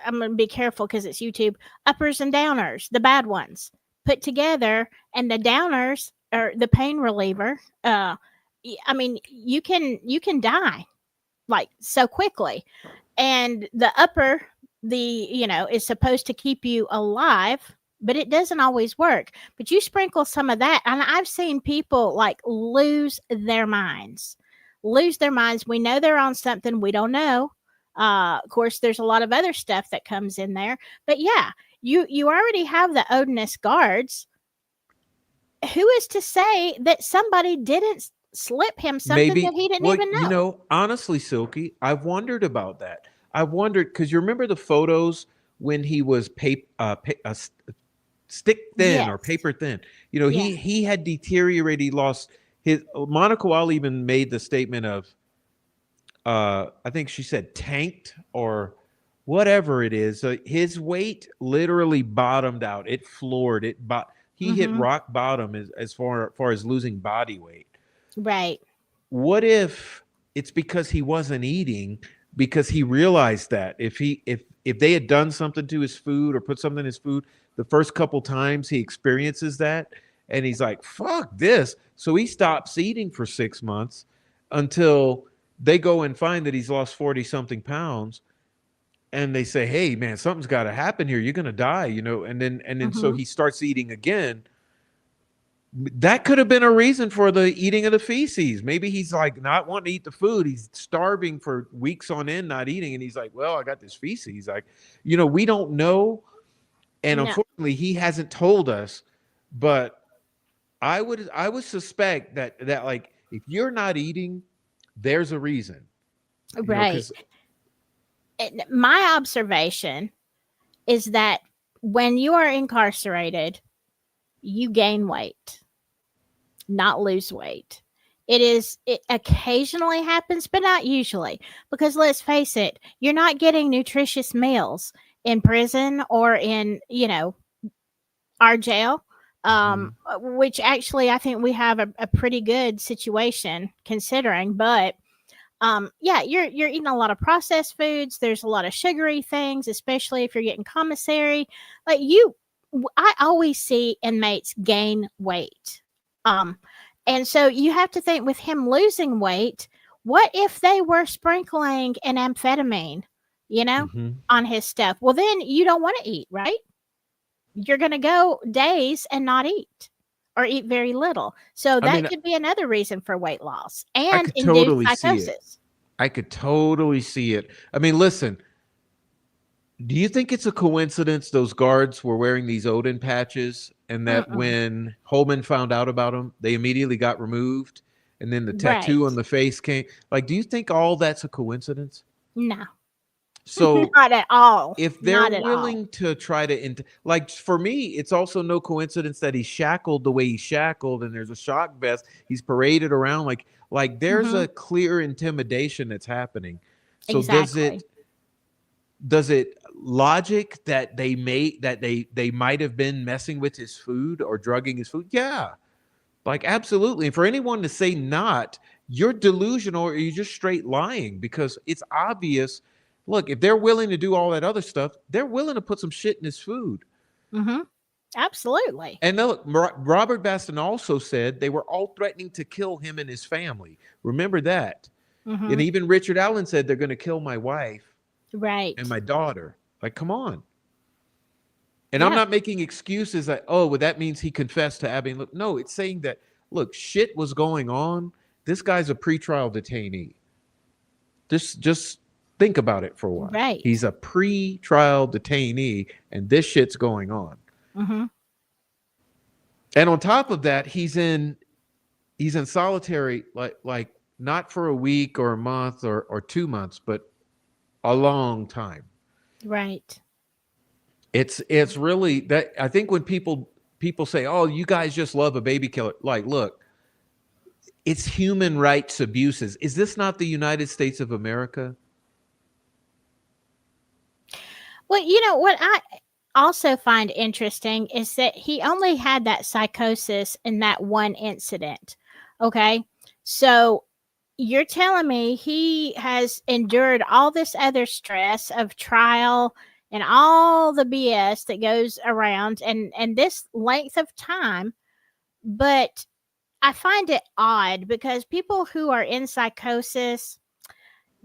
I'm going to be careful because it's YouTube, uppers and downers, the bad ones put together, and the downers are the pain reliever. I mean, you can die like so quickly. and the upper, the is supposed to keep you alive, but it doesn't always work. But you sprinkle some of that, and I've seen people like lose their minds. We know they're on something we don't know. Of course, there's a lot of other stuff that comes in there, but yeah, you already have the odinous guards. Who is to say that somebody didn't slip him something that Maybe, he didn't well, even know? honestly, Silky, I've wondered about that. I've wondered because you remember the photos when he was stick thin or Yes. paper thin. Yeah. He had deteriorated. He lost his. Monica Wall even made the statement of, I think she said tanked or whatever it is. His weight literally bottomed out. It floored it. He hit Mhm. rock bottom as far as losing body weight. Right. What if it's because he wasn't eating because he realized that if they had done something to his food or put something in his food the first couple times he experiences that and he's like fuck this, so he stops eating for 6 months until they go and find that he's lost 40 something pounds, and they say, hey man, something's got to happen here, you're going to die, and then so Mhm. he starts eating again. That could have been a reason for the eating of the feces. Maybe he's like not wanting to eat the food. He's starving for weeks on end, not eating. And he's like, well, I got this feces. Like, we don't know. And No. unfortunately, he hasn't told us. But I would suspect that like if you're not eating, there's a reason. Right. Because My observation is that when you are incarcerated, you gain weight, not lose weight. It occasionally happens, but not usually. Because let's face it, you're not getting nutritious meals in prison or in, our jail. Which actually I think we have a pretty good situation considering, but yeah, you're eating a lot of processed foods. There's a lot of sugary things, especially if you're getting commissary. Like I always see inmates gain weight. Um, and so you have to think with him losing weight, what if they were sprinkling an amphetamine, you know, Mhm. on his stuff? Well, then you don't want to eat, right? You're going to go days and not eat or eat very little. So I that mean, could be another reason for weight loss I and could induced totally see it. psychosis. I could totally see it. I mean, listen, do you think it's a coincidence those guards were wearing these Odin patches and that Mm-mm. when Holman found out about them, they immediately got removed and then the tattoo on Right. the face came? Like, do you think all that's a coincidence? No, So, not at all. if they're Not at all. willing to try to, like, for me, it's also no coincidence that he's shackled the way he's shackled and there's a shock vest. He's paraded around like there's Hmm. a clear intimidation that's happening. So, Exactly. does it logic that they might have been messing with his food or drugging his food? Yeah, like absolutely. And for anyone to say not, you're delusional or you're just straight lying because it's obvious. Look, if they're willing to do all that other stuff, they're willing to put some shit in his food. Hmm. Absolutely. And now look, Robert Baston also said they were all threatening to kill him and his family. Remember that. And Hmm. even Richard Allen said they're going to kill my wife and Right. my daughter. Like, come on. And I'm Yeah. not making excuses that, oh, well, that means he confessed to Abby. Look, no, it's saying that, look, shit was going on. This guy's a pretrial detainee. Just think about it for a while. Right. He's a pre-trial detainee, and this shit's going on. Hmm. And on top of that, he's in solitary, like not for a week or a month or 2 months, but a long time. Right. It's really that I think when people say, "Oh, you guys just love a baby killer," like, look, it's human rights abuses. Is this not the United States of America? Well, what I also find interesting is that he only had that psychosis in that one incident. Okay. So you're telling me he has endured all this other stress of trial and all the BS that goes around and this length of time, but I find it odd because people who are in psychosis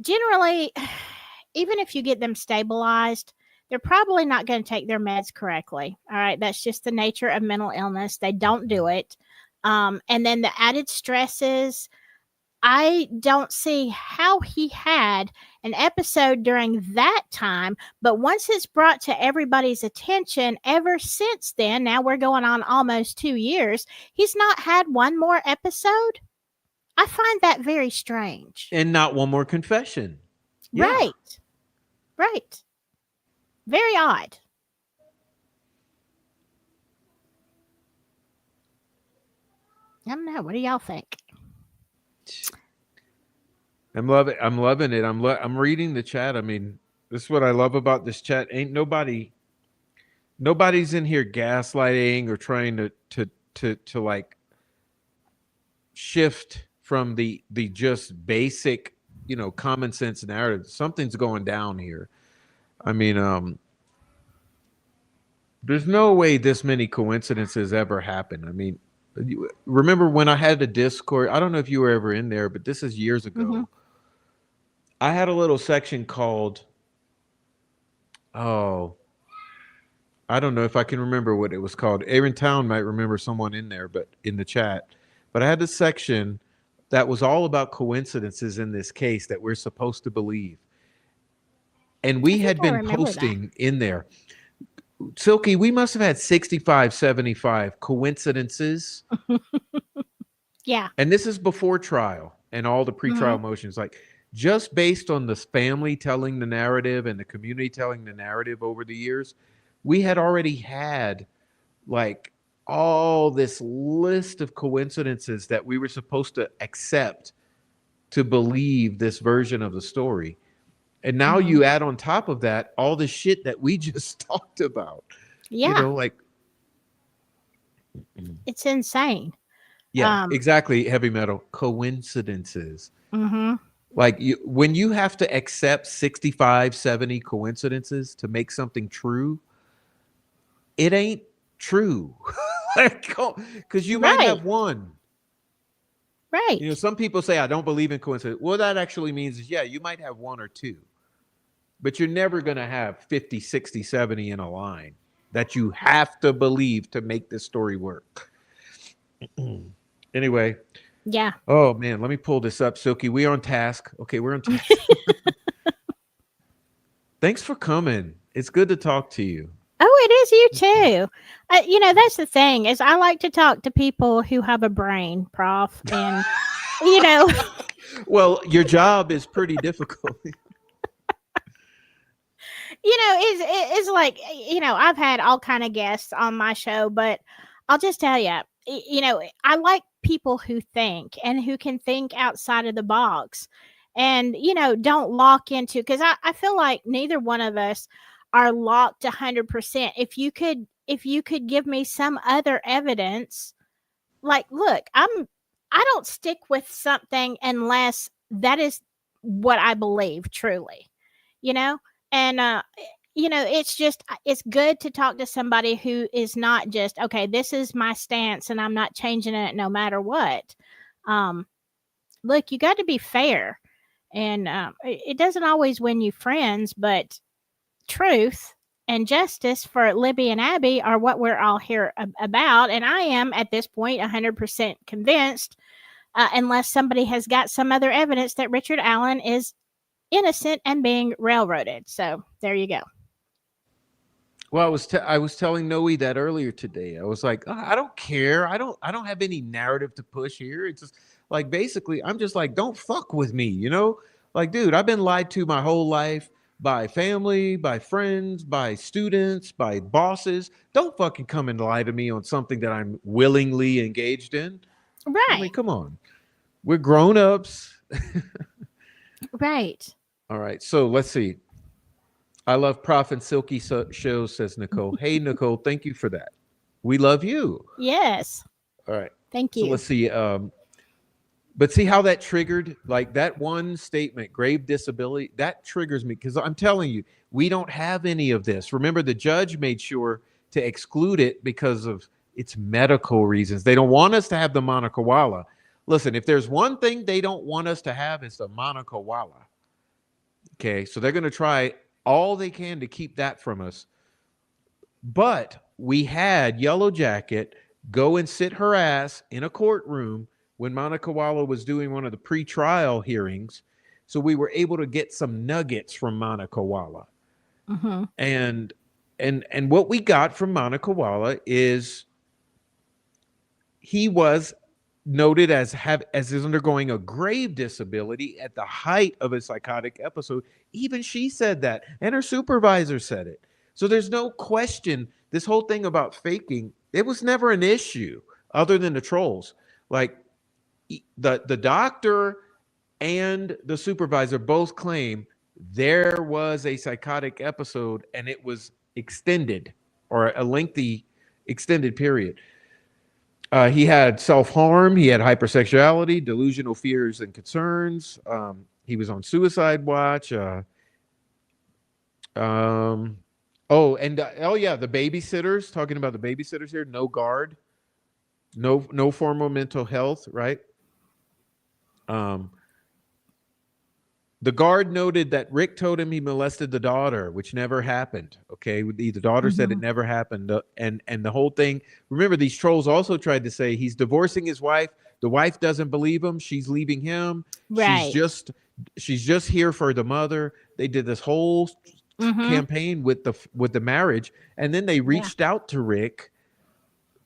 generally even if you get them stabilized, they're probably not going to take their meds correctly. All right. That's just the nature of mental illness. They don't do it. And then the added stresses, I don't see how he had an episode during that time, but once it's brought to everybody's attention ever since then, now we're going on almost 2 years, he's not had one more episode. I find that very strange. And not one more confession. Yeah. Right. Right. Very odd. I don't know. What do y'all think? I'm loving it. I'm reading the chat. I mean, this is what I love about this chat. Ain't nobody's in here gaslighting or trying to like shift from the just basic, common sense narrative. Something's going down here. I mean, there's no way this many coincidences ever happen. I mean, remember when I had the Discord? I don't know if you were ever in there, but this is years ago. Mhm. I had a little section called, I don't know if I can remember what it was called. Aaron Town might remember someone in there, but in the chat. But I had this section that was all about coincidences in this case that we're supposed to believe. And we had been posting in there. Silky, we must have had 65, 75 coincidences. Yeah. And this is before trial and all the pretrial motions. Like, just based on the family telling the narrative and the community telling the narrative over the years, we had already had like all this list of coincidences that we were supposed to accept to believe this version of the story. And now you add on top of that all the shit that we just talked about. Yeah. Like, it's insane. Yeah, exactly. Heavy metal coincidences. Mm-hmm. Like when you have to accept 65, 70 coincidences to make something true, it ain't true. Because you might have one. Right. Some people say, I don't believe in coincidence. Well, that actually means, yeah, you might have one or two. But you're never going to have 50, 60, 70 in a line that you have to believe to make this story work. Anyway. Yeah. Oh, man. Let me pull this up, Silky. We on task. Okay, we're on task. Thanks for coming. It's good to talk to you. Oh, it is you too. That's the thing is I like to talk to people who have a brain, Prof. And, Well, your job is pretty difficult. It's like, I've had all kind of guests on my show, but I'll just tell you, I like people who think and who can think outside of the box and, don't lock into, because I feel like neither one of us are locked 100%. If you could give me some other evidence, like, look, I don't stick with something unless that is what I believe truly, and it's good to talk to somebody who is not just, okay, this is my stance and I'm not changing it no matter what. Look, you got to be fair, and it doesn't always win you friends, but truth and justice for Libby and Abby are what we're all here about. And I am at this point 100% convinced, unless somebody has got some other evidence that Richard Allen is innocent and being railroaded. So there you go. Well, I was telling Noe that earlier today. I was like, I don't care. I don't have any narrative to push here. It's just like, basically, I'm just like, don't fuck with me, Like, dude, I've been lied to my whole life by family, by friends, by students, by bosses. Don't fucking come and lie to me on something that I'm willingly engaged in. Right. I mean, come on. We're grown-ups. Right. All right. So let's see. I love Prof and Silky shows, says Nicole. Hey, Nicole, thank you for that. We love you. Yes. All right. Thank you. So let's see. But see how that triggered, like that one statement, grave disability, that triggers me because I'm telling you, we don't have any of this. Remember, the judge made sure to exclude it because of its medical reasons. They don't want us to have the Monica Walla. Listen, if there's one thing they don't want us to have, it's the Monica Walla. Okay, so they're going to try all they can to keep that from us. But we had Yellow Jacket go and sit her ass in a courtroom when Monica Walla was doing one of the pre-trial hearings. So we were able to get some nuggets from Monica Walla. Mm-hmm. And and what we got from Monica Walla is he was noted as is undergoing a grave disability at the height of a psychotic episode. Even she said that, and her supervisor said it. So there's no question. This whole thing about faking, it was never an issue, other than the trolls. Like the doctor and the supervisor both claim there was a psychotic episode, and it was extended, or a lengthy extended period. He had self harm. He had hypersexuality, delusional fears and concerns. He was on suicide watch. Um, oh yeah, the babysitters. Talking about the babysitters here. No guard. No formal mental health. Right. Um, the guard noted that Rick told him he molested the daughter, which never happened. Okay, the daughter said it Mm-hmm. never happened, and the whole thing. Remember, these trolls also tried to say he's divorcing his wife. The wife doesn't believe him. She's leaving him. She's Right. just she's just here for the mother. They did this whole Mm-hmm. campaign with the marriage, and then they Yeah. reached out to Rick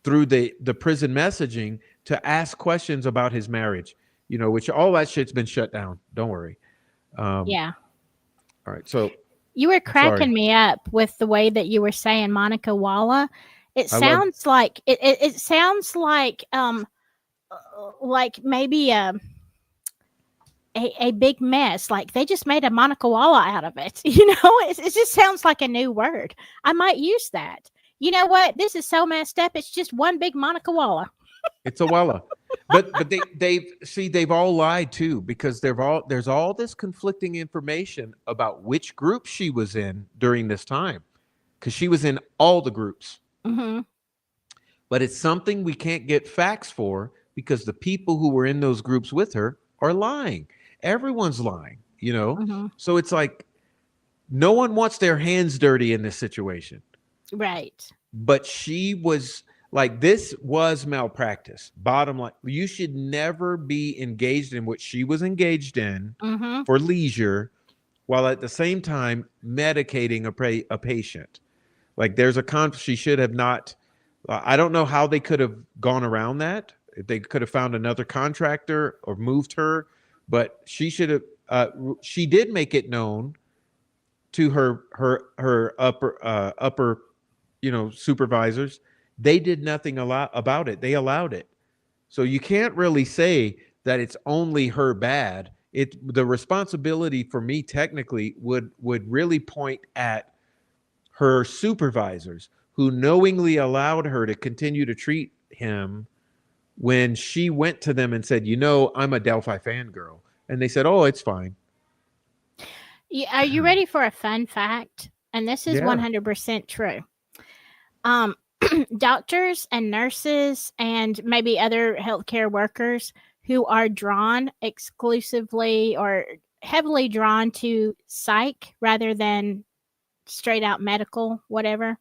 through the prison messaging to ask questions about his marriage. Which all that shit's been shut down. Don't worry. Um, Yeah. all right, so You were I'm sorry. cracking me up with the way that you were saying Monica Walla. It I love. sounds like it sounds like maybe a big mess. Like they just made a Monica Walla out of it. It just sounds like a new word. I might use that. You know what? This is so messed up. It's just one big Monica Walla. It's a Wella, but they've all lied too, because there's all this conflicting information about which group she was in during this time, because she was in all the groups, Mm-hmm. but it's something we can't get facts for because the people who were in those groups with her are lying. Everyone's lying. Mm-hmm. So it's like no one wants their hands dirty in this situation. Right. But she was like, this was malpractice. Bottom line, you should never be engaged in what she was engaged in Mm-hmm. for leisure, while at the same time medicating a patient. Like there's she should have not. I don't know how they could have gone around that. If they could have found another contractor or moved her, but she should have. She did make it known to her upper supervisors. They did nothing about it. They allowed it. So you can't really say that it's only her bad. The responsibility for me technically would really point at her supervisors, who knowingly allowed her to continue to treat him when she went to them and said, I'm a Delphi fangirl. And they said, oh, it's fine. Are you ready for a fun fact? And this is Yeah. 100% true. Um, doctors and nurses and maybe other healthcare workers who are drawn exclusively or heavily drawn to psych rather than straight out medical, whatever,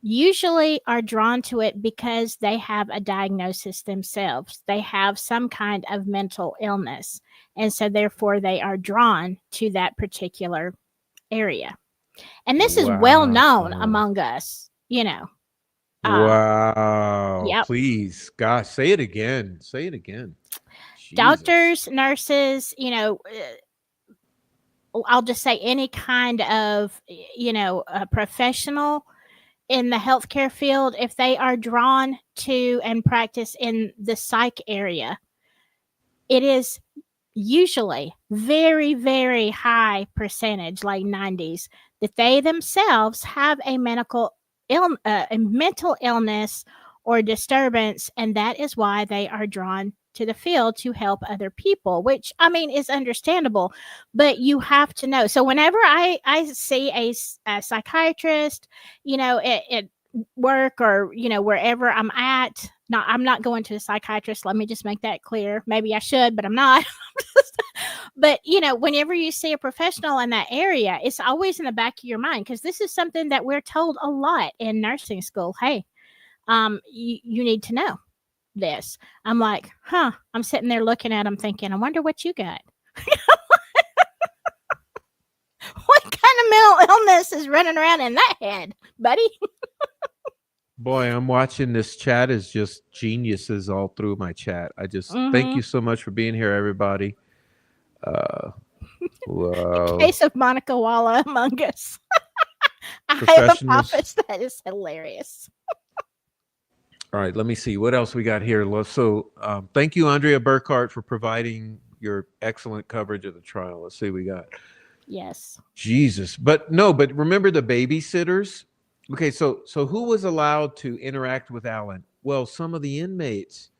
usually are drawn to it because they have a diagnosis themselves. They have some kind of mental illness. And so, therefore, they are drawn to that particular area. And this is well known Wow. among us. Uh, Wow. yep. Please, gosh, say it again. Say it again. Jesus. Doctors, nurses, I'll just say any kind of, a professional in the healthcare field, if they are drawn to and practice in the psych area, it is usually very, very high percentage, like 90s, that they themselves have a a mental illness or disturbance, and that is why they are drawn to the field to help other people, which I mean is understandable, but you have to know. So whenever I see a psychiatrist, at work or wherever I'm at, Not, I'm not going to a psychiatrist. Let me just make that clear. Maybe I should, but I'm not. But whenever you see a professional in that area, it's always in the back of your mind, because this is something that we're told a lot in nursing school. Hey, you need to know this. I'm like, huh. I'm sitting there looking at them thinking, I wonder what you got. What kind of mental illness is running around in that head, buddy? Boy, I'm watching this chat is just geniuses all through my chat. I just thank Mm-hmm. you so much for being here, everybody. Uh, The wow. case of Monica Walla among us. I have a Professionals. office that is hilarious. All right, let me see what else we got here. So, thank you, Andrea Burkhart, for providing your excellent coverage of the trial. Let's see what we got. Yes. Jesus, but no, but remember the babysitters. Okay, so who was allowed to interact with Alan? Well, some of the inmates.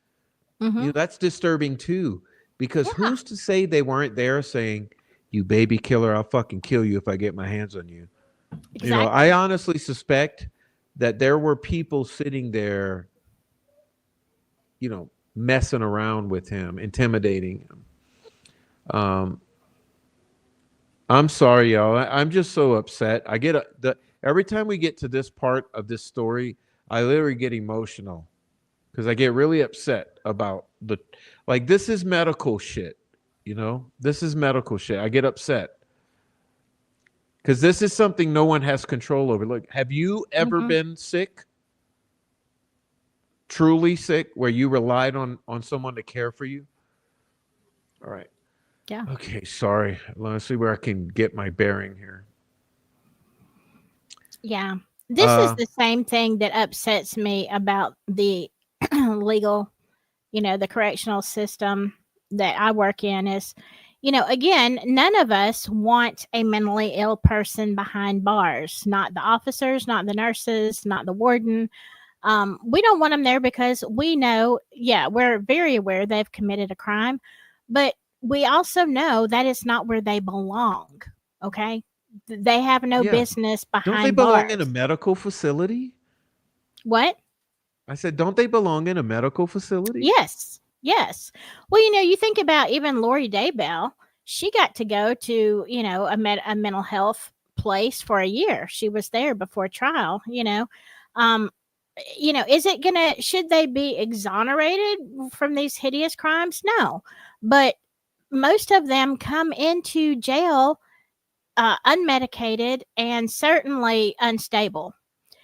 Mm-hmm. That's disturbing too, because Yeah. who's to say they weren't there saying, "You baby killer, I'll fucking kill you if I get my hands on you." I Exactly. honestly suspect that there were people sitting there, messing around with him, intimidating him. Um, I'm sorry, y'all. I'm just so upset. I get every time we get to this part of this story, I literally get emotional because I get really upset about like this is medical shit. This is medical shit. I get upset because this is something no one has control over. Look, have you ever Mm-hmm. been sick, truly sick, where you relied on someone to care for you? All right. Yeah. Okay. Sorry. Let's see where I can get my bearing here. Yeah. This is Uh, the same thing that upsets me about the legal, the correctional system that I work in is, again, none of us want a mentally ill person behind bars, not the officers, not the nurses, not the warden. We don't want them there because we know, yeah, we're very aware they've committed a crime, but we also know that is not where they belong. Okay. They have no yeah. business Don't they behind belong in a bars. medical facility? What? I said, don't they belong in a medical facility? Yes. Yes. Well, you think about even Lori Daybell. She got to go to, a mental health place for a year. She was there before trial. Um, is it gonna, should they be exonerated from these hideous crimes? No. But most of them come into jail unmedicated and certainly unstable.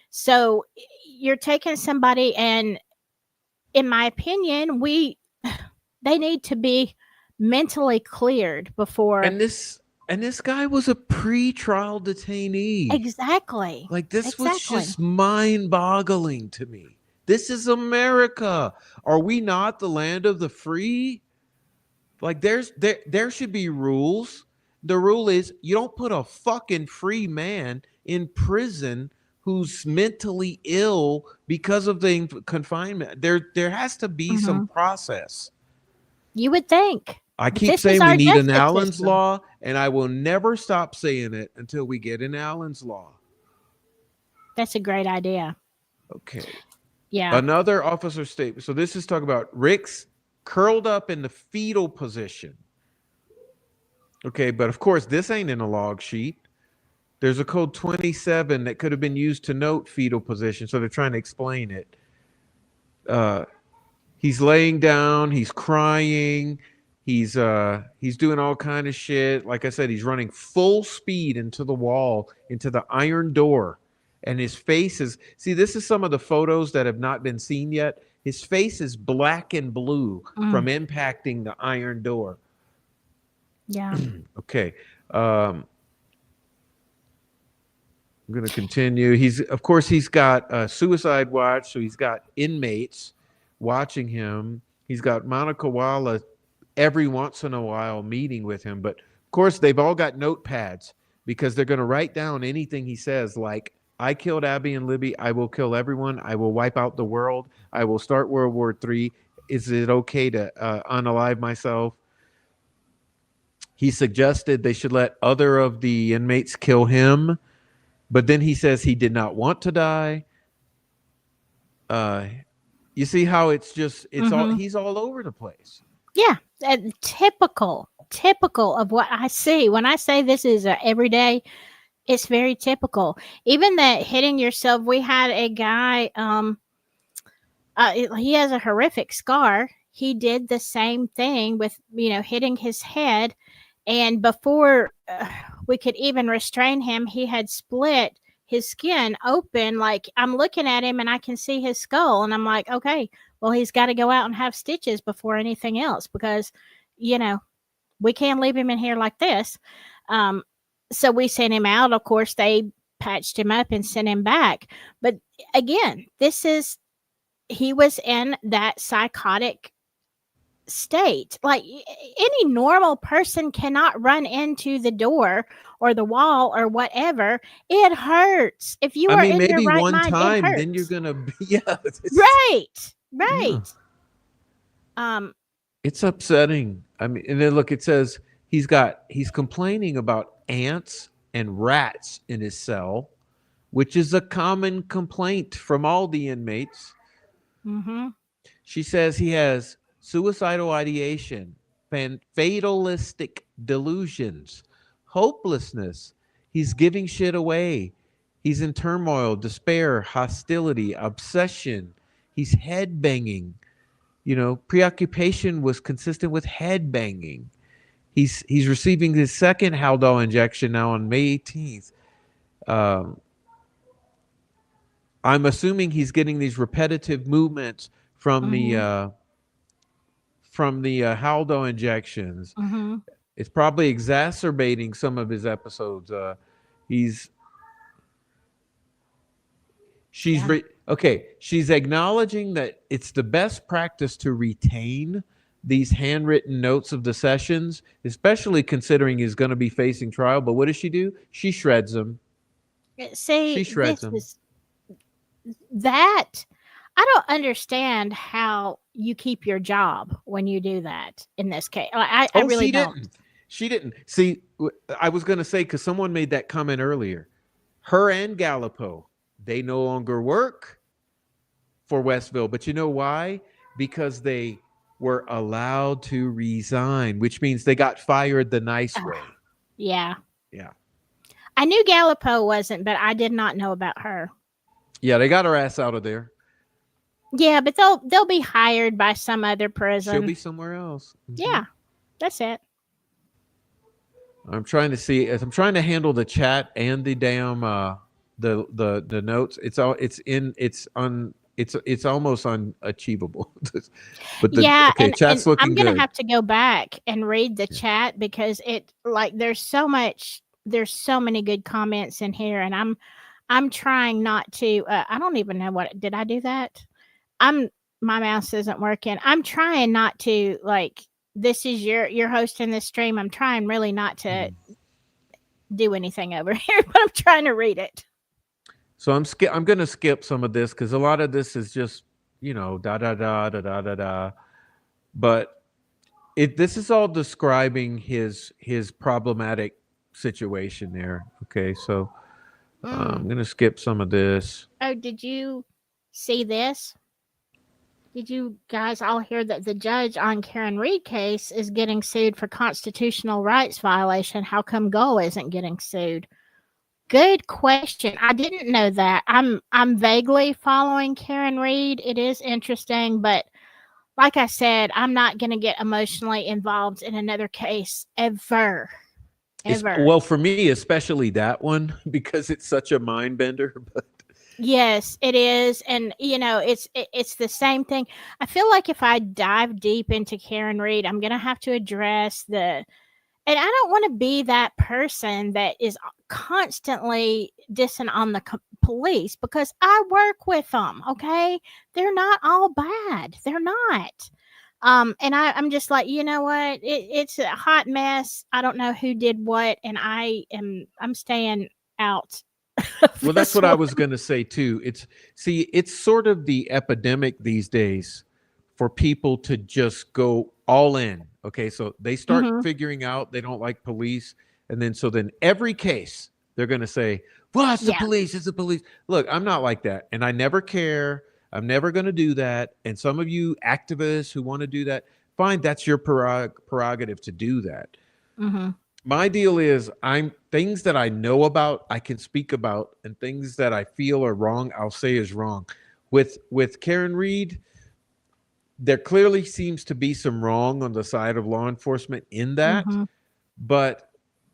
So you're taking somebody, and in my opinion, they need to be mentally cleared before. And this guy was a pre-trial detainee. Exactly. Like this was Exactly. just mind-boggling to me. This is America. Are we not the land of the free? Like there should be rules. The rule is you don't put a fucking free man in prison who's mentally ill because of the confinement. There has to be some Hmm. process. You would think, I but keep this is saying we our need an justice Allen's system. law, and I will never stop saying it until we get an Allen's law. That's a great idea. Okay. Yeah. Another officer statement. So this is talking about Rick's curled up in the fetal position. Okay, but of course, this ain't in a log sheet. There's a code 27 that could have been used to note fetal position. So they're trying to explain it. Uh, he's laying down, he's crying, he's doing all kind of shit. Like I said, he's running full speed into the wall, into the iron door. And his face is, see, this is some of the photos that have not been seen yet. His face is black and blue from Mm, impacting the iron door. yeah. Okay. I'm going to continue. Of course, he's got a suicide watch, so he's got inmates watching him. He's got Monica Walla every once in a while meeting with him, but of course, they've all got notepads because they're going to write down anything he says, like, I killed Abby and Libby. I will kill everyone. I will wipe out the world. I will start World War III. Is it okay to unalive myself? He suggested they should let other of the inmates kill him. But then he says he did not want to die. Uh, You see how it's just it's all Mhm. he's all over the place. Yeah, typical of what I see. When I say this is a everyday, it's very typical. Even that hitting yourself, we had a guy, he has a horrific scar. He did the same thing with, hitting his head, and before we could even restrain him, he had split his skin open. Like, I'm looking at him and I can see his skull, and I'm like, okay, well, he's got to go out and have stitches before anything else, because you know we can't leave him in here like this. um so we sent him out. Of course, they patched him up and sent him back. But again, this is he was in that psychotic state. Like, any normal person cannot run into the door or the wall or whatever. It hurts. If you I are mean, in your maybe right one mind, it time, then you're hurts. gonna be yeah. Right. Yeah. Right. Um It's upsetting. I mean, and then look, it says he's complaining about ants and rats in his cell, which is a common complaint from all the inmates. mhm. She says he has suicidal ideation, fatalistic delusions, hopelessness. He's giving shit away. He's in turmoil, despair, hostility, obsession. He's head banging. Preoccupation was consistent with head banging. He's receiving his second Haldol injection now on May 18th. Um, I'm assuming he's getting these repetitive movements from the Mhm. uh, from the Haldol injections. Mhm. It's probably exacerbating some of his episodes. He's she's Yeah. re- okay. She's acknowledging that it's the best practice to retain these handwritten notes of the sessions, especially considering he's going to be facing trial. But what does she do? She shreds them. She See, shreds this them. is that I don't understand how you keep your job when you do that in this case. I Oh, really she don't. didn't. She didn't. See, I was going to say, because someone made that comment earlier. Her and Gallipo, they no longer work for Westville. But you know why? Because they were allowed to resign, which means they got fired the nice Ugh, way. yeah. Yeah. I knew Gallipo wasn't, but I did not know about her. Yeah, they got her ass out of there. Yeah, but they'll be hired by some other She'll prison. be somewhere else. Yeah, that's it. I'm trying to see. As I'm trying to handle the chat and the damn the notes. It's almost unachievable. But the Yeah, okay, and chat's I'm looking gonna good. have to go back and read the Yeah. chat, because there's so many good comments in here, and I'm trying not to. I don't even know what did I do that. I'm My mouse isn't working. I'm trying not to, like, this is you're hosting this stream. I'm trying really not to Mhm. do anything over here, but I'm trying to read it. So I'm gonna skip some of this because a lot of this is just da da da da da da da. But this is all describing his problematic situation there. Okay, so I'm Mm. gonna skip some of this. Oh, did you see this? Did you guys all hear that the judge on Karen Reed case is getting sued for constitutional rights violation? How come Gull isn't getting sued? Good question. I didn't know that. I'm vaguely following Karen Reed. It is interesting, but like I said, I'm not going to get emotionally involved in another case ever. Ever. Well, for me, especially that one, because it's such a mind bender. But Yes, it is, and it's the same thing. I feel like if I dive deep into Karen Reed, I'm gonna have to address and I don't want to be that person that is constantly dissing on the police, because I work with them. Okay, they're not all bad. They're not. And I'm just like, you know what? It's a hot mess. I don't know who did what, and I'm staying out of well, that's this what I one. was going to say too. It's sort of the epidemic these days for people to just go all in. Okay, so they start Hmm. figuring out they don't like police, and then every case they're going to say, "Well, it's the Yeah. police. It's the police." Look, I'm not like that, and I never care. I'm never going to do that. And some of you activists who want to do that, fine, that's your prerogative to do that. Mm-hmm. My deal is I'm things that I know about, I can speak about, and things that I feel are wrong, I'll say is wrong. With Karen Reed, there clearly seems to be some wrong on the side of law enforcement in that, Mm-hmm. but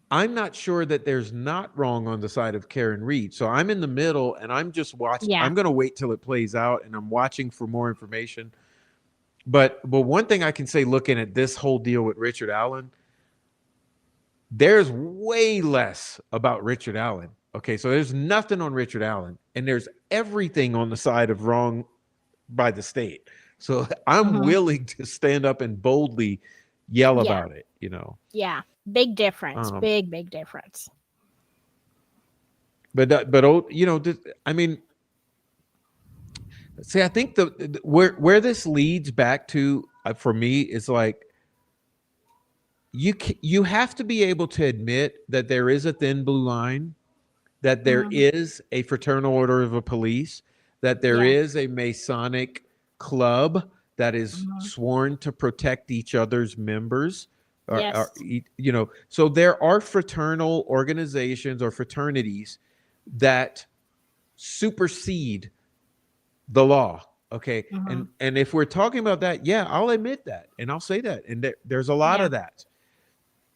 I'm not sure that there's not wrong on the side of Karen Reed. So I'm in the middle and I'm just watching. Yeah. I'm going to wait till it plays out and I'm watching for more information. But one thing I can say looking at this whole deal with Richard Allen, there's way less about Richard Allen. Okay, so there's nothing on Richard Allen and there's everything on the side of wrong by the state. So I'm Mm-hmm. willing to stand up and boldly yell Yeah. about it. Yeah. Big difference. Um, Big difference. I mean, see, I think where this leads back to for me is like you have to be able to admit that there is a thin blue line, that there Mm-hmm. is a fraternal order of a police, that there Yeah. is a Masonic club that is Mm-hmm. sworn to protect each other's members. Yes. So there are fraternal organizations or fraternities that supersede the law. Okay. Mm-hmm. And if we're talking about that, yeah, I'll admit that and I'll say that. And there's a lot Yeah. of that.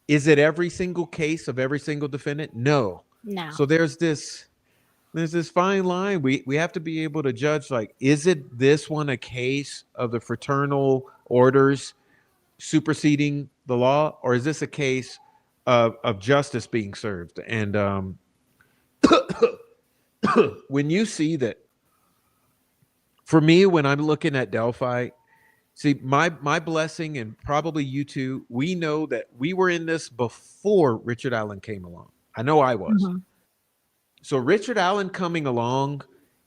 Is it every single case of every single defendant? No. No. So there's this fine line. We have to be able to judge, like, is it this one a case of the fraternal orders superseding the law, or is this a case of justice being served? And when you see that, for me, when I'm looking at Delphi, see, my blessing, and probably you too, we know that we were in this before Richard Allen came along. I know I was. Mm-hmm. So Richard Allen coming along,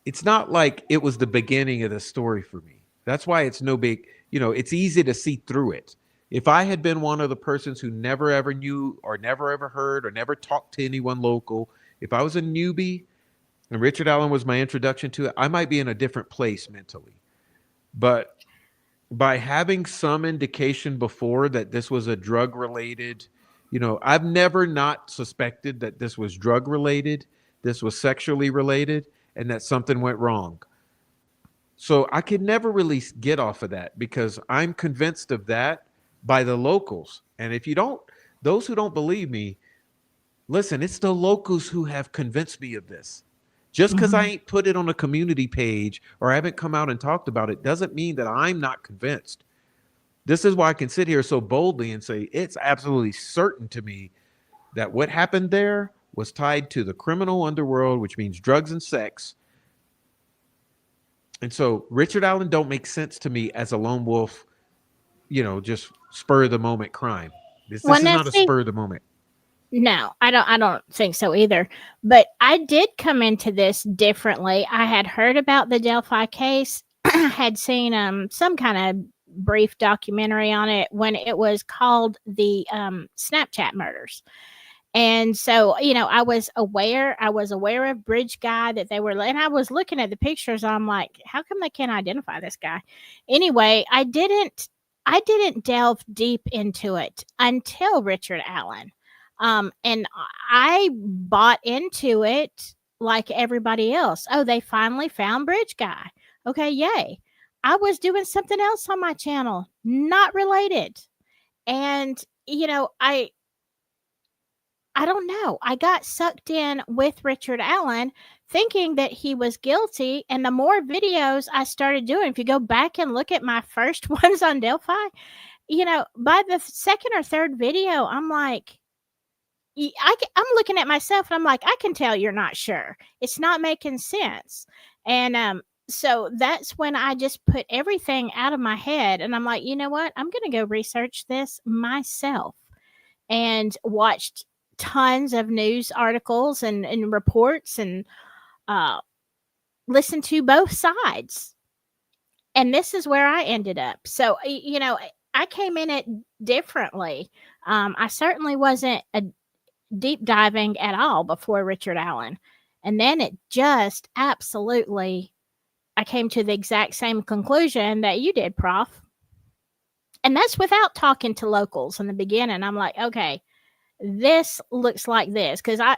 it's not like it was the beginning of the story for me. That's why it's no big, it's easy to see through it. If I had been one of the persons who never ever knew or never ever heard or never talked to anyone local, if I was a newbie and Richard Allen was my introduction to it, I might be in a different place mentally. But by having some indication before that this was a drug related, I've never not suspected that this was drug related, this was sexually related, and that something went wrong. So I could never really get off of that because I'm convinced of that by the locals. And if you don't, those who don't believe me, listen, it's the locals who have convinced me of this. Just because I Mm-hmm. ain't put it on a community page or I haven't come out and talked about it doesn't mean that I'm not convinced. This is why I can sit here so boldly and say it's absolutely certain to me that what happened there was tied to the criminal underworld, which means drugs and sex. And so Richard Allen don't make sense to me as a lone wolf, just spur of the moment crime. This Well, is now not a see, spur of the moment. no, I don't think so either. But I did come into this differently. I had heard about the Delphi case, had seen some kind of brief documentary on it when it was called the Snapchat murders. And so, I was aware of Bridge Guy, that they were, and I was looking at the pictures. I'm like, how come they can't identify this guy? Anyway, I didn't delve deep into it until Richard Allen. And I bought into it like everybody else. Oh, they finally found Bridge Guy. Okay, yay. I was doing something else on my channel, not related. And, I don't know. I got sucked in with Richard Allen thinking that he was guilty. And the more videos I started doing, if you go back and look at my first ones on Delphi, by the second or third video, I'm like, I'm looking at myself and I'm like, I can tell you're not sure. It's not making sense. And so that's when I just put everything out of my head and I'm like, you know what? I'm going to go research this myself, and watched tons of news articles and reports, and uh, listened to both sides. And this is where I ended up. So, I came in it differently. I certainly wasn't a deep diving at all before Richard Allen. And then it just absolutely I came to the exact same conclusion that you did, Prof. And that's without talking to locals in the beginning. I'm like, okay, this looks like this because I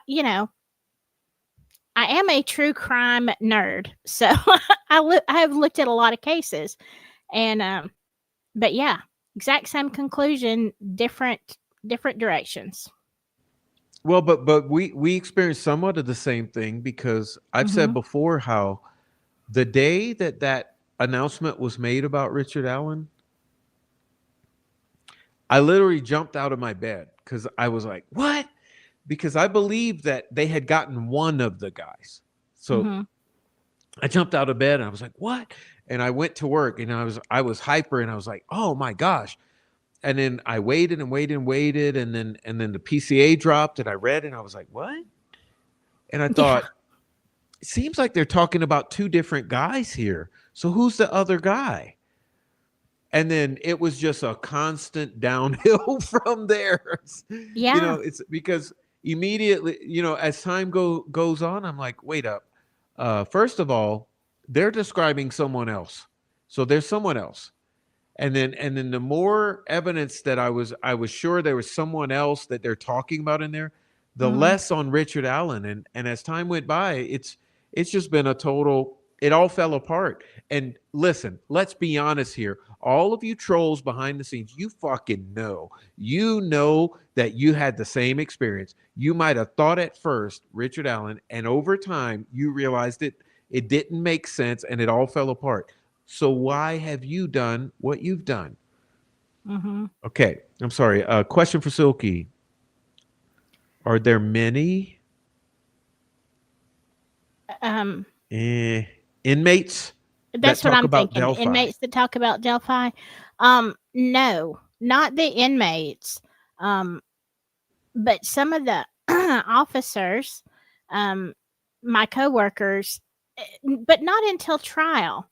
am a true crime nerd, so I have looked at a lot of cases, and but yeah, exact same conclusion, different directions. Well, but we experienced somewhat of the same thing because I've said Hmm. before how the day that that announcement was made about Richard Allen, I literally jumped out of my bed because I was like, "What?" Because I believed that they had gotten one of the guys. So Hmm. I jumped out of bed and I was like, "What?" And I went to work and I was hyper and I was like, "Oh my gosh." And then I waited and waited and waited and then the PCA dropped and I read and I was like, "What?" And I Yeah, thought, it seems like they're talking about two different guys here. So who's the other guy? And then it was just a constant downhill from there. yeah. It's because immediately, as time goes on, I'm like, wait up. First of all, they're describing someone else. So there's someone else. And then the more evidence that I was sure there was someone else that they're talking about in there, the Hmm. less on Richard Allen. And as time went by, it's just been a total, it all fell apart. And listen, let's be honest here. All of you trolls behind the scenes, you fucking know. You know that you had the same experience. You might have thought at first Richard Allen, and over time you realized it didn't make sense and it all fell apart. So why have you done what you've done? Hmm. Okay, I'm sorry. Question for Silky. Are there many Um, eh, inmates that that's what talk I'm about thinking. Delphi? Inmates that talk about Delphi. No, not the inmates. Um, but some of the officers, um, my coworkers, but not until trial.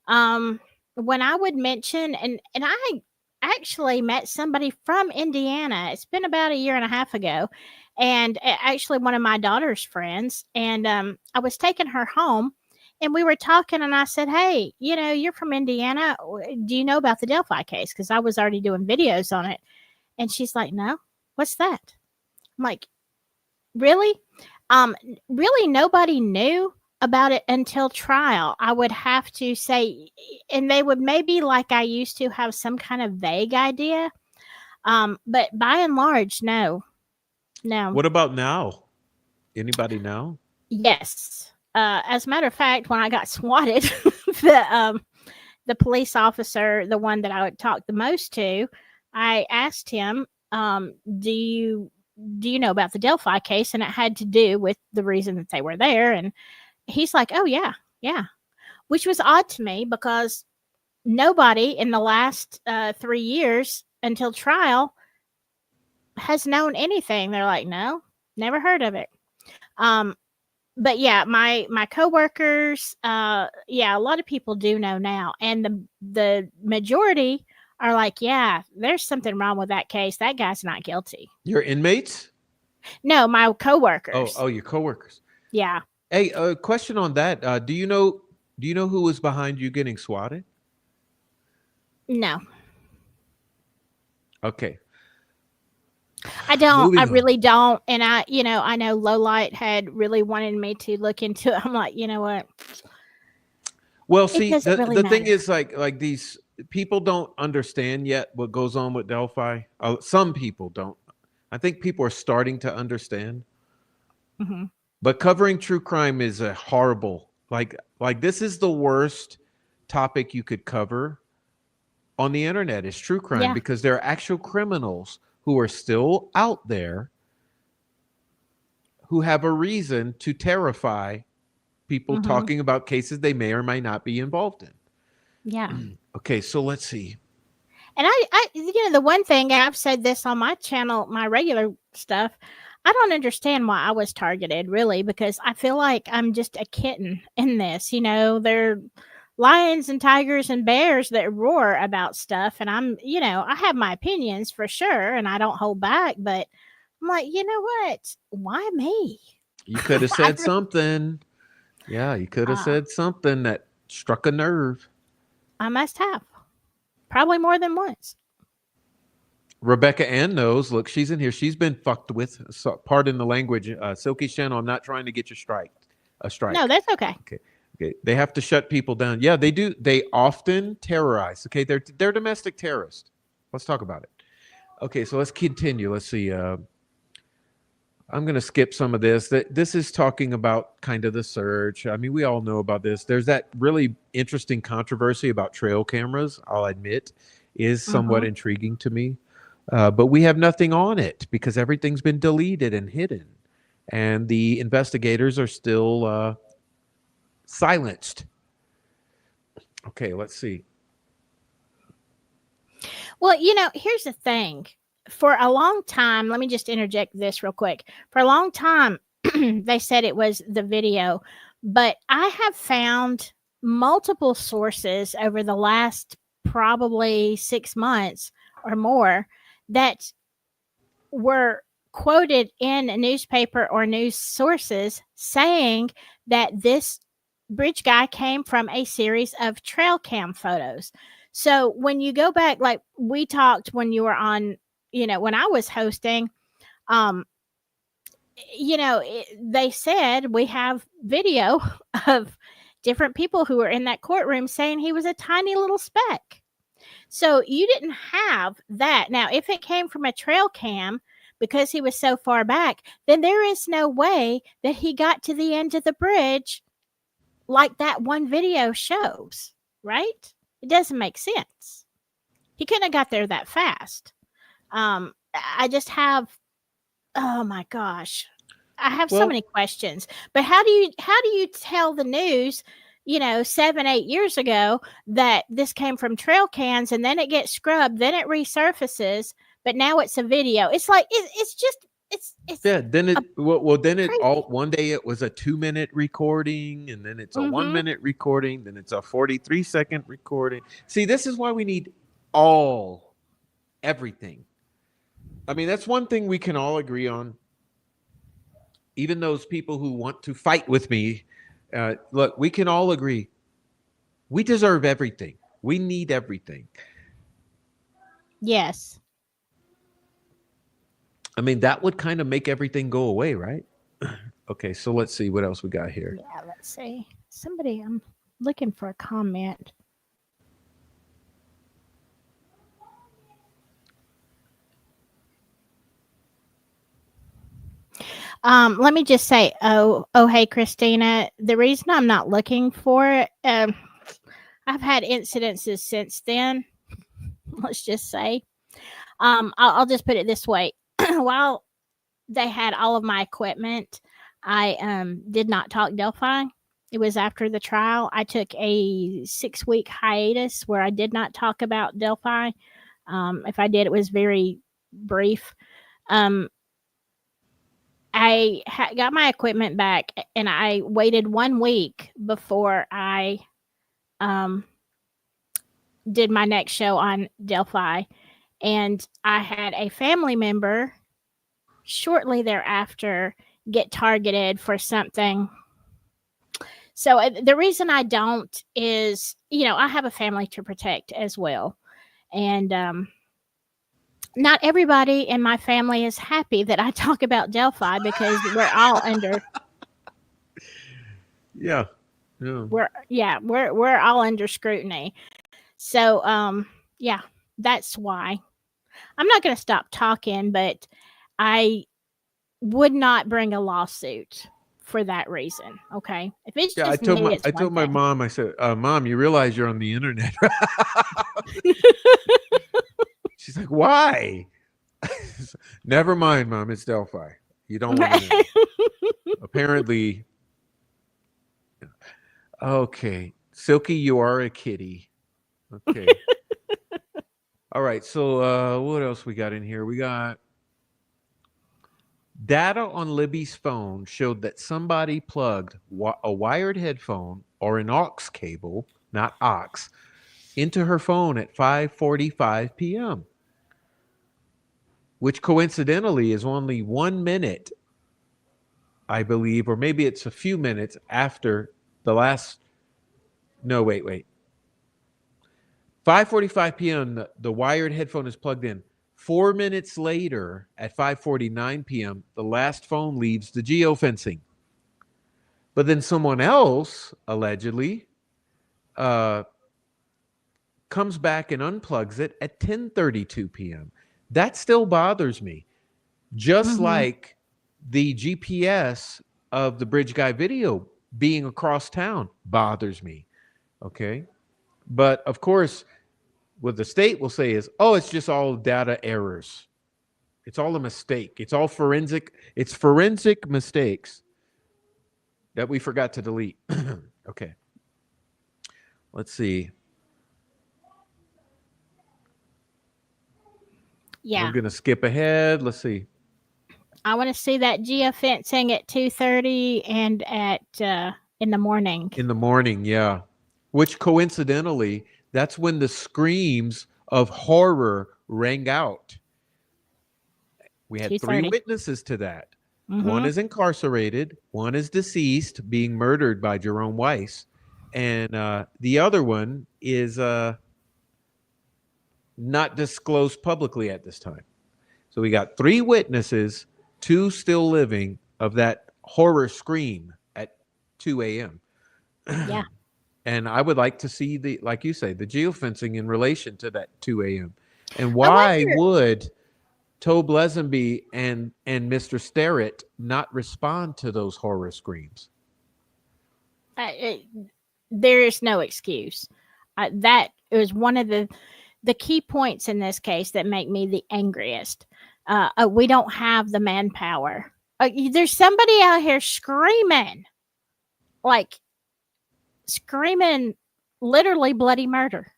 Um, when I would mention, and I actually met somebody from Indiana. It's been about a year and a half ago, and actually one of my daughter's friends. And I was taking her home, and we were talking, and I said, "Hey, you're from Indiana. Do you know about the Delphi case?" Because I was already doing videos on it. And she's like, "No, what's that?" I'm like, really? Really nobody knew about it until trial. I would have to say, and they would maybe like I used to have some kind of vague idea. But by and large, no. No. What about now? Anybody now? Yes. As a matter of fact, when I got swatted, the police officer, the one that I would talk the most to, I asked him, do you know about the Delphi case? And it had to do with the reason that they were there. And he's like, "Oh yeah, yeah," which was odd to me because nobody in the last 3 years until trial has known anything. They're like, "No, never heard of it." Um, but yeah, my coworkers, yeah, a lot of people do know now, and the majority are like, "Yeah, there's something wrong with that case. That guy's not guilty." Your inmates? No, my Oh, coworkers. your coworkers. Yeah, Hey, a question on that. Do you know who was behind you getting swatted? no, Okay, I don't. I moving on. really don't. And I know Lowlight had really wanted me to look into it. I'm like, you know what? Well, It see, doesn't the really the thing matter. is, like these people don't understand yet what goes on with Delphi. Some people don't. I think people are starting to understand. Hmm. But covering true crime is a horrible, like this is the worst topic you could cover on the internet is true crime Yeah. because there are actual criminals who are still out there who have a reason to terrify people Hmm. talking about cases they may or may not be involved Yeah. in. Okay, so let's see. And the one thing, and I've said this on my channel, my regular stuff, I don't understand why I was targeted really because I feel like I'm just a kitten in this. They're lions and tigers and bears that roar about stuff. And I have my opinions for sure and I don't hold back, but I'm like, you know what? Why me? You could have I said something. Yeah, you could have uh, said something that. Struck a nerve. I must have. Probably more than once. Rebecca Ann knows. Look, she's in here. She's been fucked with. So, pardon the language. Silky channel. I'm not trying to get you a No, strike. that's okay. Okay. Okay. They have to shut people down. Yeah, they do. They often terrorize. Okay. They're domestic terrorists. Let's talk about it. Okay. So let's continue. Let's see. I'm going to skip some of this. This is talking about kind of the search. I mean, we all know about this. There's that really interesting controversy about trail cameras, I'll admit, is somewhat Mm-hmm. intriguing to me. But we have nothing on it because everything's been deleted and hidden. And the investigators are still silenced. Okay, let's see. Well, here's the thing. For a long time, let me just interject this real quick. For a long time, they said it was the video, but I have found multiple sources over the last probably 6 months or more that were quoted in a newspaper or news sources saying that this bridge guy came from a series of trail cam photos. So when you go back, like we talked when you were on, when I was hosting, um, they said we have video of different people who were in that courtroom saying he was a tiny little speck. So you didn't have that. Now, if it came from a trail cam because he was so far back, then there is no way that he got to the end of the bridge like that one video shows, right? It doesn't make sense. He couldn't have got there that fast. I just have, oh my gosh, I have so Well, many questions. But how do you tell the news, 7-8 years ago that this came from trail cans and then it gets scrubbed, then it resurfaces, but now it's a video? It's like it's just it's yeah, then a then it all crazy. one day it was a 2 minute recording, and then it's a one Mm-hmm. minute recording, then it's a 43-second recording. See, this is why we need all everything. I mean, that's one thing we can all agree on. Even those people who want to fight with me, look, we can all agree we deserve everything. We need everything. Yes. I mean, that would kind of make everything go away, right? Okay, so let's see what else we got here. Yeah. Let's see. Somebody, I'm looking for a comment. Let me just say, oh, hey, Christina. The reason I'm not looking for it, I've had incidences since then. Let's just say, I'll just put it this way: while they had all of my equipment, I did not talk Delphi. It was after the trial. I took a 6-week hiatus where I did not talk about Delphi. If I did, it was very brief. Um, I got my equipment back and I waited 1 week before I um, did my next show on Delphi. And I had a family member shortly thereafter get targeted for something. So the reason I don't is, I have a family to protect as well. And not everybody in my family is happy that I talk about Delphi because we're all under Yeah. Yeah. we're all under scrutiny. So yeah, that's why. I'm not going to stop talking, but I would not bring a lawsuit for that reason. Okay. If it's Yeah, just me, it's I one told my thing. mom, I said, Mom, you realize you're on the internet. She's like, why? Never mind, Mom, it's Delphi. You don't want to know. Apparently, okay. Silky, you are a kitty. Okay. All right. So what else we got in here? We got data on Libby's phone showed that somebody plugged a wired headphone or an aux cable, not aux, into her phone at 5:45 p.m., which coincidentally is only 1 minute, I believe, or maybe it's a few minutes after the last No, wait. 5:45 p.m. The wired headphone is plugged in. 4 minutes later, at 5:49 p.m., the last phone leaves the geofencing. But then someone else allegedly uh, comes back and unplugs it at 10:32 p.m. That still bothers me. Just Mm-hmm. like the GPS of the bridge guy video being across town bothers me. Okay. But of course, what the state will say is, oh, it's just all data errors. It's all a mistake. It's all forensic. It's forensic mistakes that we forgot to delete. Okay. Let's see. We're Yeah. going to skip ahead. Let's see. I want to see that geofencing at 2:30 and at in the morning. In the morning, yeah. Which coincidentally, that's when the screams of horror rang out. We had three 2:30. witnesses to that. One Mm-hmm. is incarcerated, one is deceased, being murdered by Jerome Weiss, and the other one is not disclosed publicly at this time. So we got three witnesses, two still living, of that horror scream at 2 a.m. Yeah. And I would like to see the, like you say, the geofencing in relation to that 2 a.m. And I why wonder. would Tobe Lesenby and Mr. Sterrett not respond to those horror screams? It, there is no excuse. That is one of the key points in this case that make me the angriest. We don't have the manpower. There's somebody out here screaming, like screaming, literally bloody murder,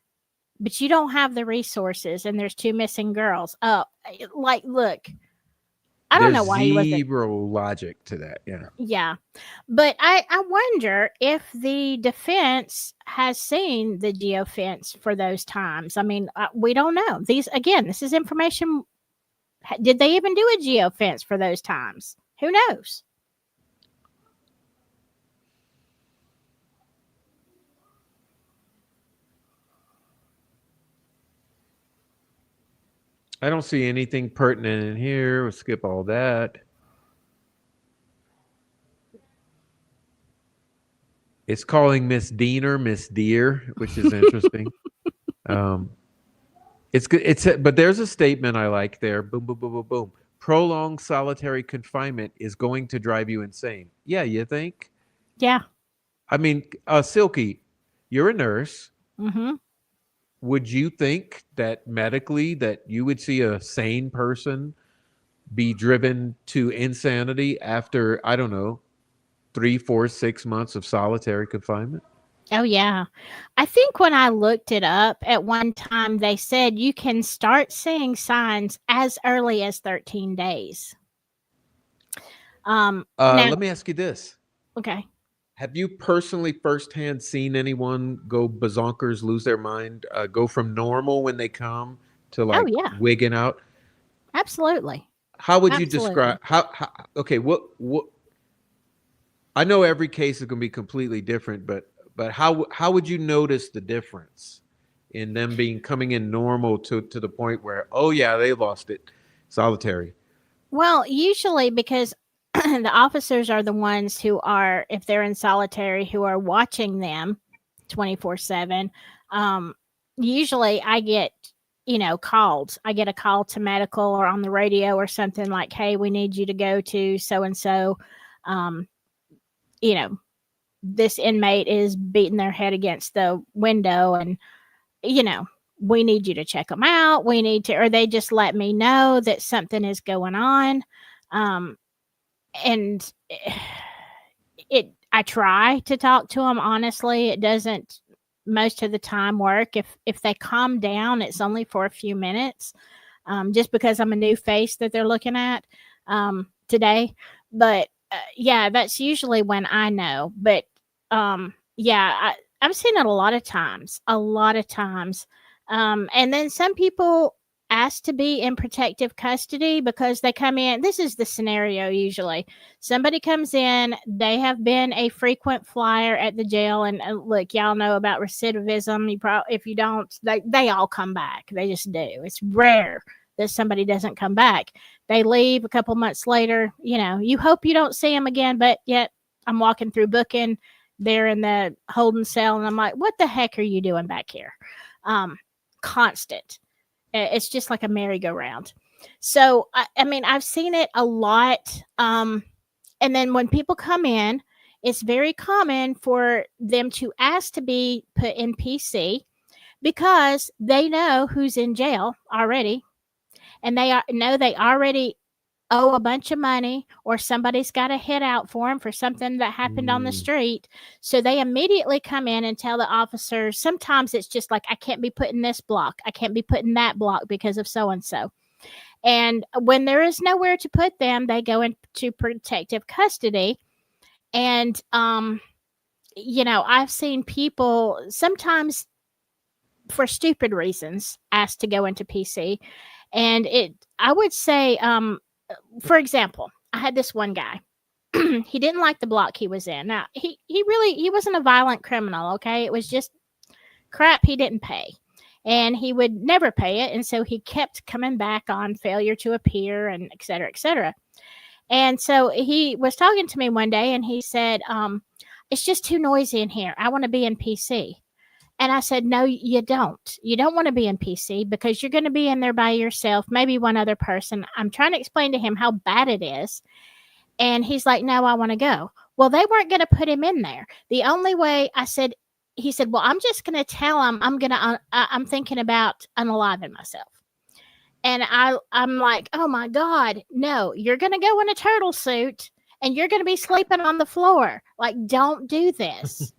but you don't have the resources, and there's two missing girls. Like, look, I don't There's know why he wasn't. zero logic to that. Yeah. Yeah. But I wonder if the defense has seen the geofence for those times. I mean, we don't know. This is information. Did they even do a geofence for those times? Who knows? I don't see anything pertinent in here. We'll skip all that. It's calling Miss Diener Miss Deer, which is interesting. um, it's good. But there's a statement I like there. Boom, boom, boom, boom, boom. Prolonged solitary confinement is going to drive you insane. Yeah, you think? Yeah. I mean, Silky, you're a nurse. Mm-hmm. Would you think that medically that you would see a sane person be driven to insanity after, I don't know, 3, 4, 6 months of solitary confinement? Oh, yeah. I think when I looked it up at one time, they said you can start seeing signs as early as 13 days. Now, Let me ask you this. okay. Have you personally firsthand seen anyone go bazonkers, lose their mind, go from normal when they come to Oh, like yeah. wigging out? Absolutely. How would you Absolutely. describe okay, what I know every case is going to be completely different, but how would you notice the difference in them being coming in normal to the point where, oh yeah, they lost it, solitary? Well, usually because the officers are the ones who are, if they're in solitary, who are watching them 24/7. Um, Usually I get, called. I get a call to medical or on the radio or something like, hey, we need you to go to so and so. Um, you know, this inmate is beating their head against the window, and you know, we need you to check them out. We need to, or they just let me know that something is going on. Um, and I try to talk to them honestly. It doesn't most of the time work. If they calm down, it's only for a few minutes, just because I'm a new face that they're looking at today. But yeah, that's usually when I know. But yeah, I've seen it a lot of times, and then some people. asked to be in protective custody because they come in. This is the scenario usually. Somebody comes in, they have been a frequent flyer at the jail. And look, y'all know about recidivism. If you don't, they all come back. They just do. It's rare that somebody doesn't come back. They leave a couple months later. You hope you don't see them again, but yet I'm walking through booking. They're in the holding cell, and I'm like, what the heck are you doing back here? Constant. It's just like a merry-go-round. So, I mean, I've seen it a lot. And then when people come in, it's very common for them to ask to be put in PC because they know who's in jail already. And know they already owe a bunch of money, or somebody's got a hit out for them for something that happened on the street. So they immediately come in and tell the officers. Sometimes it's just like, I can't be put in this block. I can't be put in that block because of so-and-so. And when there is nowhere to put them, they go into protective custody. And, I've seen people sometimes for stupid reasons asked to go into PC. And I would say, for example, I had this one guy. He didn't like the block he was in. Now, he wasn't a violent criminal, okay? It was just crap he didn't pay. And he would never pay it. And so he kept coming back on failure to appear and et cetera, et cetera. And so he was talking to me one day and he said, it's just too noisy in here. I want to be in PC. And I said, no, you don't. You don't want to be in PC because you're going to be in there by yourself, maybe one other person. I'm trying to explain to him how bad it is. And he's like, no, I want to go. Well, they weren't going to put him in there. The only way he said, well, I'm just going to tell him I'm thinking about unaliving myself. And I'm like, oh my God, no, you're going to go in a turtle suit and you're going to be sleeping on the floor. Like, don't do this.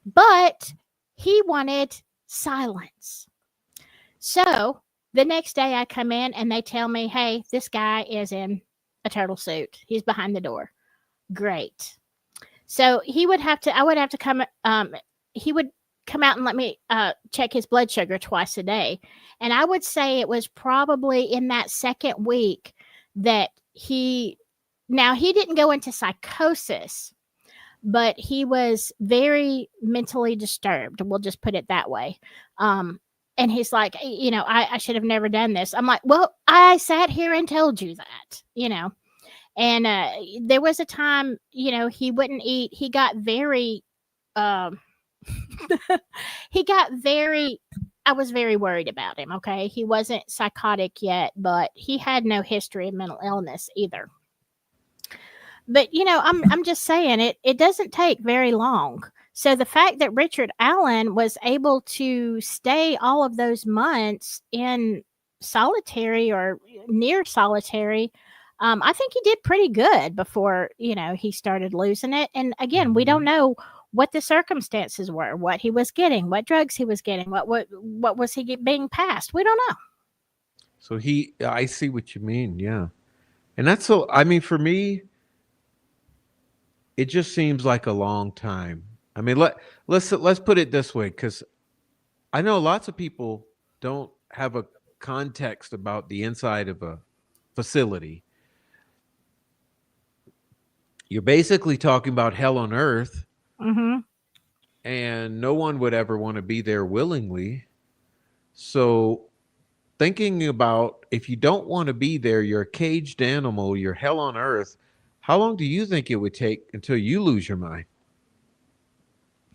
But he wanted silence. So the next day I come in and they tell me, hey, this guy is in a turtle suit. He's behind the door. Great. So I would have to come, he would come out and let me check his blood sugar twice a day. And I would say it was probably in that second week that he didn't go into psychosis, but he was very mentally disturbed. We'll just put it that way. And he's like, I should have never done this. I'm like, well, I sat here and told you that, And there was a time, he wouldn't eat. He got very, I was very worried about him. Okay. He wasn't psychotic yet, but he had no history of mental illness either. But I'm just saying it doesn't take very long. So the fact that Richard Allen was able to stay all of those months in solitary or near solitary, I think he did pretty good before he started losing it. And again, we don't know what the circumstances were, what he was getting, what drugs he was getting, what was he being passed. We don't know. So I see what you mean, yeah. And that's so. I mean, for me, it just seems like a long time. I mean, let's put it this way, because I know lots of people don't have a context about the inside of a facility. You're basically talking about hell on earth, and no one would ever want to be there willingly. So, thinking about if you don't want to be there, you're a caged animal, you're hell on earth. How long do you think it would take until you lose your mind?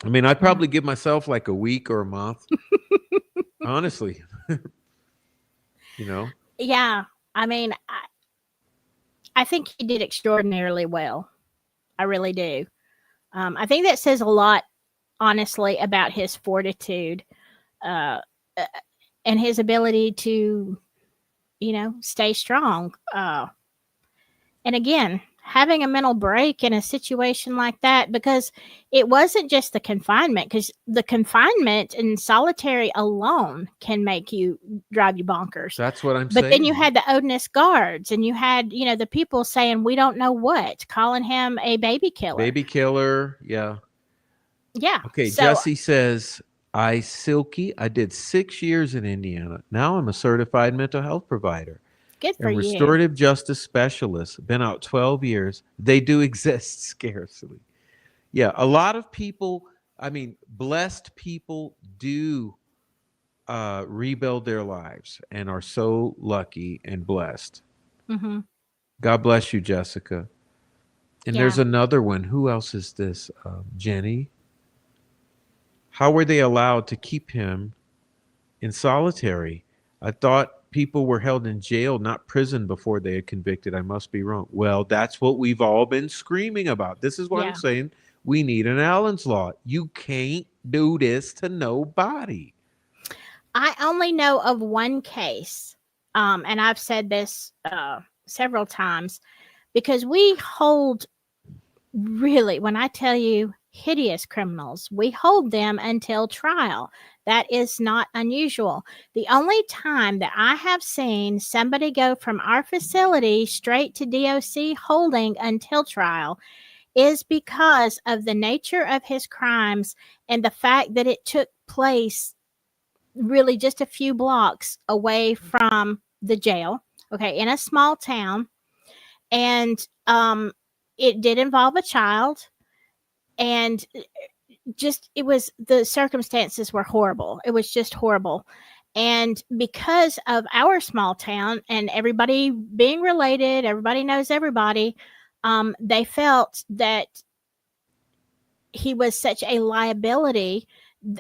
I mean, I'd probably give myself like a week or a month. Honestly. Yeah. I mean, I think he did extraordinarily well. I really do. I think that says a lot, honestly, about his fortitude and his ability to, stay strong. And again, having a mental break in a situation like that, because it wasn't just the confinement, because the confinement in solitary alone can drive you bonkers. That's what I'm saying. But then you had the Odinist guards, and you had, the people saying, we don't know what, calling him a baby killer. Baby killer, yeah. Yeah. Okay, so, Jesse says, I did 6 years in Indiana. Now I'm a certified mental health provider Good for and you. restorative justice specialist. Been out 12 years. They do exist scarcely. Yeah, a lot of people, I mean, blessed people do rebuild their lives and are so lucky and blessed. Hmm. God bless you, Jessica. And there's Yeah. another one. Who else is this? Jenny. How were they allowed to keep him in solitary? I thought people were held in jail, not prison, before they are convicted. I must be wrong. Well, that's what we've all been screaming about. This is what I'm Yeah. saying. We need an Allen's Law. You can't do this to nobody. I only know of one case, and I've said this several times because we hold really, when I tell you hideous criminals, we hold them until trial. That is not unusual. The only time that I have seen somebody go from our facility straight to DOC holding until trial is because of the nature of his crimes and the fact that it took place really just a few blocks away from the jail, okay, in a small town. And it did involve a child. And just, it was, the circumstances were horrible. It was just horrible. And because of our small town and everybody being related, everybody knows everybody, they felt that he was such a liability.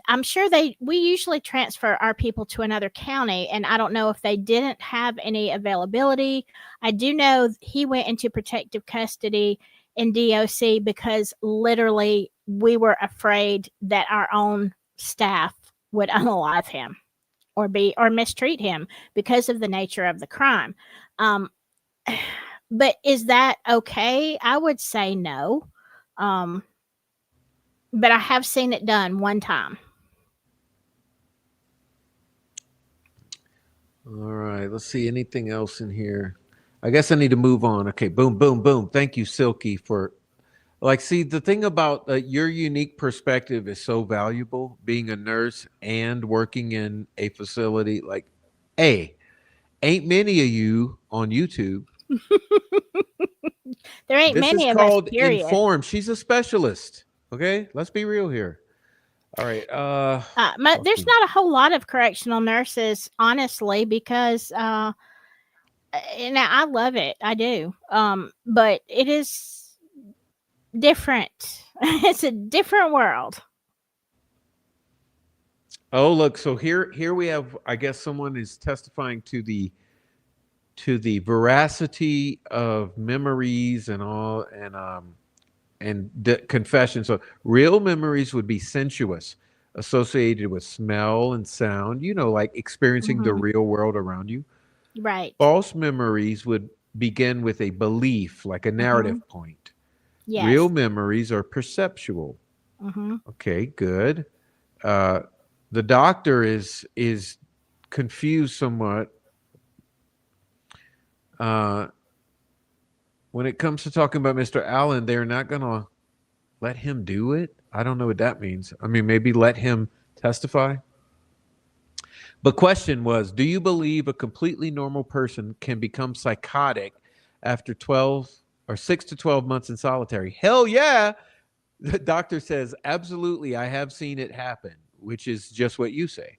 I'm sure we usually transfer our people to another county, and I don't know if they didn't have any availability. I do know he went into protective custody in DOC because literally we were afraid that our own staff would unalive him or mistreat him because of the nature of the crime. Um, but is that okay? I would say no. Um, but I have seen it done one time. All right, let's see anything else in here. I guess I need to move on. Okay, boom, boom, boom. Thank you, Silky, for like. See, the thing about your unique perspective is so valuable. Being a nurse and working in a facility, like, hey, ain't many of you on YouTube. There ain't This is many of us, called period. Inform. She's a specialist. Okay, let's be real here. All right. There's Fucking. not a whole lot of correctional nurses, honestly, because and I love it. I do. But it is different. It's a different world. Oh, look. So here we have. I guess someone is testifying to the veracity of memories and all, and confession. So real memories would be sensuous, associated with smell and sound. You know, like experiencing the Hmm. real world around you. Right. False memories would begin with a belief, like a Hmm. narrative point. Real Yes. memories are perceptual. Hmm. Okay, good. Uh, the doctor is confused somewhat uh, when it comes to talking about Mr. Allen. They're not gonna let him do it. I don't know what that means. I mean, maybe let him testify. But question was, do you believe a completely normal person can become psychotic after 12 or 6 to 12 months in solitary? Hell yeah. The doctor says, absolutely. I have seen it happen, which is just what you say.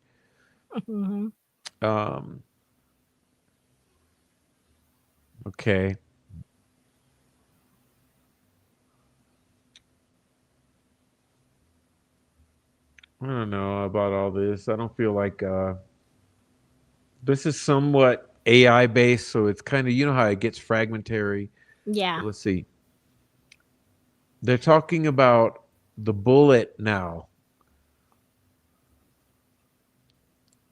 Hmm. Um, okay. I don't know about all this. I don't feel like this is somewhat AI based, so it's kind of, you know how it gets fragmentary. Yeah. But let's see. They're talking about the bullet now.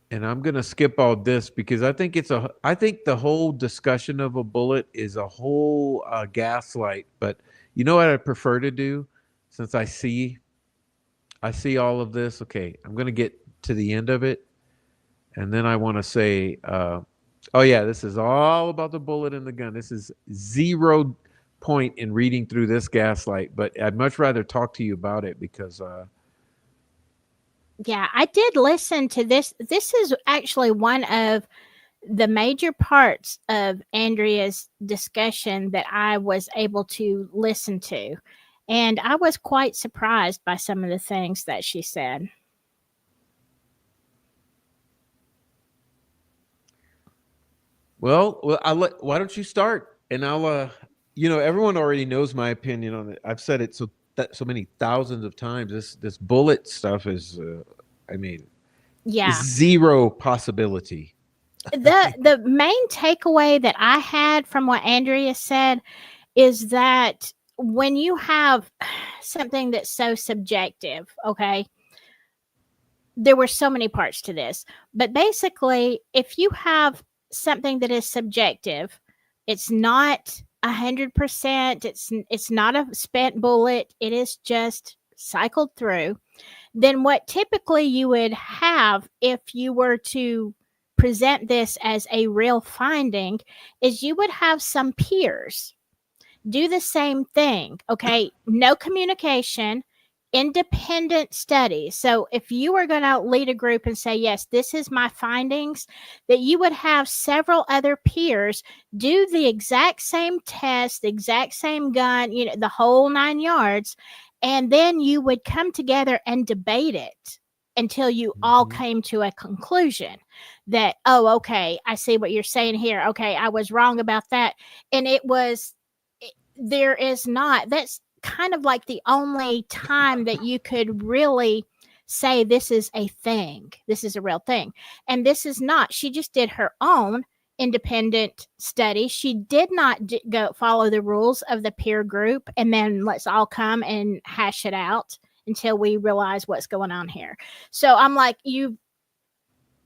And I'm going to skip all this because I think the whole discussion of a bullet is a whole gaslight. But you know what I prefer to do since I see all of this. Okay, I'm going to get to the end of it. And then I want to say, oh yeah, this is all about the bullet and the gun. This is zero point in reading through this gaslight, but I'd much rather talk to you about it because Yeah, I did listen to this. This is actually one of the major parts of Andrea's discussion that I was able to listen to. And I was quite surprised by some of the things that she said. Well, why don't you start? And everyone already knows my opinion on it. I've said it so many thousands of times. This bullet stuff is, I mean, Yeah. zero possibility. The main takeaway that I had from what Andrea said is that when you have something that's so subjective, okay, there were so many parts to this, but basically, if you have something that is subjective, it's not 100%. It's not a spent bullet. It is just cycled through. Then what typically you would have if you were to present this as a real finding is you would have some peers do the same thing. Okay. No communication, independent studies. So if you were going to lead a group and say, yes, this is my findings, that you would have several other peers do the exact same test, the exact same gun, the whole 9 yards. And then you would come together and debate it until you all Mhm. came to a conclusion that, oh, okay, I see what you're saying here. Okay, I was wrong about that. And there is not, that's kind of like the only time that you could really say this is a thing, this is a real thing. And this is not. She just did her own independent study. She did not go follow the rules of the peer group and then let's all come and hash it out until we realize what's going on here. So I'm like,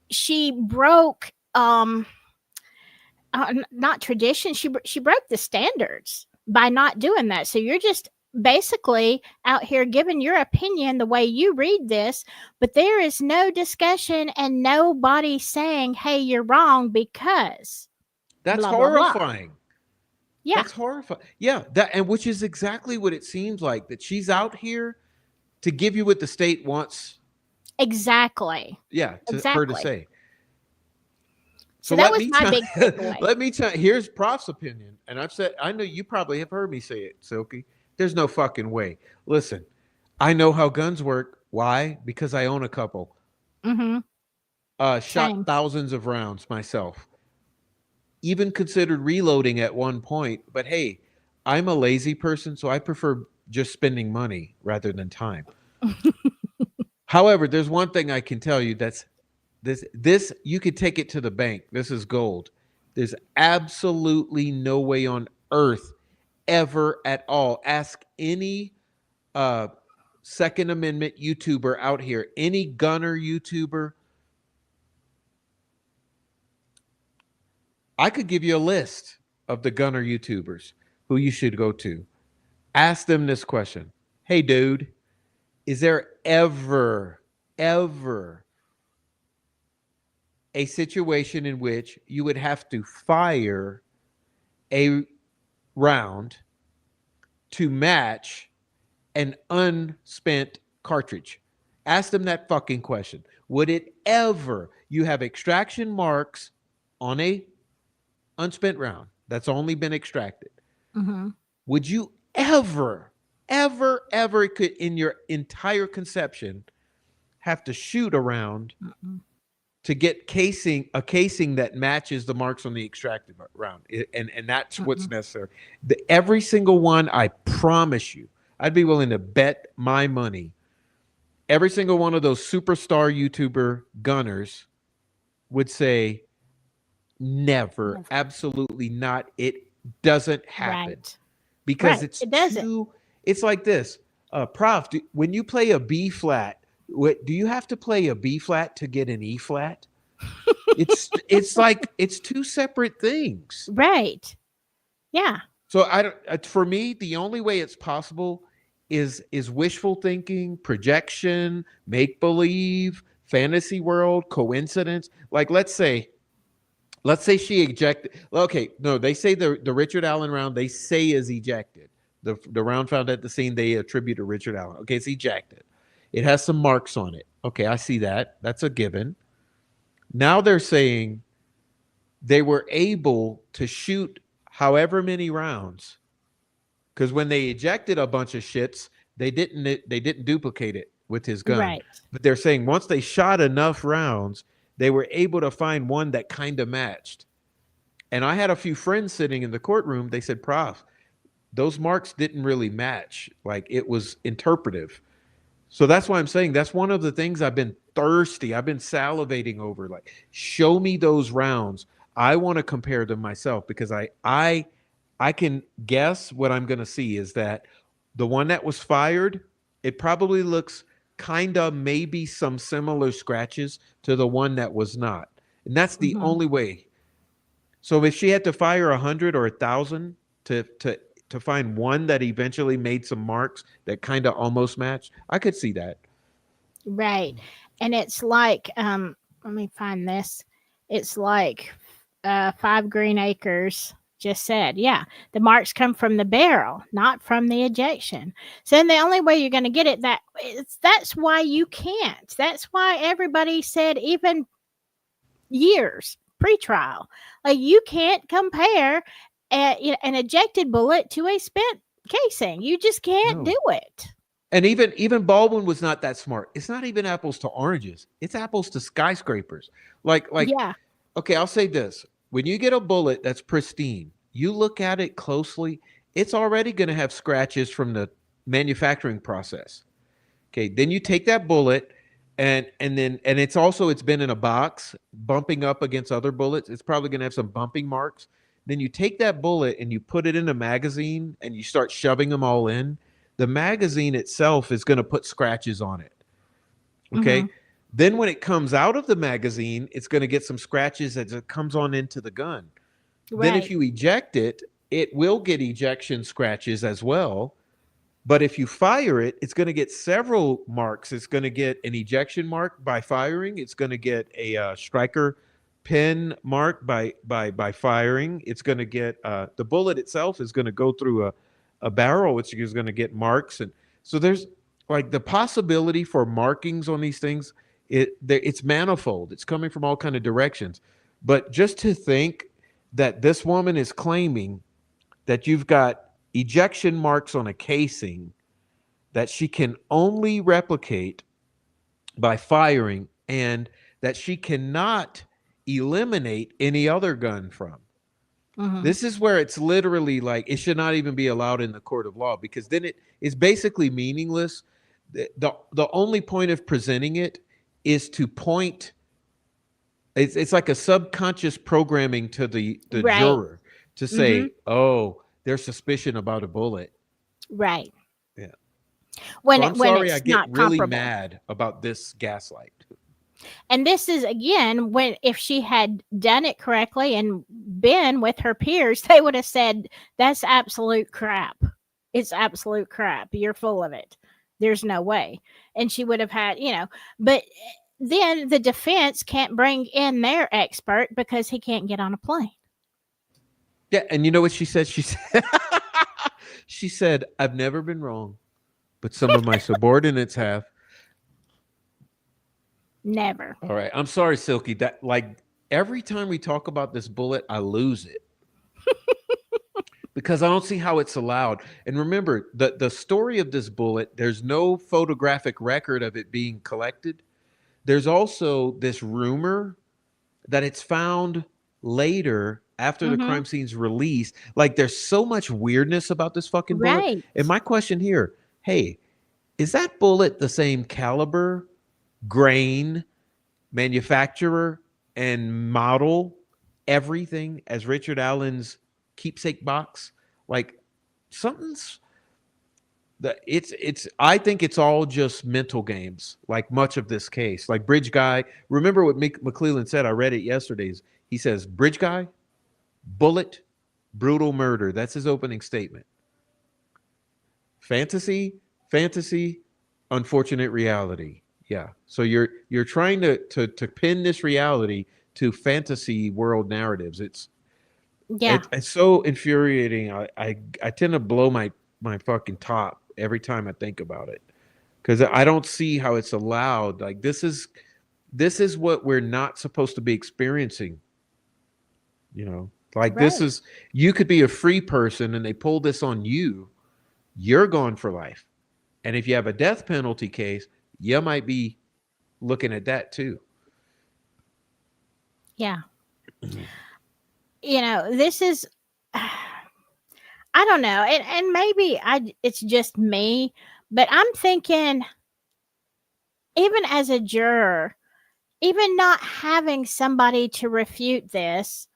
she broke not tradition. She broke the standards by not doing that. So you're just basically out here giving your opinion the way you read this, but there is no discussion and nobody saying, "Hey, you're wrong because That's blah blah blah." horrifying. Yeah, That's horrifying. Yeah, that and which is exactly what it seems like that she's out here to give you what the state wants. exactly, Yeah, to her to exactly. say. So So that let was me my tell big takeaway. let me tell here's Prof's opinion. And I know you probably have heard me say it, Silky. There's no fucking way. Listen, I know how guns work. Why? Because I own a couple. Mm-hmm. Shot Same. thousands of rounds myself. Even considered reloading at one point, but hey, I'm a lazy person, so I prefer just spending money rather than time. However, there's one thing I can tell you that's this you could take it to the bank. This is gold. There's absolutely no way on earth ever at all. Ask any uh Second Amendment YouTuber out here, any gunner YouTuber. I could give you a list of the gunner YouTubers who you should go to. Ask them this question. Hey dude, is there ever a situation in which you would have to fire a round to match an unspent cartridge? Ask them that fucking question. Would it ever, you have extraction marks on a unspent round that's only been extracted? Mm-hmm. Would you ever could in your entire conception have to shoot around Mm-mm. to get casing that matches the marks on the extracted round? And that's what's Mm-mm. necessary. Every single one, I promise you, I'd be willing to bet my money. Every single one of those superstar YouTuber gunners would say, never, Never. absolutely not. It doesn't happen Right. because Right. It doesn't. it's like this. Prof, when you play a B flat, do you have to play a B flat to get an E flat? It's like it's two separate things. Right. Yeah. So I don't. For me, the only way it's possible is wishful thinking, projection, make believe, fantasy world, coincidence. Like let's say she ejected. Okay, no, they say the Richard Allen round they say is ejected. The round found at the scene they attribute to Richard Allen. Okay, it's ejected. It has some marks on it. Okay, I see that. That's a given. Now they're saying they were able to shoot however many rounds, because when they ejected a bunch of shits, they didn't duplicate it with his gun. Right. But they're saying once they shot enough rounds, they were able to find one that kind of matched. And I had a few friends sitting in the courtroom. They said, "Prof, those marks didn't really match. Like it was interpretive." So that's why I'm saying that's one of the things I've been thirsty. I've been salivating over. Like, show me those rounds. I want to compare them myself because I can guess what I'm going to see is that the one that was fired, it probably looks kind of maybe some similar scratches to the one that was not. And that's the Hmm. only way. So if she had to fire 100 or 1,000 to find one that eventually made some marks that kind of almost matched, I could see that. Right. And it's like, let me find this. It's like 5 Green Acres just said, yeah, the marks come from the barrel, not from the ejection. So then the only way you're going to get it that's why you can't. That's why everybody said even years pre-trial, like you can't compare an ejected bullet to a spent casing. You just can't No. do it. And even Baldwin was not that smart. It's not even apples to oranges. It's apples to skyscrapers. Like Yeah. okay, I'll say this. When you get a bullet that's pristine, you look at it closely, it's already going to have scratches from the manufacturing process. Okay, then you take that bullet and it's been in a box bumping up against other bullets. It's probably going to have some bumping marks. Then you take that bullet and you put it in a magazine and you start shoving them all in. The magazine itself is going to put scratches on it. Hmm. Okay? Then when it comes out of the magazine, it's going to get some scratches as it comes on into the gun. Then if Right. you eject it, it will get ejection scratches as well. But if you fire it, it's going to get several marks. It's going to get an ejection mark by firing. It's going to get a striker pin mark by firing. It's going to get the bullet itself is going to go through a barrel, which is going to get marks. And so there's like the possibility for markings on these things. It's manifold. It's coming from all kind of directions. But just to think that this woman is claiming that you've got ejection marks on a casing that she can only replicate by firing and that she cannot eliminate any other gun from. Hmm. This is where it's literally like it should not even be allowed in the court of law because then it is basically meaningless. The only point of presenting it is to point. It's like a subconscious programming to the Right. juror to Hmm. say, "Oh, there's suspicion about a bullet." Right. Yeah. So I'm When sorry I it's get not really comparable. mad about this gaslight. And this is again when if she had done it correctly and been with her peers, they would have said that's absolute crap. It's absolute crap. You're full of it. There's no way. And she would have had, but then the defense can't bring in their expert because he can't get on a plane. Yeah, and you know what she said? She said she said, "I've never been wrong, but some of my subordinates have." Never. All right. I'm sorry, Silky. That like every time we talk about this bullet, I lose it because I don't see how it's allowed. And remember, the story of this bullet, there's no photographic record of it being collected. There's also this rumor that it's found later after the Hmm. crime scene's released. Like there's so much weirdness about this fucking bullet. Right. And my question here, hey, is that bullet the same caliber, grain, manufacturer, and model, everything as Richard Allen's keepsake box? Like something's it's I think it's all just mental games, like much of this case. Like Bridge Guy, remember what McClellan said? I read it yesterday. He says, Bridge Guy, bullet, brutal murder. That's his opening statement. Fantasy, fantasy, unfortunate reality. Yeah. So you're trying to pin this reality to fantasy world narratives. Yeah. It's so infuriating. I tend to blow my fucking top every time I think about it. because I don't see how it's allowed. Like this is what we're not supposed to be experiencing. You know, like this Right. is you could be a free person and they pull this on you, you're gone for life. And if you have a death penalty case, you might be looking at that too. Yeah. This is I don't know. And maybe it's just me, but I'm thinking even as a juror, even not having somebody to refute this,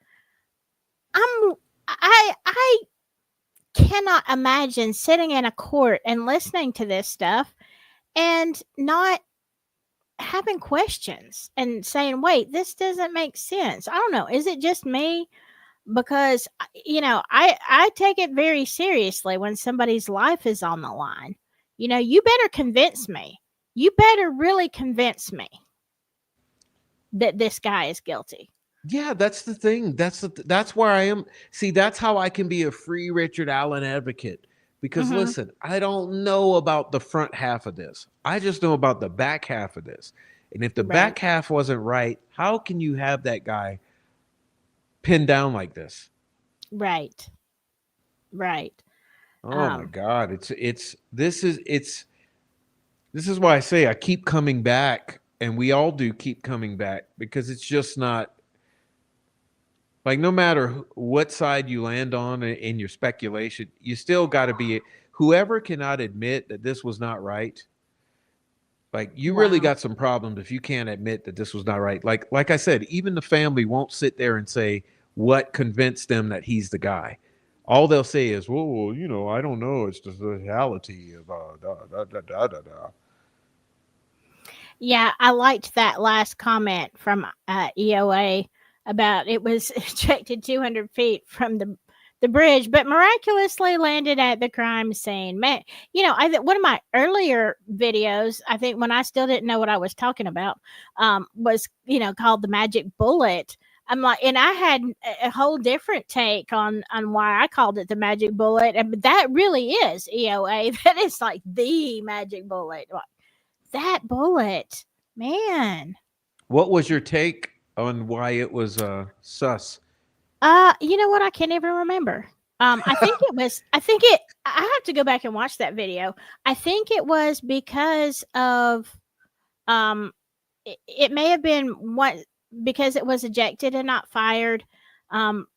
I'm I cannot imagine sitting in a court and listening to this stuff and not having questions and saying, "Wait, this doesn't make sense." I don't know. Is it just me? Because I take it very seriously when somebody's life is on the line. You better convince me. You better really convince me that this guy is guilty. Yeah, that's the thing. That's where I am. See, that's how I can be a free Richard Allen advocate. Because Mhm. listen, I don't know about the front half of this. I just know about the back half of this. And if the Right. back half wasn't right, how can you have that guy pinned down like this? Right. Right. Oh my Um God. This is why I say I keep coming back, and we all do keep coming back, because it's just not like, no matter what side you land on in your speculation, you still got to be whoever cannot admit that this was not right. Like, you really wow. got some problems if you can't admit that this was not right. Like I said, even the family won't sit there and say what convinced them that he's the guy. All they'll say is, "Well, I don't know. It's the reality of da, da, da, da, da, da." Yeah, I liked that last comment from EOA about it was ejected 200 feet from the bridge, but miraculously landed at the crime scene. Man, one of my earlier videos, I think when I still didn't know what I was talking about, was called the Magic Bullet. I'm like, and I had a whole different take on why I called it the Magic Bullet, and that really is EOA. That is like the Magic Bullet. That bullet, man. What was your take on why it was sus? You know what? I can't even remember. I think it was. I think it. I have to go back and watch that video. I think it was because of. It may have been what because it was ejected and not fired.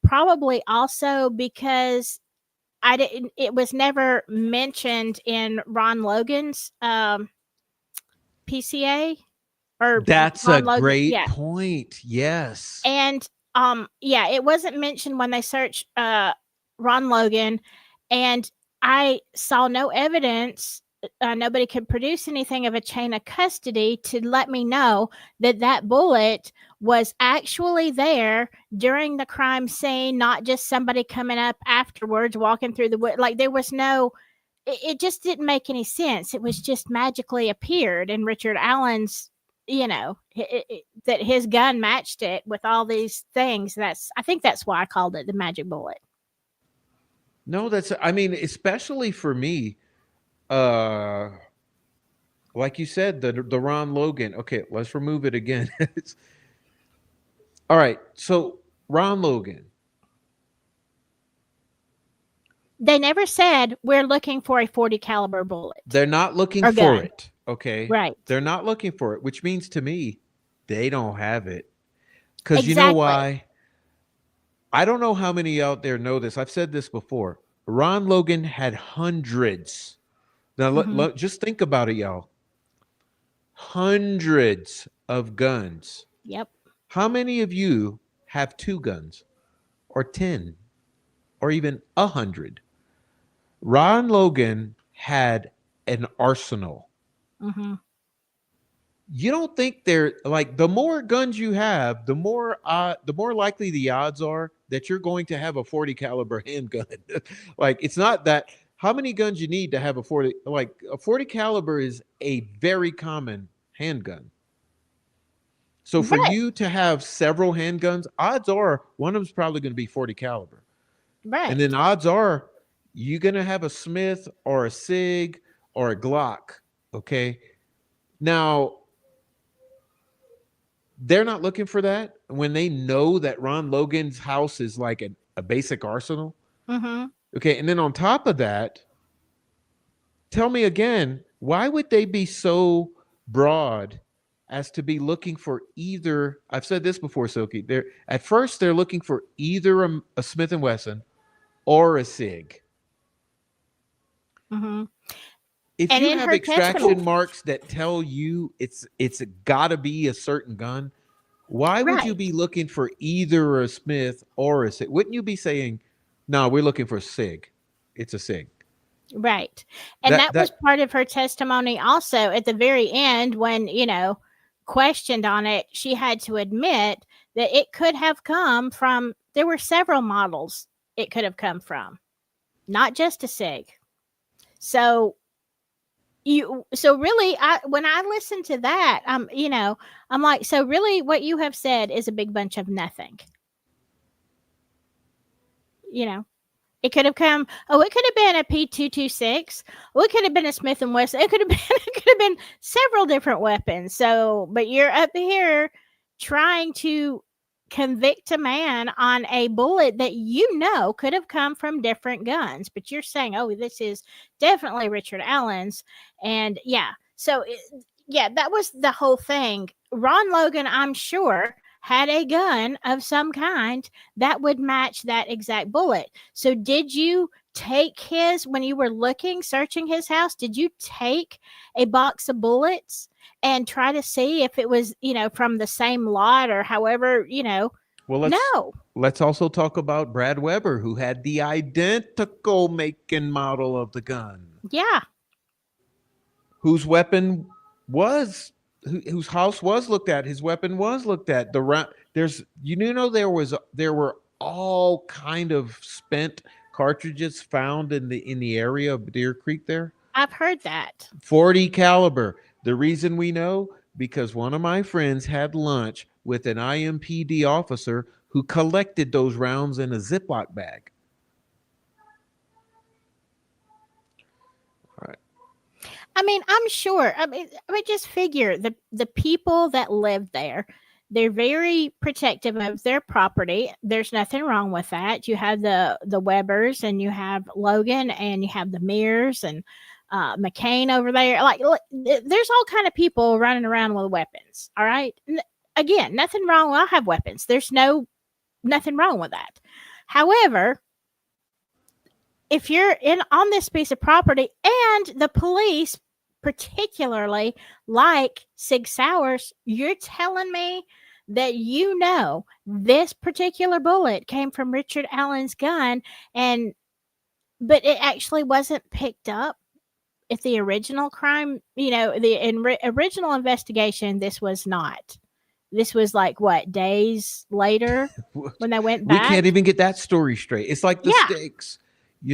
Probably also because I didn't. It was never mentioned in Ron Logan's PCA or That's a Ron Logan. great Yeah, point. Yes. and yeah, it wasn't mentioned when they searched Ron Logan, and I saw no evidence. Nobody could produce anything of a chain of custody to let me know that that bullet was actually there during the crime scene, not just somebody coming up afterwards, walking through the wood. Like there was no, it just didn't make any sense. It was just magically appeared in Richard Allen's, that his gun matched it with all these things. I think that's why I called it the magic bullet. No, I mean, especially for me, uh, like you said, the Ron Logan. Okay, let's remove it again. All right, so Ron Logan, They never said we're looking for a 40 caliber bullet they're not looking or for gun. it. Okay, Right. they're not looking for it, which means to me they don't have it. Because you know Exactly. why? I don't know how many out there know this. I've said this before. Ron Logan had hundreds. Now, Hmm. just think about it, y'all. Hundreds of guns. Yep. How many of you have two guns, or 10, or even 100? Ron Logan had an arsenal. Hmm. You don't think they're like, the more guns you have, the more likely the odds are that you're going to have a 40 caliber handgun. Like, it's not that how many guns you need to have a 40, like a 40 caliber is a very common handgun. So for Right. you to have several handguns, odds are one of them's probably going to be 40 caliber. And then Right. odds are you're going to have a Smith or a Sig or a Glock. Okay. Now, they're not looking for that when they know that Ron Logan's house is like a basic arsenal. Mhm. Okay. And then on top of that, tell me again, why would they be so broad as to be looking for either? I've said this before, Silky. They're at first they're looking for either a Smith and Wesson or a Sig. Mhm. If And you in have her extraction testimony, marks that tell you it's got to be a certain gun, why would you right. be looking for either a Smith or a Sig? Wouldn't you be saying, "No, we're looking for a Sig. It's a Sig." Right. And That that was that part of her testimony also at the very end when, questioned on it, she had to admit that it could have come from there were several models it could have come from, not just a SIG. So so really I when I listen to that, I'm like, so really what you have said is a big bunch of nothing. You know, it could have come. Oh, it could have been a P226. Oh, it could have been a Smith and Wesson. It could have been. It could have been several different weapons. So, but you're up here trying to convict a man on a bullet that could have come from different guns. But you're saying, oh, this is definitely Richard Allen's, and yeah. So, yeah, that was the whole thing. Ron Logan, I'm sure, had a gun of some kind that would match that exact bullet. So, did you take his when you were looking, searching his house? Did you take a box of bullets and try to see if it was, from the same lot or however, well, No. let's also talk about Brad Weber, who had the identical make and model of the gun, Yeah, whose weapon was whose house was looked at, his weapon was looked at. The round there's there were all kind of spent cartridges found in the area of Deer Creek there. I've heard that. 40 caliber. The reason we know, because one of my friends had lunch with an IMPD officer who collected those rounds in a Ziploc bag. All right. I mean, I'm sure. I mean, just figure the people that live there. They're very protective of their property. There's nothing wrong with that. You have the Webbers, and you have Logan, and you have the Mears, and McCain over there. Like, look, there's all kind of people running around with weapons. All right. Again, nothing wrong. I have weapons. There's nothing wrong with that. However, if you're in on this piece of property and the police particularly like Sig Sauers, you're telling me that this particular bullet came from Richard Allen's gun, and but it actually wasn't picked up at the original crime, original investigation. This was not. This was like what, days later when they went We back? can't even get that story straight. It's like the Yeah. sticks.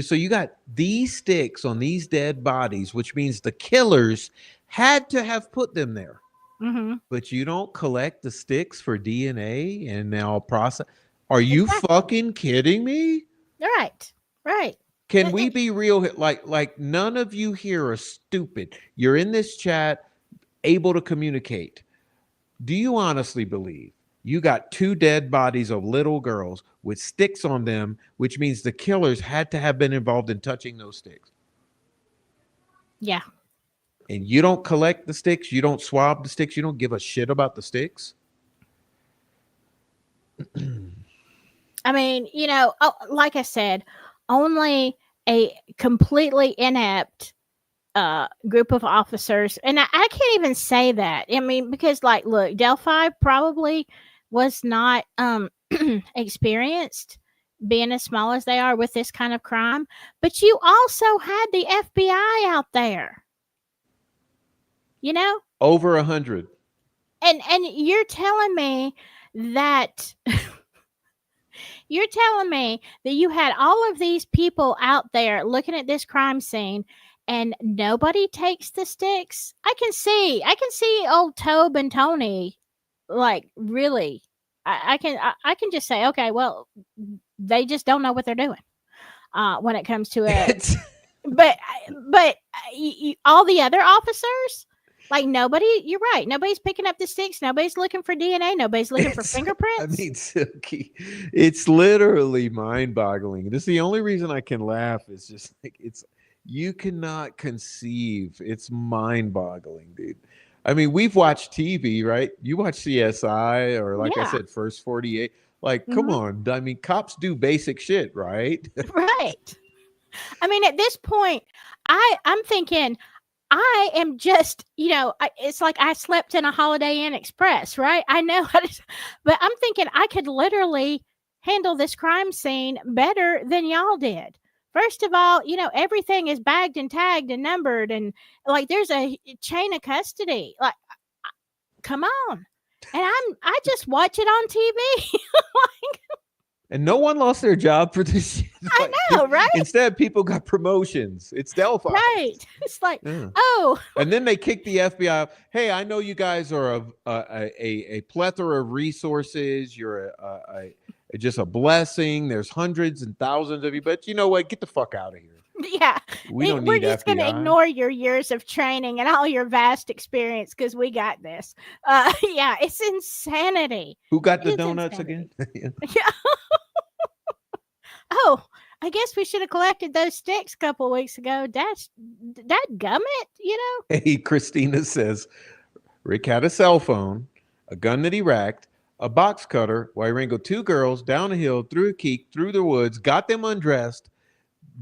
So you got these sticks on these dead bodies, which means the killers had to have put them there. Mhm. But you don't collect the sticks for DNA and now process. Are you Exactly. fucking kidding me? Right. Right. Can Uh, we be real? Like none of you here are stupid. You're in this chat, able to communicate. Do you honestly believe you got two dead bodies of little girls with sticks on them, which means the killers had to have been involved in touching those sticks? Yeah. And you don't collect the sticks, you don't swab the sticks, you don't give a shit about the sticks? I mean, like I said, only a completely inept group of officers, and I can't even say that. I mean, because like, look, Delphi probably was not experienced being as small as they are with this kind of crime, but you also had the FBI out there, you know, Over 100. and you're telling me that you had all of these people out there looking at this crime scene and nobody takes the sticks. I can see old Tobe and Tony, like, really. I can just say, okay, well, they just don't know what they're doing when it comes to a It's but all the other officers, like nobody. You're right. Nobody's picking up the sticks. Nobody's looking for DNA. Nobody's looking for It's, I fingerprints. mean, Silky, it's literally mind-boggling. This is the only reason I can laugh. Is just like you cannot conceive. It's mind-boggling, dude. I mean, we've watched TV, right? You watch CSI or, like I Yeah. said, First 48. Like, come Hmm. on. I mean, cops do basic shit, right? Right. I mean, at this point, I'm thinking I am just, it's like I slept in a Holiday Inn Express, right? I know how to, but I'm thinking I could literally handle this crime scene better than y'all did. First of all, everything is bagged and tagged and numbered, and like there's a chain of custody. Like, come on. And I just watch it on TV. And no one lost their job for this shit. I Like, know, right? instead, people got promotions. It's Delphi. Right. It's like, Yeah. oh, And then they kick the FBI out. Hey, I know you guys are a plethora of resources. You're just a blessing. There's hundreds and thousands of you, but you know what? Get the fuck out of here. yeah. We don't We're need just going to FBI. ignore your years of training and all your vast experience because we got this. Yeah, it's insanity. Who got It the is donuts insanity. again? Yeah. Oh, I guess we should have collected those sticks a couple weeks ago. That gummit, Hey, Christina says Rick had a cell phone, a gun that he racked, a box cutter, while he wrangled two girls down a hill, through a creek, through the woods, got them undressed,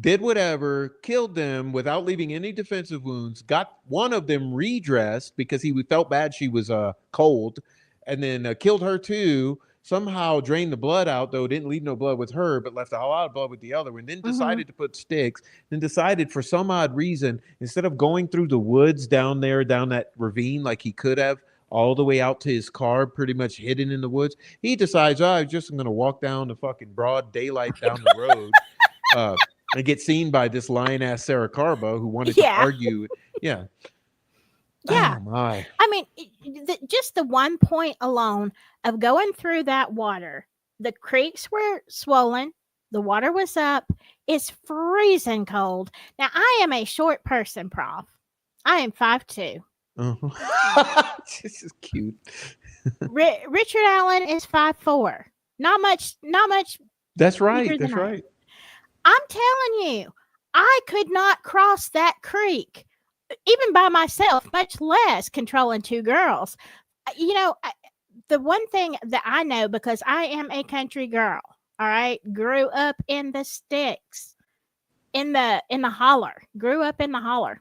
did whatever, killed them without leaving any defensive wounds, got one of them redressed because he felt bad she was cold, and then killed her too. Somehow drained the blood out, though didn't leave no blood with her, but left a whole lot of blood with the other one. Then Mm-hmm. decided to put sticks. Then decided for some odd reason, instead of going through the woods down there, down that ravine like he could have, all the way out to his car, pretty much hidden in the woods, he decides, oh, I'm just going to walk down the fucking broad daylight down the road. And get seen by this lion ass Sarah Carbo who wanted to Yeah. argue. Yeah. Yeah. Oh my. I mean, just the one point alone of going through that water, the creeks were swollen, the water was up, it's freezing cold. Now, I am a short person, Prof. I am 5'2". This is cute. Richard Allen is 5'4". Not much That's bigger right. than That's I am. right. I'm telling you, I could not cross that creek, even by myself, much less controlling two girls. The one thing that I know, because I am a country girl, all right, grew up in the sticks, in the holler, grew up in the holler.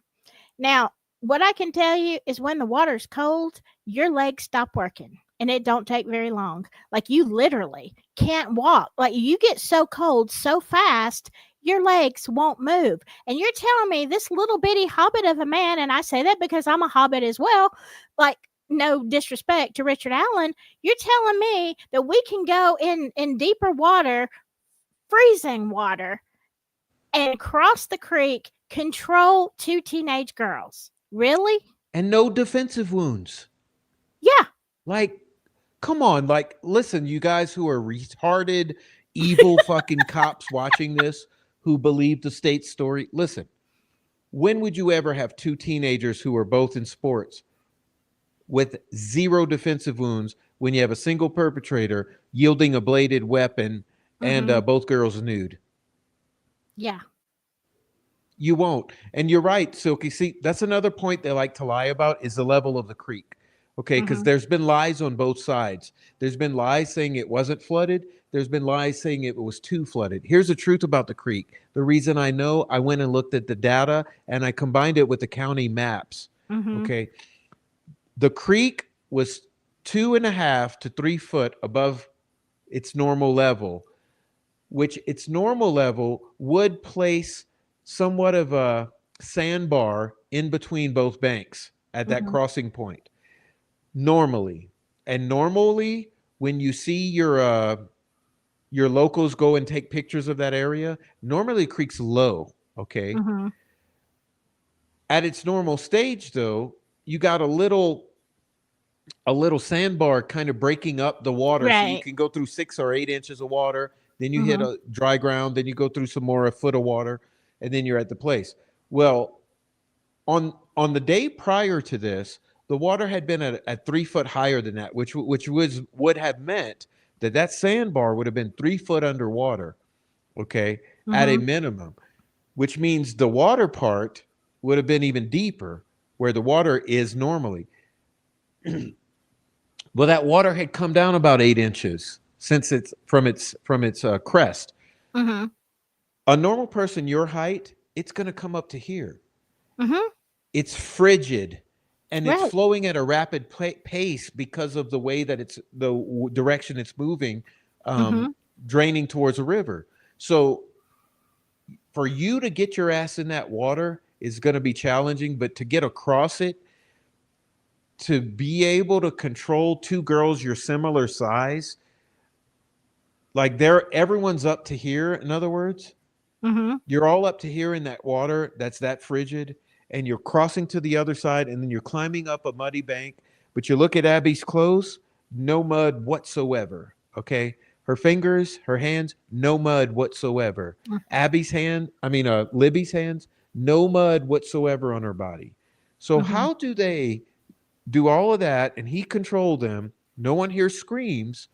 Now, what I can tell you is when the water's cold, your legs stop working. And it don't take very long. Like you literally can't walk. Like you get so cold so fast, your legs won't move. And you're telling me this little bitty hobbit of a man, and I say that because I'm a hobbit as well, like no disrespect to Richard Allen, you're telling me that we can go in deeper water, freezing water, and cross the creek, control two teenage girls. Really? And no defensive wounds. Yeah. Like, come on. Like, listen, you guys who are retarded, evil fucking cops watching this who believe the state story. Listen, when would you ever have two teenagers who are both in sports with zero defensive wounds when you have a single perpetrator yielding a bladed weapon and both girls nude? Yeah. You won't. And you're right, Silky. See, that's another point they like to lie about is the level of the creek. Okay, because there's been lies on both sides. There's been lies saying it wasn't flooded. There's been lies saying it was too flooded. Here's the truth about the creek. The reason I know, I went and looked at the data and I combined it with the county maps. Okay. The creek was 2.5 to 3 foot above its normal level, which its normal level would place somewhat of a sandbar in between both banks at that crossing point. Normally. And normally, when you see your locals go and take pictures of that area, normally the creek's low. Okay. At its normal stage, though, you got a little sandbar kind of breaking up the water, so you can go through 6 or 8 inches of water. Then you hit a dry ground. Then you go through some more, a foot of water, and then you're at the place. Well, on the day prior to this, the water had been at 3 foot higher than that, which was would have meant that that sandbar would have been 3 foot underwater. Okay, at a Mhm. minimum, which means the water part would have been even deeper where the water is normally. Well, that water had come down about 8 inches since its crest. Mhm. A normal person your height, it's going to come up to here. Mhm. It's frigid, and it's Right. flowing at a rapid pace because of the way that it's the direction it's moving, um, Mhm. draining towards a river. So for you to get your ass in that water is going to be challenging, but to get across it, to be able to control two girls your similar size, like everyone's up to here, in other words, Mhm. you're all up to here in that water that's that frigid, and you're crossing to the other side, and then you're climbing up a muddy bank. But you look at Abby's clothes, no mud whatsoever. Okay. Her fingers, her hands, no mud whatsoever. Libby's hands, no mud whatsoever on her body. So Mhm. how do they do all of that and he controlled them? No one here screams.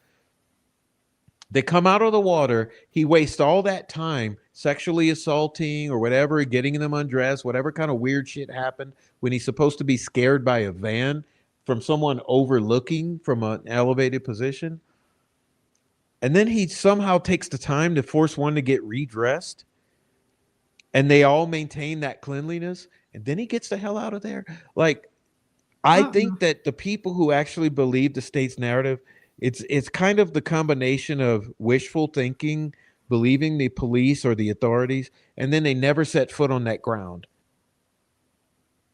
They come out of the water. He wastes all that time sexually assaulting or whatever, getting them undressed, whatever kind of weird shit happened when he's supposed to be scared by a van from someone overlooking from an elevated position. And then he somehow takes the time to force one to get redressed, and they all maintain that cleanliness. And then he gets the hell out of there. Like, I Mm-mm. think that the people who actually believe the state's narrative, it's kind of the combination of wishful thinking, believing the police or the authorities, and then they never set foot on that ground.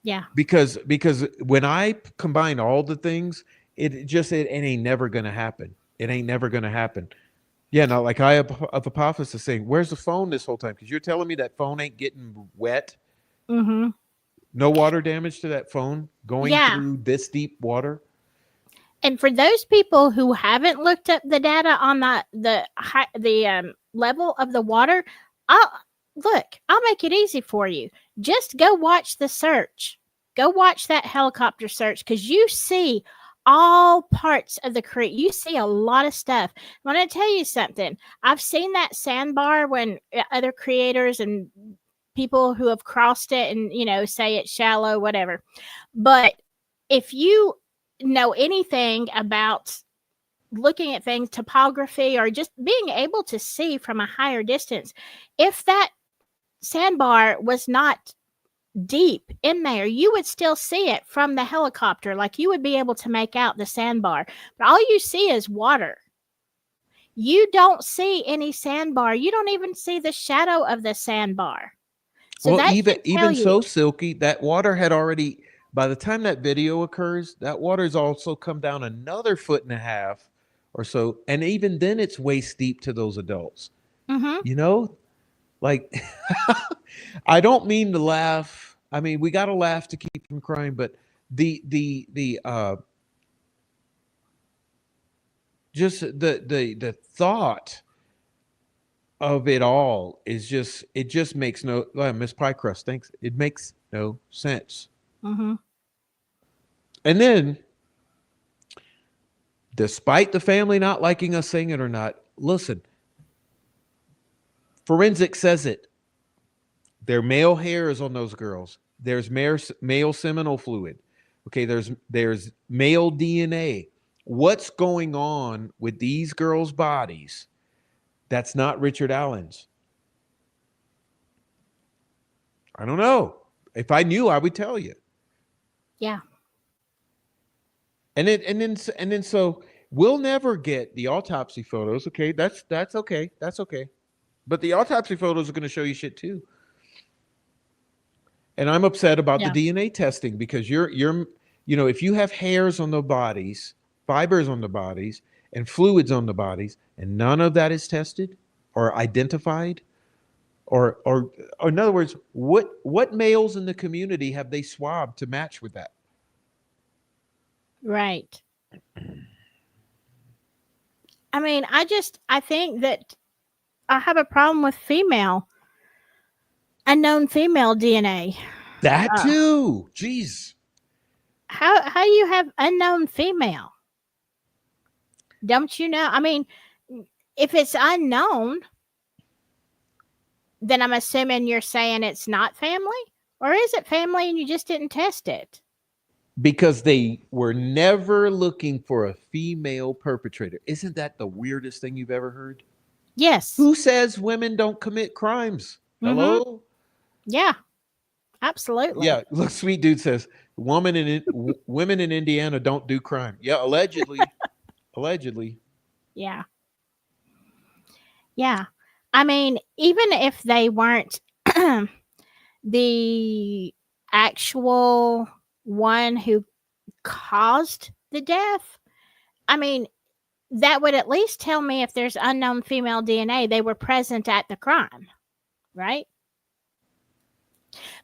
Yeah. Because when I combine all the things, it ain't never gonna happen. It ain't never gonna happen. Yeah, no, like I have hypothesis saying, where's the phone this whole time? Because you're telling me that phone ain't getting wet. Mhm. No water damage to that phone going Yeah. through this deep water. And for those people who haven't looked up the data on the level of the water, I'll look. I'll make it easy for you. Just go watch the search. Go watch that helicopter search because you see all parts of the creek. You see a lot of stuff. I'm going to tell you something. I've seen that sandbar when other creators and people who have crossed it and say it's shallow, whatever. But if you know anything about looking at things, topography, or just being able to see from a higher distance, if that sandbar was not deep in there, you would still see it from the helicopter. Like you would be able to make out the sandbar, but all you see is water. You don't see any sandbar. You don't even see the shadow of the sandbar. So Well, that even should tell even you. so, Silky, that water had already. By the time that video occurs, that water's also come down another foot and a half or so, and even then, it's waist deep to those adults. Mm-hmm. You know, like I don't mean to laugh. I mean, we got to laugh to keep from crying, but the just the thought of it all is just it just makes no. Miss Pycrust thinks it makes no sense. Mm-hmm. And then, despite the family not liking us saying it or not, listen, forensic says it. Their male hair is on those girls. There's male seminal fluid. Okay, there's male DNA. What's going on with these girls' bodies that's not Richard Allen's? I don't know. If I knew, I would tell you. Yeah. And then so we'll never get the autopsy photos. Okay, that's okay. That's okay. But the autopsy photos are going to show you shit too. And I'm upset about the Yeah. DNA testing because if you have hairs on the bodies, fibers on the bodies, and fluids on the bodies, and none of that is tested or identified, or in other words, what males in the community have they swabbed to match with that? Right. I mean, I think that I have a problem with female Unknown female DNA. That Uh, too. Jeez. how do you have unknown female? Don't you know? I mean, if it's unknown, then I'm assuming you're saying it's not family, or is it family and you just didn't test it? Because they were never looking for a female perpetrator. Isn't that the weirdest thing you've ever heard? Yes. Who says women don't commit crimes? Mm-hmm. Hello? Yeah. Absolutely. Yeah, look, sweet dude says women in Indiana don't do crime. Yeah, allegedly. Allegedly. Yeah. Yeah. I mean, even if they weren't the actual one who caused the death, I mean, that would at least tell me if there's unknown female DNA, they were present at the crime, right?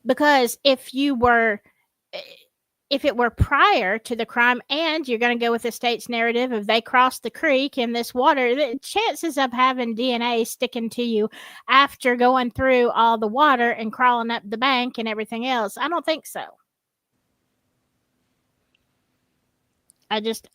Because if it were prior to the crime, and you're going to go with the state's narrative of they crossed the creek in this water, the chances of having DNA sticking to you after going through all the water and crawling up the bank and everything else, I don't think so. I just,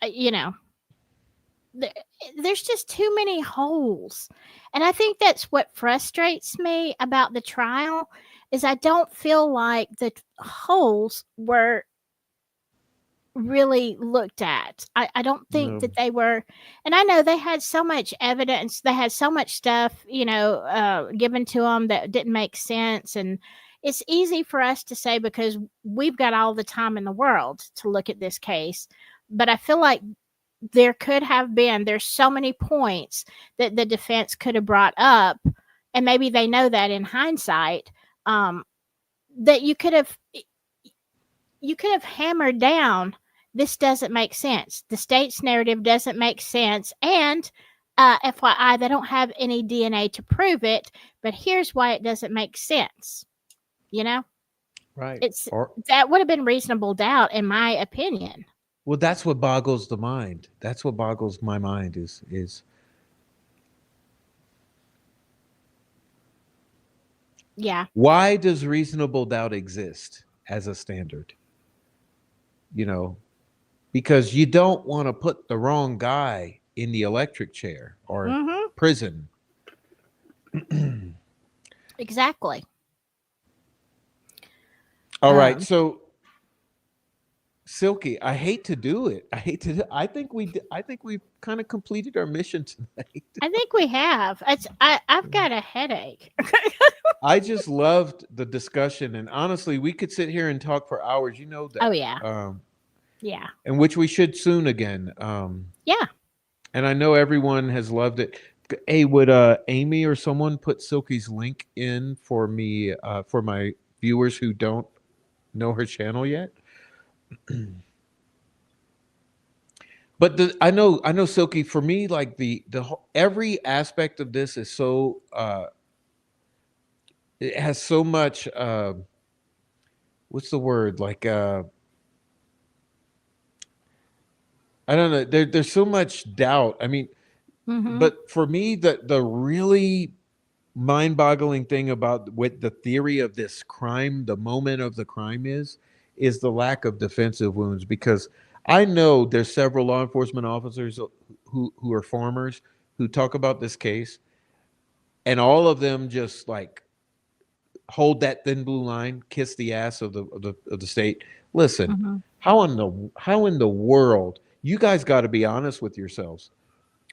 there's just too many holes. And I think that's what frustrates me about the trial is I don't feel like the holes were really looked at. I don't think No. that they were, and I know they had so much evidence, they had so much stuff, given to them that didn't make sense. And it's easy for us to say because we've got all the time in the world to look at this case. But I feel like there's so many points that the defense could have brought up, and maybe they know that in hindsight, that you could have hammered down, this doesn't make sense. The state's narrative doesn't make sense. And FYI, they don't have any DNA to prove it, but here's why it doesn't make sense. You know, Right. it's Or that would have been reasonable doubt, in my opinion. well, that's what boggles the mind. That's what boggles my mind is Yeah. why does reasonable doubt exist as a standard? You know, because you don't want to put the wrong guy in the electric chair or Mm-hmm. prison. Exactly. All right, Um, so Silky, I hate to do it. I think we've kind of completed our mission tonight. I think we have. I've got a headache. I just loved the discussion, and honestly, we could sit here and talk for hours. You know Oh that, yeah. Yeah. and which we should soon again. Yeah. And I know everyone has loved it. Hey, would Amy or someone put Silky's link in for me for my viewers who don't know her channel yet? But I know Silky. For me, like every aspect of this is so it has so much what's the word, like I don't know, there's so much doubt. I mean, Mm-hmm. but for me, the really mind-boggling thing about what the theory of this crime, the moment of the crime is the lack of defensive wounds. Because I know there's several law enforcement officers who are farmers who talk about this case, and all of them just like hold that thin blue line, kiss the ass of the state. Listen, Mm-hmm. how in the world, you guys got to be honest with yourselves.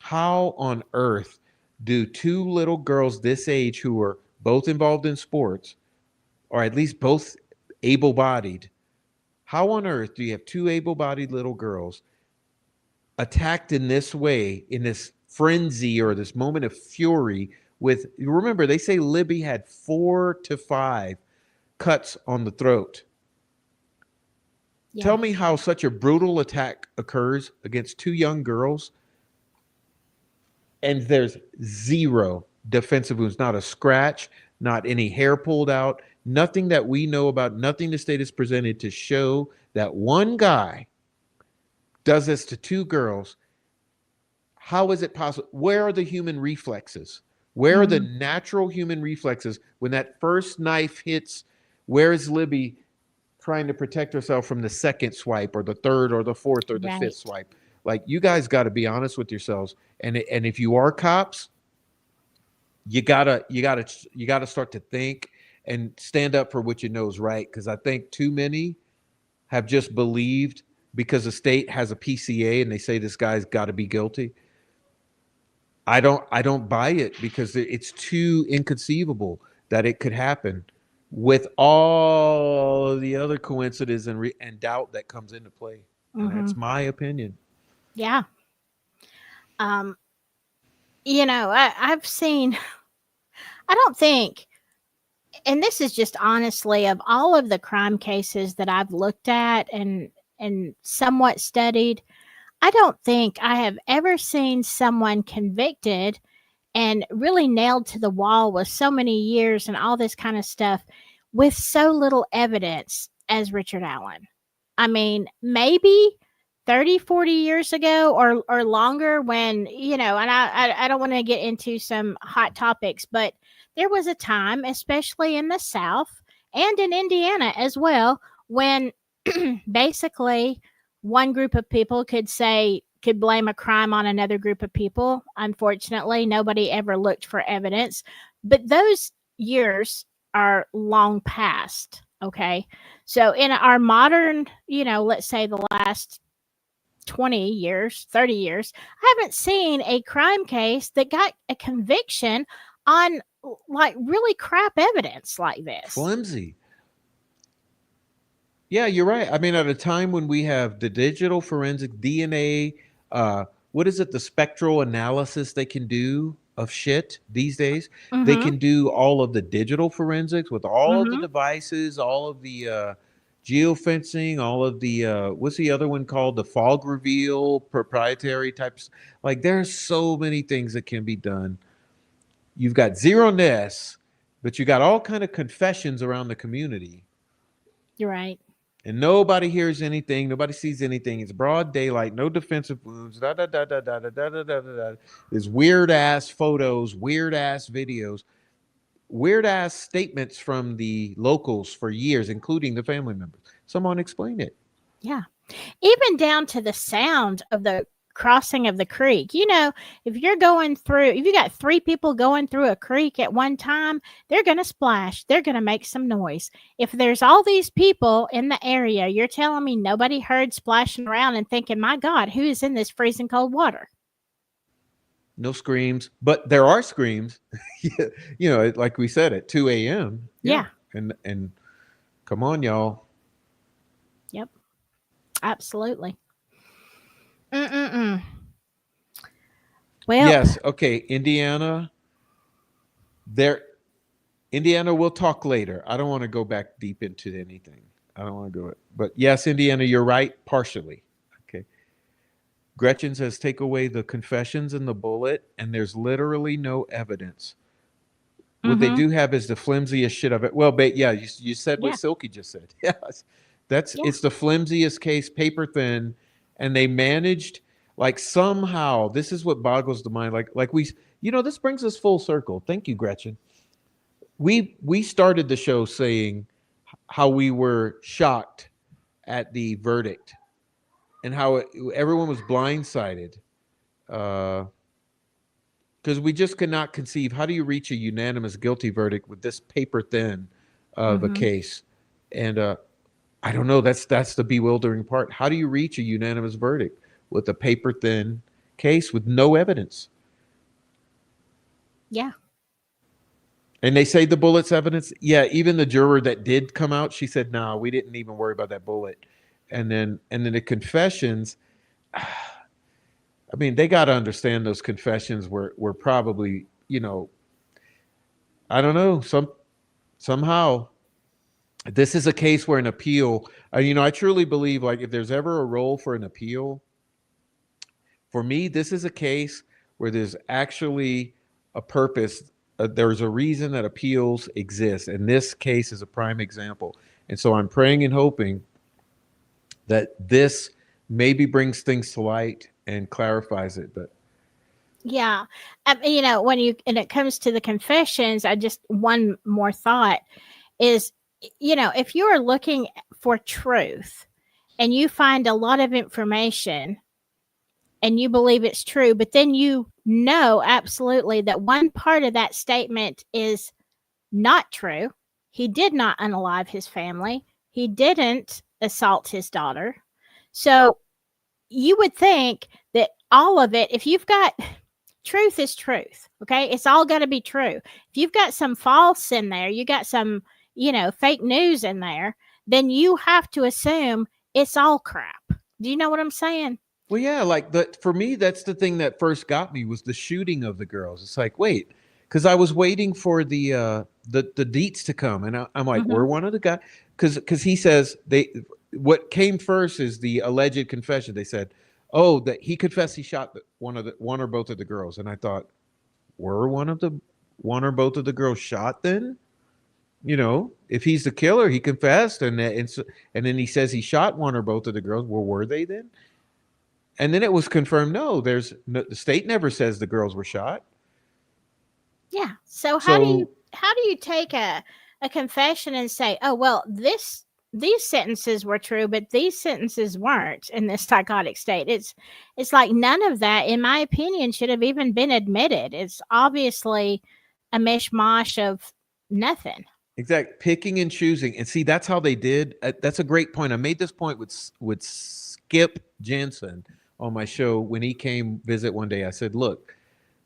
How on earth do two little girls this age who are both involved in sports, or at least both able-bodied, how on earth do you have two able-bodied little girls attacked in this way, in this frenzy or this moment of fury? With, remember, they say Libby had 4 to 5 cuts on the throat. Yeah. Tell me how such a brutal attack occurs against two young girls and there's zero defensive wounds, not a scratch, not any hair pulled out, nothing that we know about, nothing the state has presented to show that one guy does this to two girls. How is it possible? Where are the human reflexes? Where are the Mm, natural human reflexes when that first knife hits? Where is Libby trying to protect herself from the second swipe or the third or the fourth or the fifth right. swipe? Like, you guys got to be honest with yourselves. And if you are cops, you gotta start to think and stand up for what you know is right. Because I think too many have just believed because the state has a PCA and they say this guy's got to be guilty. I don't buy it because it's too inconceivable that it could happen with all of the other coincidences and doubt that comes into play. And Hmm. that's my opinion. Yeah. Um, I've seen, I don't think, and this is just honestly of all of the crime cases that I've looked at and somewhat studied, I don't think I have ever seen someone convicted and really nailed to the wall with so many years and all this kind of stuff with so little evidence as Richard Allen. I mean, maybe 30, 40 years ago or longer when, and I don't want to get into some hot topics, but there was a time, especially in the South and in Indiana as well, when basically one group of people could blame a crime on another group of people. Unfortunately, nobody ever looked for evidence, but those years are long past. Okay. So in our modern, let's say the last 20 years, 30 years, I haven't seen a crime case that got a conviction on like really crap evidence like this. Flimsy. Yeah, you're right. I mean, at a time when we have the digital forensic DNA, uh, what is it? The spectral analysis they can do of shit these days. They Mhm. can do all of the digital forensics with all of the Mhm. devices, all of the geofencing, all of the what's the other one called? The fog reveal, proprietary types. Like, there's so many things that can be done. You've got zero ness, but you got all kind of confessions around the community You're right. and nobody hears anything, nobody sees anything. It's broad daylight, no defensive wounds. Da da da da da da da da da da. Da. There's weird ass photos, weird ass videos, weird ass statements from the locals for years, including the family members. Someone explain it. Yeah. Even down to the sound of the crossing of the creek. If you got three people going through a creek at one time, they're going to splash, they're going to make some noise. If there's all these people in the area, you're telling me nobody heard splashing around and thinking, my God, who is in this freezing cold water? No screams, but there are screams. Like we said at 2 a.m. Yeah, Yeah. and come on, y'all. Yep. Absolutely. Mm-mm-mm. Well, Yes, okay, Indiana. There, Indiana, we'll talk later. I don't want to go back deep into anything. I don't want to go. But yes, Indiana, you're right, partially. Okay. Gretchen says, take away the confessions and the bullet, and there's literally no evidence. What they mm-hmm. do have is the flimsiest shit of it. Well, but yeah, you said what Yeah. Silky just said. Yes. Yeah. It's the flimsiest case, paper thin, and they managed, like, somehow, this is what boggles the mind. This brings us full circle. Thank you, Gretchen. We started the show saying how we were shocked at the verdict and how everyone was blindsided because we just could not conceive, how do you reach a unanimous guilty verdict with this paper thin of a Mm-hmm. case? And I don't know, that's the bewildering part. How do you reach a unanimous verdict with a paper thin case with no evidence? Yeah. And they say the bullet's evidence. Yeah, even the juror that did come out, she said, "No, we didn't even worry about that bullet." And then the confessions. I mean, they got to understand those confessions were probably, I don't know, somehow this is a case where an appeal. I truly believe, like, if there's ever a role for an appeal, for me, this is a case where there's actually a purpose. There's a reason that appeals exist, and this case is a prime example. And so I'm praying and hoping that this maybe brings things to light and clarifies it. But Yeah. When it comes to the confessions, I just one more thought is, if you are looking for truth and you find a lot of information and you believe it's true, but then you know absolutely that one part of that statement is not true. He did not unalive his family. He didn't assault his daughter. So you would think that all of it, if you've got truth is truth, okay? It's all got to be true. If you've got some false in there, you got some, fake news in there, then you have to assume it's all crap. Do you know what I'm saying? Well, yeah, like the for me, that's the thing that first got me was the shooting of the girls. It's like, wait, because I was waiting for the deets to come, and I'm like, we're Hmm. one of the guys, because he says they what came first is the alleged confession. They said, oh, that he confessed he shot one or both of the girls, and I thought, were one or both of the girls shot then? If he's the killer, he confessed, and then he says he shot one or both of the girls. Well, were they then? And then it was confirmed. No, the state never says the girls were shot. Yeah. So So how do you take a confession and say, "Oh, well, these sentences were true, but these sentences weren't in this psychotic state." It's like none of that, in my opinion, should have even been admitted. It's obviously a mishmash of nothing. exact picking and choosing, and see that's how they did. That's a great point. I made this point with Skip Jensen on my show when he came visit one day. I said, look,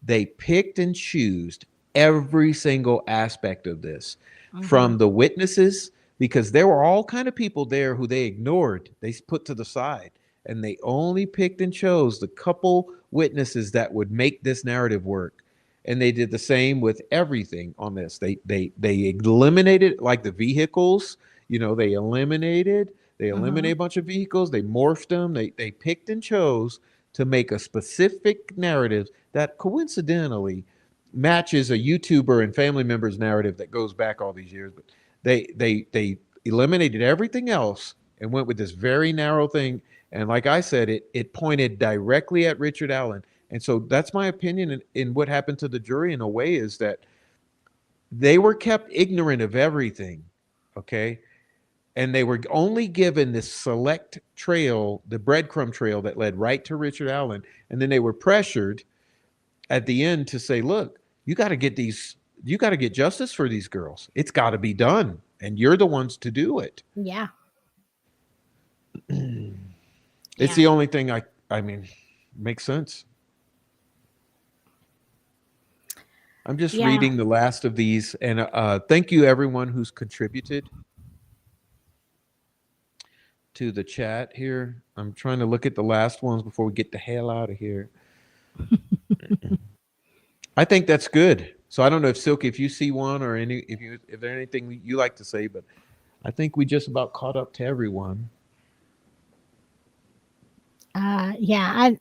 they picked and choose every single aspect of this Hmm. from the witnesses, because there were all kind of people there who they ignored, they put to the side, and they only picked and chose the couple witnesses that would make this narrative work. And they did the same with everything on this. They eliminated, like, the vehicles. They eliminated Hmm. a bunch of vehicles. They morphed them. They picked and chose to make a specific narrative that coincidentally matches a YouTuber and family member's narrative that goes back all these years. But they eliminated everything else and went with this very narrow thing. And like I said, it pointed directly at Richard Allen. And so that's my opinion in what happened to the jury, in a way, is that they were kept ignorant of everything. Okay. And they were only given this select trail, the breadcrumb trail that led right to Richard Allen. And then they were pressured at the end to say, look, you got to get justice for these girls. It's got to be done. And you're the ones to do it. Yeah. It's Yeah. the only thing I mean, makes sense. I'm just Yeah. reading the last of these. And thank you, everyone who's contributed to the chat here. I'm trying to look at the last ones before we get the hell out of here. I think that's good. So I don't know if Silky, if you see one, or if there's anything you like to say, but I think we just about caught up to everyone. Yeah.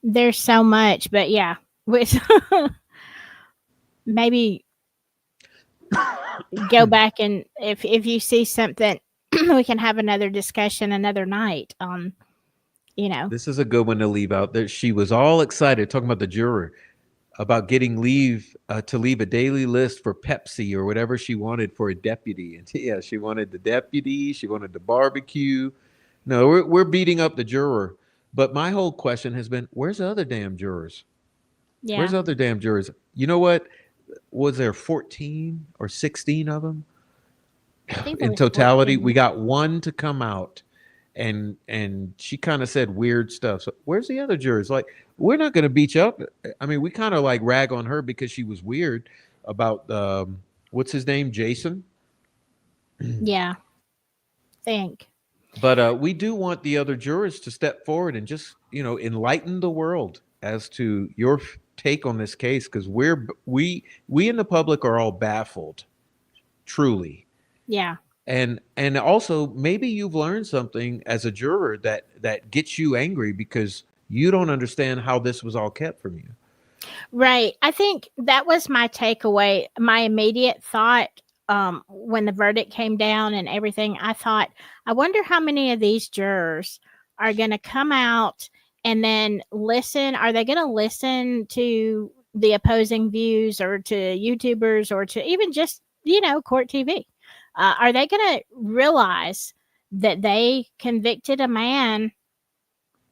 There's so much, but yeah, with maybe go back, and if you see something, we can have another discussion another night on, you know. This is a good one to leave out. There, she was all excited talking about the juror, about getting leave to leave a daily list for Pepsi or whatever she wanted for a deputy. And yeah, she wanted the deputy. She wanted the barbecue. No, we're beating up the juror. But my whole question has been, where's the other damn jurors? Where's Yeah. the other damn jurors? You know what? Was there 14 or 16 of them I think there in was totality? We 14. got one to come out, and she kind of said weird stuff. So where's the other jurors? Like, we're not going to beat you up. I mean, we kind of like rag on her because she was weird about what's his name, Jason. Yeah. Think. But we do want the other jurors to step forward and just enlighten the world as to your take on this case, because we in the public are all baffled, truly. Yeah. And also, maybe you've learned something as a juror that gets you angry because you don't understand how this was all kept from you. Right. I think that was my takeaway. My immediate thought, when the verdict came down and everything, I thought, I wonder how many of these jurors are going to come out and then listen. Are they going to listen to the opposing views, or to YouTubers, or to even just, court TV? Are they going to realize that they convicted a man,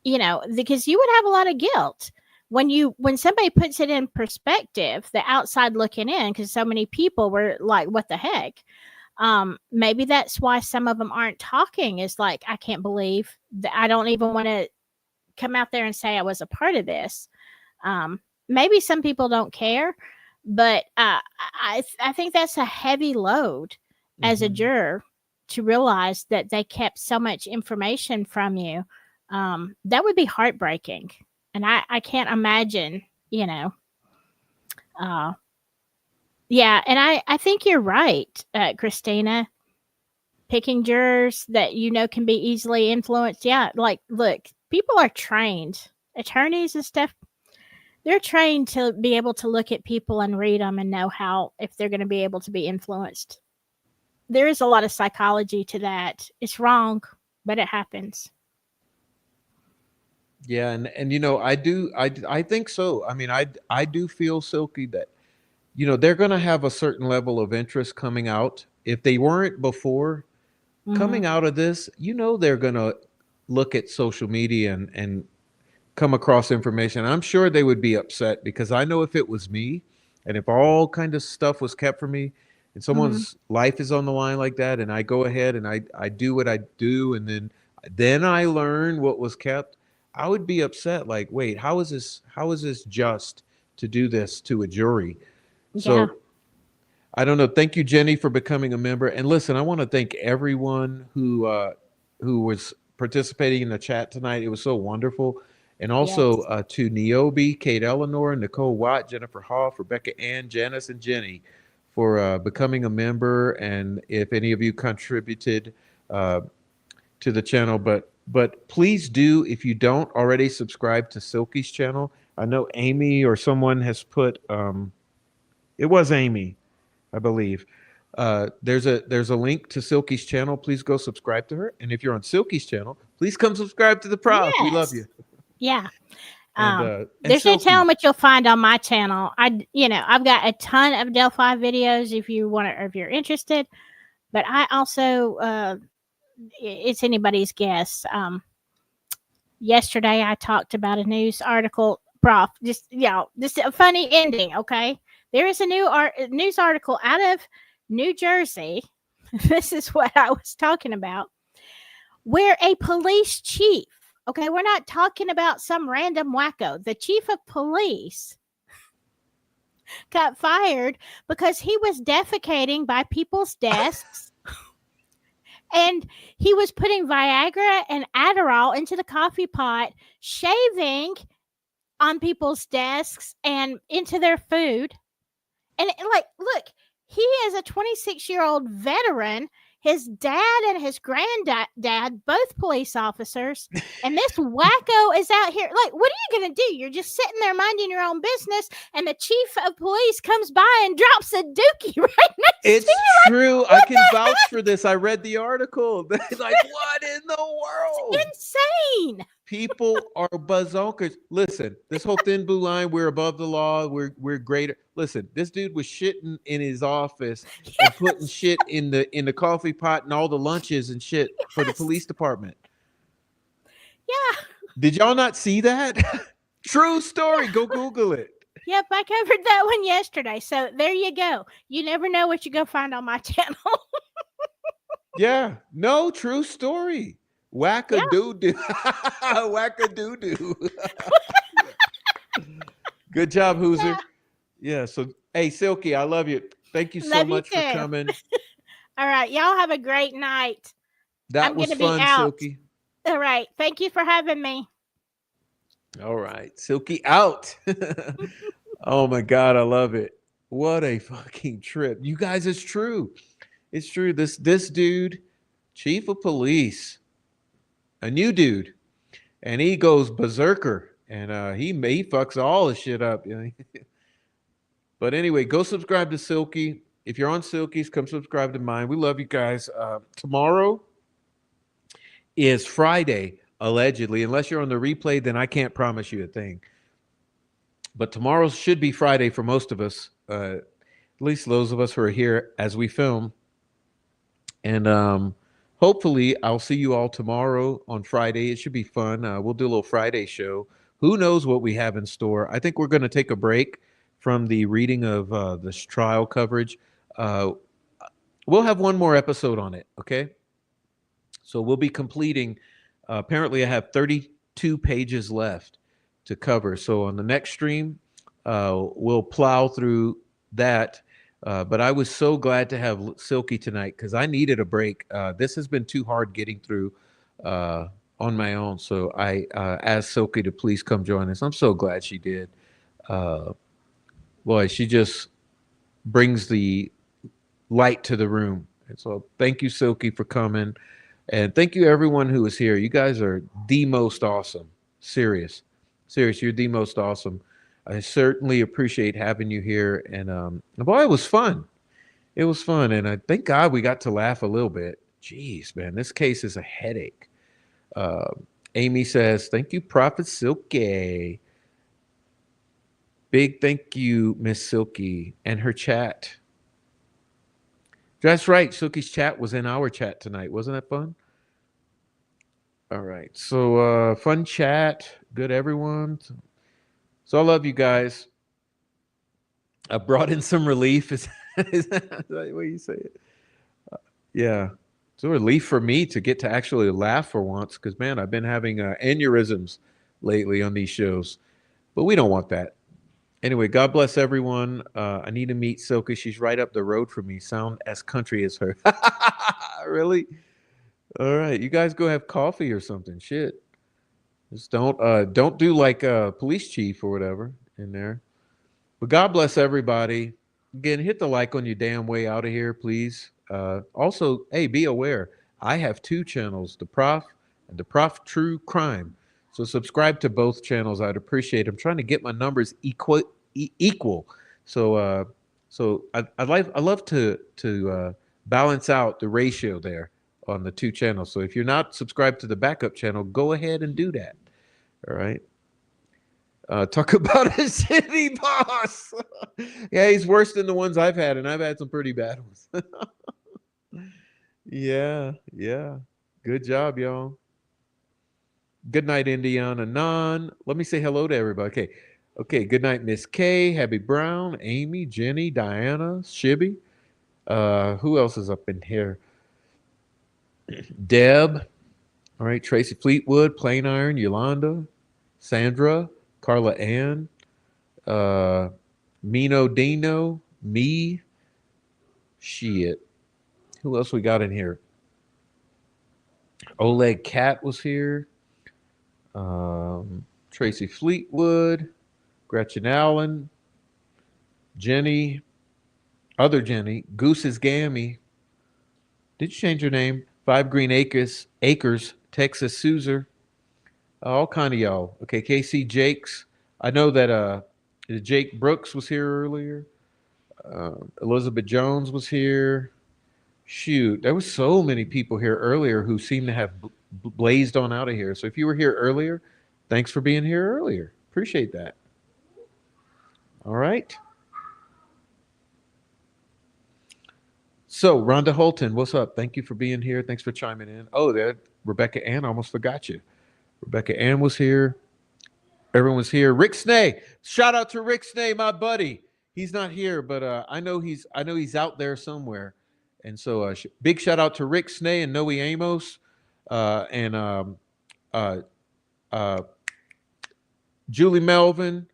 because you would have a lot of guilt when somebody puts it in perspective, the outside looking in, because so many people were like, what the heck? Maybe that's why some of them aren't talking, is like, I can't believe that, I don't even want to come out there and say I was a part of this. Maybe some people don't care, but I think that's a heavy load as a juror, to realize that they kept so much information from you. That would be heartbreaking, and I can't imagine, uh, yeah, and I think you're right, Christina. Picking jurors that can be easily influenced. Yeah, like, look, people are trained, attorneys and stuff. They're trained to be able to look at people and read them and know how, if they're going to be able to be influenced. There is a lot of psychology to that. It's wrong, but it happens. Yeah, and I think so. I mean, I do feel, Silky, that they're going to have a certain level of interest coming out. If they weren't before, Hmm. coming out of this, they're going to look at social media and come across information. I'm sure they would be upset, because I know if it was me, and if all kind of stuff was kept from me, and Hmm. someone's life is on the line like that, and I go ahead and I do what I do, and then I learn what was kept, I would be upset. Like, wait, how is this just to do this to a jury? Yeah. So I don't know. Thank you, Jenny, for becoming a member. And listen, I want to thank everyone who was participating in the chat tonight. It was so wonderful. And also Yes. to Niobe, Kate Eleanor, Nicole Watt, Jennifer Hoff, Rebecca Ann, Janice, and Jenny for becoming a member. And if any of you contributed uh, to the channel, but please do, if you don't already, subscribe to Silky's channel. I know Amy or someone has put. It was Amy, I believe. There's a link to Silky's channel. Please go subscribe to her. And if you're on Silky's channel, please come subscribe to the Prof. We love you. Yes. Yeah. And There's no telling Silky, what you'll find on my channel. I've got a ton of Delphi videos if you want to, or if you're interested. But I also, it's anybody's guess. Yesterday I talked about a news article, Prof. Just a funny ending. Okay, there is a news article out of New Jersey. This is what I was talking about, where a police chief. Okay, we're not talking about some random wacko. The chief of police got fired because he was defecating by people's desks, and he was putting Viagra and Adderall into the coffee pot, shaving on people's desks and into their food. And like, look, he is a 26-year-old veteran. His dad and his granddad, both police officers, and this wacko is out here. Like, what are you gonna do? You're just sitting there minding your own business, and the chief of police comes by and drops a dookie right next to it's you. Like, true. I what can the vouch for this. I read the article. Like, what in the world? insane? People are bazonkers. Listen, this whole thin blue line, we're above the law, we're greater. Listen, this dude was shitting in his office and putting Yes, shit in the coffee pot and all the lunches and shit for the yes, police department. yeah, Did y'all not see that? True story. yeah. Go Google it. Yep, I covered that one yesterday. So there you go. You never know what you go find on my channel. Yeah. No, true story. Whack a Yeah, doo doo. Whack a doo doo. Good job, Hooser. yeah. Yeah. So, hey, Silky, I love you. Thank you so Love you much for too. coming. All right. Y'all have a great night. That I'm going was to be fun, out. Silky. All right. Thank you for having me. All right. Silky out. Oh my God, I love it. What a fucking trip. You guys, it's true. It's true. This dude, chief of police, a new dude, and he goes berserker, and he fucks all the shit up. But anyway, go subscribe to Silky. If you're on Silky's, come subscribe to mine. We love you guys. Tomorrow is Friday, allegedly. Unless you're on the replay, then I can't promise you a thing. But tomorrow should be Friday for most of us, at least those of us who are here as we film. And hopefully, I'll see you all tomorrow on Friday. It should be fun. We'll do a little Friday show. Who knows what we have in store? I think we're going to take a break from the reading of this trial coverage. Uh, we'll have one more episode on it, okay? So we'll be completing. Apparently, I have 32 pages left to cover. So on the next stream, we'll plow through that. But I was so glad to have Silky tonight because I needed a break. This has been too hard getting through on my own. So I asked Silky to please come join us. I'm so glad she did. Uh, Boy, she just brings the light to the room. And so thank you, Silky, for coming. And thank you, everyone who is here. You guys are the most awesome. Serious. Serious. You're the most awesome. I certainly appreciate having you here. And boy, it was fun. It was fun. And I thank God we got to laugh a little bit. Jeez, man, this case is a headache. Uh, Amy says, thank you, Prophet Silky. Big thank you, Miss Silky, and her chat. That's right. Silky's chat was in our chat tonight. Wasn't that fun? All right. So fun chat. Good everyone. So I love you guys. I brought in some relief. Is that the way you say it? Yeah. It's a relief for me to get to actually laugh for once because, man, I've been having aneurysms lately on these shows. But we don't want that. Anyway, God bless everyone. I need to meet Silky. She's right up the road from me. Sound as country as her. Really? All right. You guys go have coffee or something. Shit. Just don't do like a police chief or whatever in there. But God bless everybody. Again, hit the like on your damn way out of here, please. Also, hey, be aware. I have two channels, the Prof and the Prof True Crime. So subscribe to both channels. I'd appreciate it. I'm trying to get my numbers equal. So I love to balance out the ratio there on the two channels. So if you're not subscribed to the backup channel, go ahead and do that. All right. Talk about a city boss. Yeah, he's worse than the ones I've had, and I've had some pretty bad ones. Yeah. Good job, y'all. Good night, Indiana Nan. Let me say hello to everybody. Okay. Good night, Miss K, Abby Brown, Amy, Jenny, Diana, Shibby. Who else is up in here? Deb. All right, Tracy Fleetwood, Plain Iron, Yolanda, Sandra, Carla Ann, uh, Mino Dino, me. Shit. Who else we got in here? Oleg Cat was here. Tracy Fleetwood, Gretchen Allen, Jenny, other Jenny, Goose's Gammy. Did you change your name? Five Green Acres, Texas Suzer. All kind of y'all. Okay, KC Jakes. I know that Jake Brooks was here earlier. Elizabeth Jones was here. Shoot, there was so many people here earlier who seem to have blazed on out of here. So if you were here earlier, thanks for being here earlier. Appreciate that. All right. So Rhonda Holton, what's up? Thank you for being here. Thanks for chiming in. Oh, there, Rebecca Ann. I almost forgot you. Rebecca Ann was here. Everyone was here. Rick Snay. Shout out to Rick Snay, my buddy. He's not here, but I know he's out there somewhere. And so big shout out to Rick Snay and Noe Amos and Julie Melvin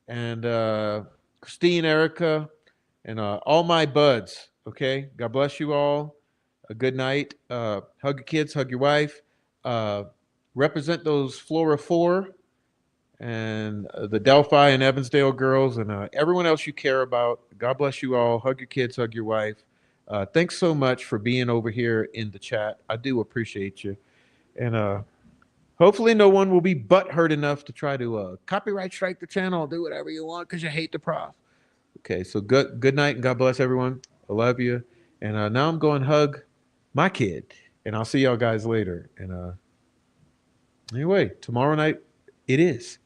and Christine Erica and all my buds. Okay. God bless you all. A good night. Hug your kids, hug your wife. Represent those Flora 4 and the Delphi and Evansdale girls and everyone else you care about. God bless you all. Hug your kids, hug your wife. Thanks so much for being over here in the chat. I do appreciate you. And hopefully no one will be butthurt enough to try to copyright strike the channel, do whatever you want because you hate the Prof. Okay, so good night and God bless everyone. I love you. And now I'm going to hug my kid. And I'll see y'all guys later. And Anyway, tomorrow night it is.